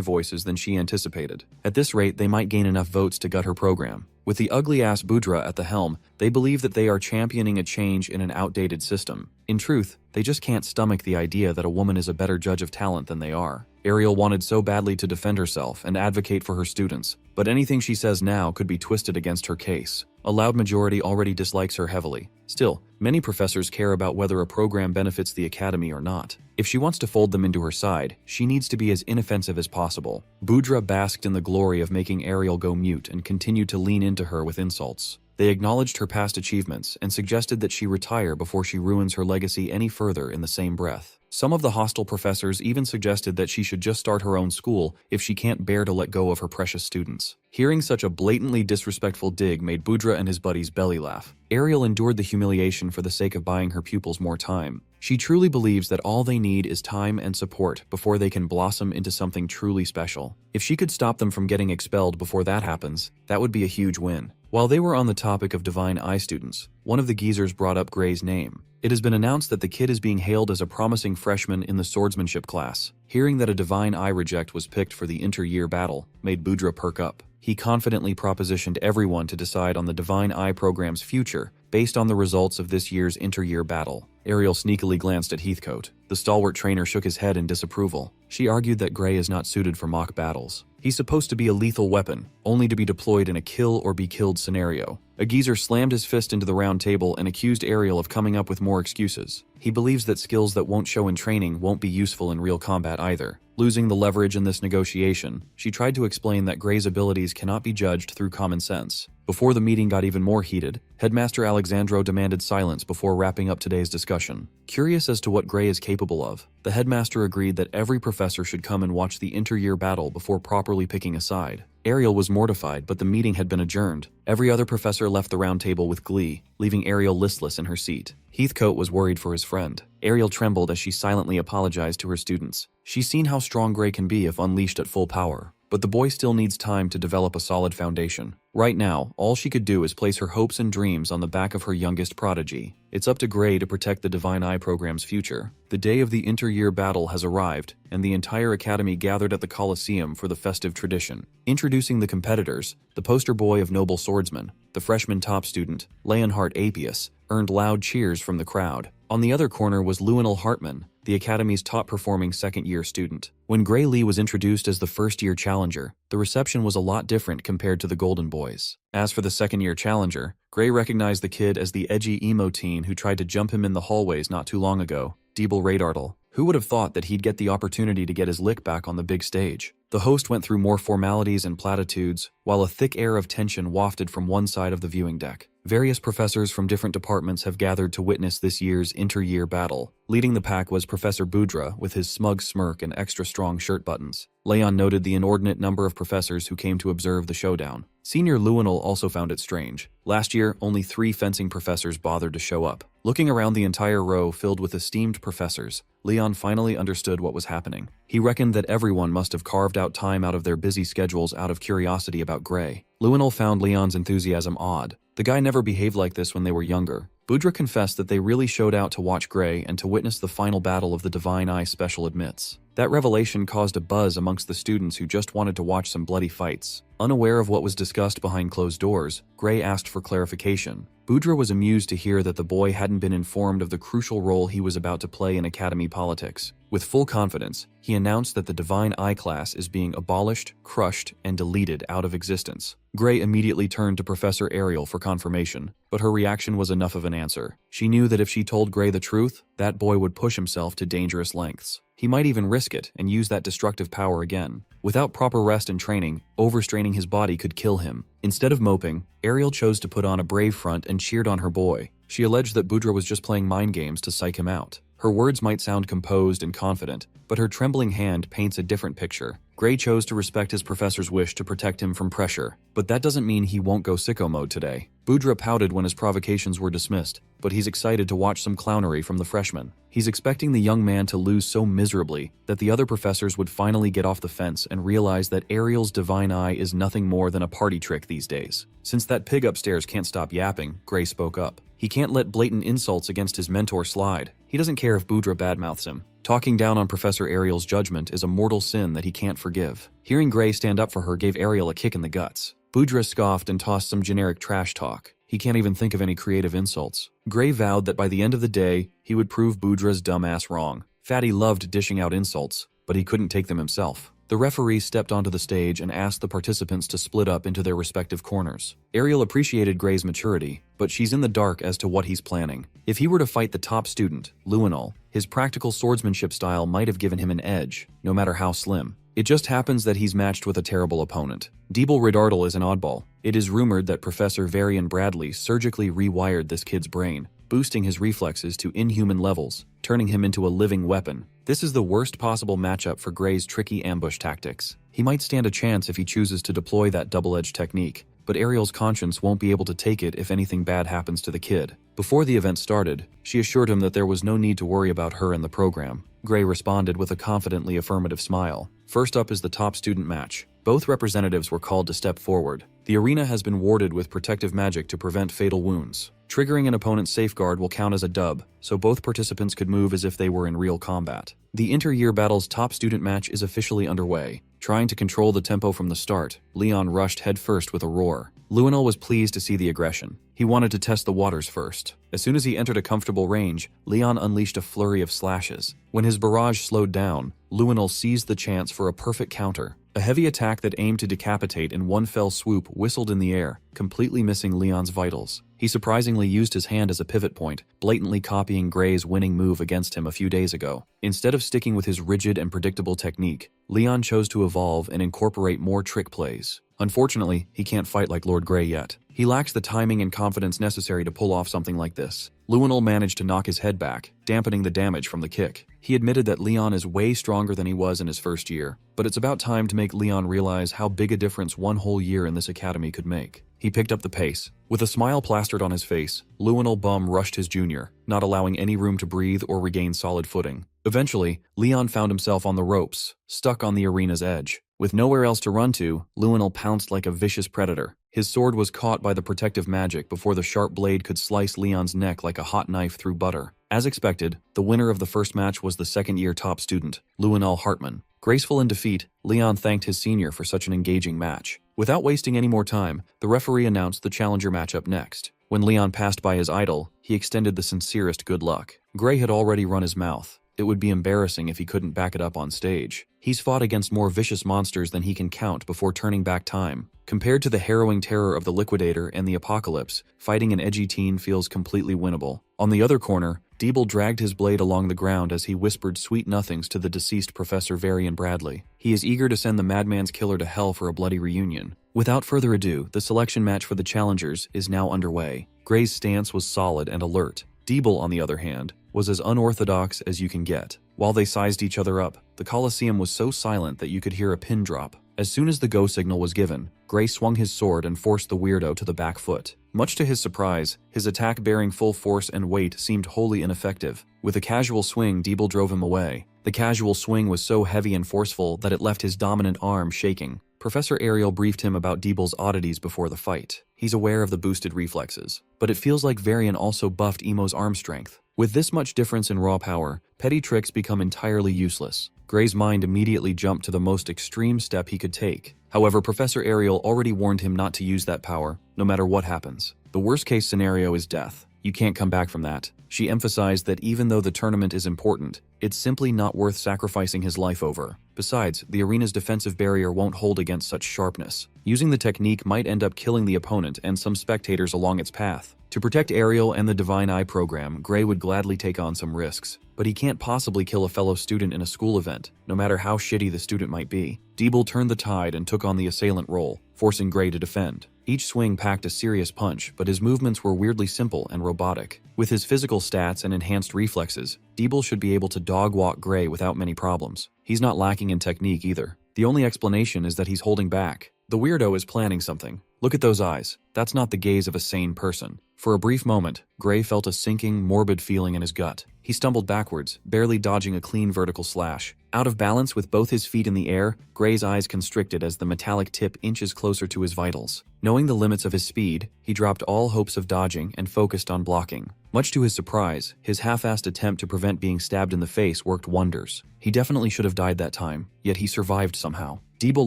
voices than she anticipated. At this rate, they might gain enough votes to gut her program. With the ugly-ass Budra at the helm, they believe that they are championing a change in an outdated system. In truth, they just can't stomach the idea that a woman is a better judge of talent than they are. Ariel wanted so badly to defend herself and advocate for her students, but anything she says now could be twisted against her case. A loud majority already dislikes her heavily. Still, many professors care about whether a program benefits the Academy or not. If she wants to fold them into her side, she needs to be as inoffensive as possible. Budra basked in the glory of making Ariel go mute and continued to lean into her with insults. They acknowledged her past achievements and suggested that she retire before she ruins her legacy any further in the same breath. Some of the hostile professors even suggested that she should just start her own school if she can't bear to let go of her precious students. Hearing such a blatantly disrespectful dig made Budra and his buddies belly laugh. Ariel endured the humiliation for the sake of buying her pupils more time. She truly believes that all they need is time and support before they can blossom into something truly special. If she could stop them from getting expelled before that happens, that would be a huge win. While they were on the topic of Divine Eye students, one of the geezers brought up Gray's name. It has been announced that the kid is being hailed as a promising freshman in the swordsmanship class. Hearing that a Divine Eye reject was picked for the inter-year battle made Budra perk up. He confidently propositioned everyone to decide on the Divine Eye program's future based on the results of this year's inter-year battle. Ariel sneakily glanced at Heathcote. The stalwart trainer shook his head in disapproval. She argued that Gray is not suited for mock battles. He's supposed to be a lethal weapon, only to be deployed in a kill or be killed scenario. A geezer slammed his fist into the round table and accused Ariel of coming up with more excuses. He believes that skills that won't show in training won't be useful in real combat either. Losing the leverage in this negotiation, she tried to explain that Gray's abilities cannot be judged through common sense. Before the meeting got even more heated, Headmaster Alexandro demanded silence before wrapping up today's discussion. Curious as to what Gray is capable of, the headmaster agreed that every professor should come and watch the inter-year battle before properly picking a side. Ariel was mortified, but the meeting had been adjourned. Every other professor left the round table with glee, leaving Ariel listless in her seat. Heathcote was worried for his friend. Ariel trembled as she silently apologized to her students. She's seen how strong Gray can be if unleashed at full power, but the boy still needs time to develop a solid foundation. Right now, all she could do is place her hopes and dreams on the back of her youngest prodigy. It's up to Gray to protect the Divine Eye program's future. The day of the inter-year battle has arrived, and the entire academy gathered at the Colosseum for the festive tradition. Introducing the competitors, the poster boy of noble swordsman, the freshman top student, Leonhard Apius, earned loud cheers from the crowd. On the other corner was Lionel Hartman, the Academy's top-performing second-year student. When Gray Lee was introduced as the first-year challenger, the reception was a lot different compared to the Golden Boys. As for the second-year challenger, Gray recognized the kid as the edgy emo teen who tried to jump him in the hallways not too long ago, Deeble Radartle. Who would have thought that he'd get the opportunity to get his lick back on the big stage? The host went through more formalities and platitudes, while a thick air of tension wafted from one side of the viewing deck. Various professors from different departments have gathered to witness this year's inter-year battle. Leading the pack was Professor Boudra with his smug smirk and extra strong shirt buttons. Leon noted the inordinate number of professors who came to observe the showdown. Senior Lionel also found it strange. Last year, only 3 fencing professors bothered to show up. Looking around the entire row filled with esteemed professors, Leon finally understood what was happening. He reckoned that everyone must have carved out time out of their busy schedules out of curiosity about Gray. Lionel found Leon's enthusiasm odd. The guy never behaved like this when they were younger. Boudra confessed that they really showed out to watch Gray and to witness the final battle of the Divine Eye Special Admits. That revelation caused a buzz amongst the students who just wanted to watch some bloody fights. Unaware of what was discussed behind closed doors, Gray asked for clarification. Boudra was amused to hear that the boy hadn't been informed of the crucial role he was about to play in academy politics. With full confidence, he announced that the Divine Eye class is being abolished, crushed, and deleted out of existence. Gray immediately turned to Professor Ariel for confirmation, but her reaction was enough of an answer. She knew that if she told Gray the truth, that boy would push himself to dangerous lengths. He might even risk it and use that destructive power again. Without proper rest and training, overstraining his body could kill him. Instead of moping, Ariel chose to put on a brave front and cheered on her boy. She alleged that Boudra was just playing mind games to psych him out. Her words might sound composed and confident, but her trembling hand paints a different picture. Gray chose to respect his professor's wish to protect him from pressure, but that doesn't mean he won't go sicko mode today. Boudra pouted when his provocations were dismissed, but he's excited to watch some clownery from the freshman. He's expecting the young man to lose so miserably that the other professors would finally get off the fence and realize that Ariel's Divine Eye is nothing more than a party trick these days. Since that pig upstairs can't stop yapping, Gray spoke up. He can't let blatant insults against his mentor slide. He doesn't care if Boudra badmouths him. Talking down on Professor Ariel's judgment is a mortal sin that he can't forgive. Hearing Gray stand up for her gave Ariel a kick in the guts. Boudra scoffed and tossed some generic trash talk. He can't even think of any creative insults. Gray vowed that by the end of the day, he would prove Boudra's dumbass wrong. Fatty loved dishing out insults, but he couldn't take them himself. The referee stepped onto the stage and asked the participants to split up into their respective corners. Ariel appreciated Gray's maturity, but she's in the dark as to what he's planning. If he were to fight the top student, Lionel, his practical swordsmanship style might have given him an edge, no matter how slim. It just happens that he's matched with a terrible opponent. Deeble Radartle is an oddball. It is rumored that Professor Varian Bradley surgically rewired this kid's brain, boosting his reflexes to inhuman levels, turning him into a living weapon. This is the worst possible matchup for Gray's tricky ambush tactics. He might stand a chance if he chooses to deploy that double-edged technique, but Ariel's conscience won't be able to take it if anything bad happens to the kid. Before the event started, she assured him that there was no need to worry about her and the program. Gray responded with a confidently affirmative smile. First up is the top student match. Both representatives were called to step forward. The arena has been warded with protective magic to prevent fatal wounds. Triggering an opponent's safeguard will count as a dub, so both participants could move as if they were in real combat. The inter-year battle's top student match is officially underway. Trying to control the tempo from the start, Leon rushed headfirst with a roar. Lionel was pleased to see the aggression. He wanted to test the waters first. As soon as he entered a comfortable range, Leon unleashed a flurry of slashes. When his barrage slowed down, Lionel seized the chance for a perfect counter. A heavy attack that aimed to decapitate in one fell swoop whistled in the air, completely missing Leon's vitals. He surprisingly used his hand as a pivot point, blatantly copying Gray's winning move against him a few days ago. Instead of sticking with his rigid and predictable technique, Leon chose to evolve and incorporate more trick plays. Unfortunately, he can't fight like Lord Gray yet. He lacks the timing and confidence necessary to pull off something like this. Luenel managed to knock his head back, dampening the damage from the kick. He admitted that Leon is way stronger than he was in his first year, but it's about time to make Leon realize how big a difference one whole year in this academy could make. He picked up the pace. With a smile plastered on his face, Luenel Bum rushed his junior, not allowing any room to breathe or regain solid footing. Eventually, Leon found himself on the ropes, stuck on the arena's edge. With nowhere else to run to, Luenel pounced like a vicious predator. His sword was caught by the protective magic before the sharp blade could slice Leon's neck like a hot knife through butter. As expected, the winner of the first match was the second-year top student, Luenel Hartman. Graceful in defeat, Leon thanked his senior for such an engaging match. Without wasting any more time, the referee announced the challenger matchup next. When Leon passed by his idol, he extended the sincerest good luck. Gray had already run his mouth. It would be embarrassing if he couldn't back it up on stage. He's fought against more vicious monsters than he can count before turning back time. Compared to the harrowing terror of the Liquidator and the Apocalypse, fighting an edgy teen feels completely winnable. On the other corner, Deeble dragged his blade along the ground as he whispered sweet nothings to the deceased Professor Varian Bradley. He is eager to send the madman's killer to hell for a bloody reunion. Without further ado, the selection match for the challengers is now underway. Gray's stance was solid and alert. Deeble, on the other hand, was as unorthodox as you can get. While they sized each other up, the Colosseum was so silent that you could hear a pin drop. As soon as the go signal was given, Gray swung his sword and forced the weirdo to the back foot. Much to his surprise, his attack bearing full force and weight seemed wholly ineffective. With a casual swing, Deeble drove him away. The casual swing was so heavy and forceful that it left his dominant arm shaking. Professor Ariel briefed him about Deeble's oddities before the fight. He's aware of the boosted reflexes, but it feels like Varian also buffed Emo's arm strength. With this much difference in raw power, petty tricks become entirely useless. Gray's mind immediately jumped to the most extreme step he could take. However, Professor Ariel already warned him not to use that power, no matter what happens. The worst-case scenario is death. You can't come back from that. She emphasized that even though the tournament is important, it's simply not worth sacrificing his life over. Besides, the arena's defensive barrier won't hold against such sharpness. Using the technique might end up killing the opponent and some spectators along its path. To protect Ariel and the Divine Eye program, Gray would gladly take on some risks. But he can't possibly kill a fellow student in a school event, no matter how shitty the student might be. Deeble turned the tide and took on the assailant role, forcing Gray to defend. Each swing packed a serious punch, but his movements were weirdly simple and robotic. With his physical stats and enhanced reflexes, Deeble should be able to dog-walk Gray without many problems. He's not lacking in technique either. The only explanation is that he's holding back. The weirdo is planning something. Look at those eyes. That's not the gaze of a sane person. For a brief moment, Gray felt a sinking, morbid feeling in his gut. He stumbled backwards, barely dodging a clean vertical slash. Out of balance with both his feet in the air, Gray's eyes constricted as the metallic tip inches closer to his vitals. Knowing the limits of his speed, he dropped all hopes of dodging and focused on blocking. Much to his surprise, his half-assed attempt to prevent being stabbed in the face worked wonders. He definitely should have died that time, yet he survived somehow. Deeble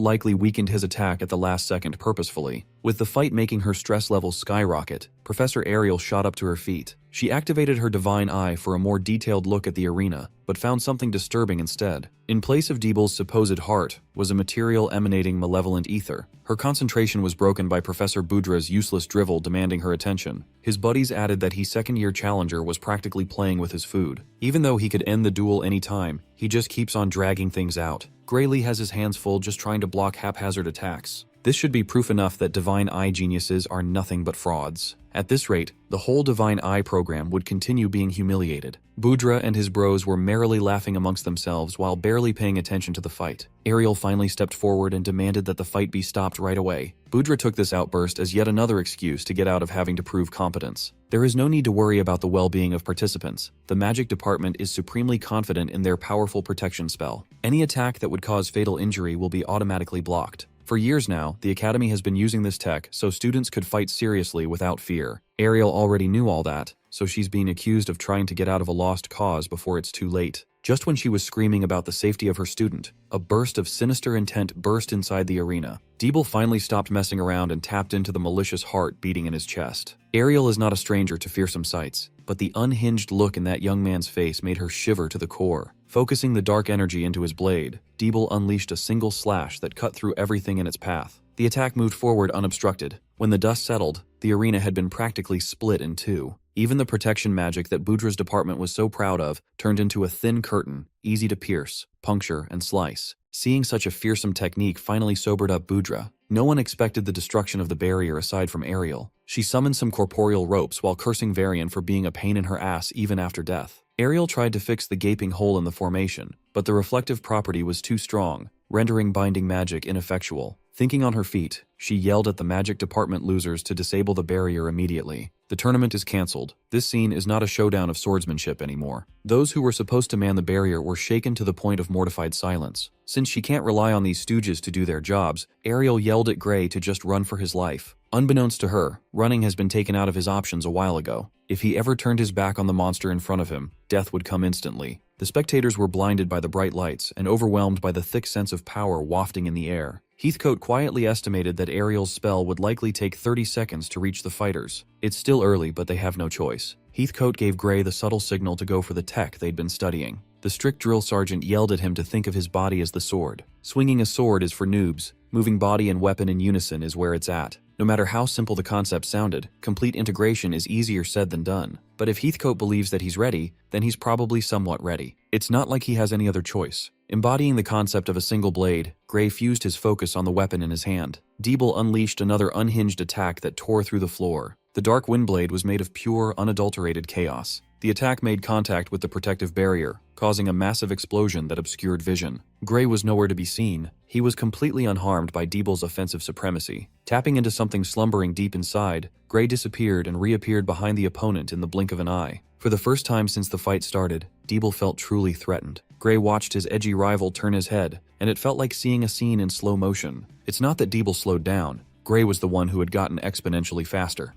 likely weakened his attack at the last second purposefully. With the fight making her stress levels skyrocket, Professor Ariel shot up to her feet. She activated her Divine Eye for a more detailed look at the arena, but found something disturbing instead. In place of Deeble's supposed heart was a material emanating malevolent ether. Her concentration was broken by Professor Budra's useless drivel demanding her attention. His buddies added that his second-year challenger was practically playing with his food. Even though he could end the duel any time, he just keeps on dragging things out. Graylee has his hands full just trying to block haphazard attacks. This should be proof enough that Divine Eye geniuses are nothing but frauds. At this rate, the whole Divine Eye program would continue being humiliated. Budra and his bros were merrily laughing amongst themselves while barely paying attention to the fight. Ariel finally stepped forward and demanded that the fight be stopped right away. Budra took this outburst as yet another excuse to get out of having to prove competence. There is no need to worry about the well-being of participants. The magic department is supremely confident in their powerful protection spell. Any attack that would cause fatal injury will be automatically blocked. For years now, the Academy has been using this tech so students could fight seriously without fear. Ariel already knew all that, so she's being accused of trying to get out of a lost cause before it's too late. Just when she was screaming about the safety of her student, a burst of sinister intent burst inside the arena. Deeble finally stopped messing around and tapped into the malicious heart beating in his chest. Ariel is not a stranger to fearsome sights, but the unhinged look in that young man's face made her shiver to the core. Focusing the dark energy into his blade, Deeble unleashed a single slash that cut through everything in its path. The attack moved forward unobstructed. When the dust settled, the arena had been practically split in two. Even the protection magic that Budra's department was so proud of turned into a thin curtain, easy to pierce, puncture, and slice. Seeing such a fearsome technique finally sobered up Budra. No one expected the destruction of the barrier aside from Ariel. She summoned some corporeal ropes while cursing Varian for being a pain in her ass even after death. Ariel tried to fix the gaping hole in the formation, but the reflective property was too strong, rendering binding magic ineffectual. Thinking on her feet, she yelled at the magic department losers to disable the barrier immediately. The tournament is cancelled. This scene is not a showdown of swordsmanship anymore. Those who were supposed to man the barrier were shaken to the point of mortified silence. Since she can't rely on these stooges to do their jobs, Ariel yelled at Gray to just run for his life. Unbeknownst to her, running has been taken out of his options a while ago. If he ever turned his back on the monster in front of him, death would come instantly. The spectators were blinded by the bright lights and overwhelmed by the thick sense of power wafting in the air. Heathcote quietly estimated that Ariel's spell would likely take 30 seconds to reach the fighters. It's still early, but they have no choice. Heathcote gave Gray the subtle signal to go for the tech they'd been studying. The strict drill sergeant yelled at him to think of his body as the sword. Swinging a sword is for noobs. Moving body and weapon in unison is where it's at. No matter how simple the concept sounded, complete integration is easier said than done. But if Heathcote believes that he's ready, then he's probably somewhat ready. It's not like he has any other choice. Embodying the concept of a single blade, Gray fused his focus on the weapon in his hand. Deeble unleashed another unhinged attack that tore through the floor. The dark windblade was made of pure, unadulterated chaos. The attack made contact with the protective barrier, causing a massive explosion that obscured vision. Gray was nowhere to be seen. He was completely unharmed by Deeble's offensive supremacy. Tapping into something slumbering deep inside, Gray disappeared and reappeared behind the opponent in the blink of an eye. For the first time since the fight started, Deeble felt truly threatened. Gray watched his edgy rival turn his head, and it felt like seeing a scene in slow motion. It's not that Deeble slowed down. Gray was the one who had gotten exponentially faster.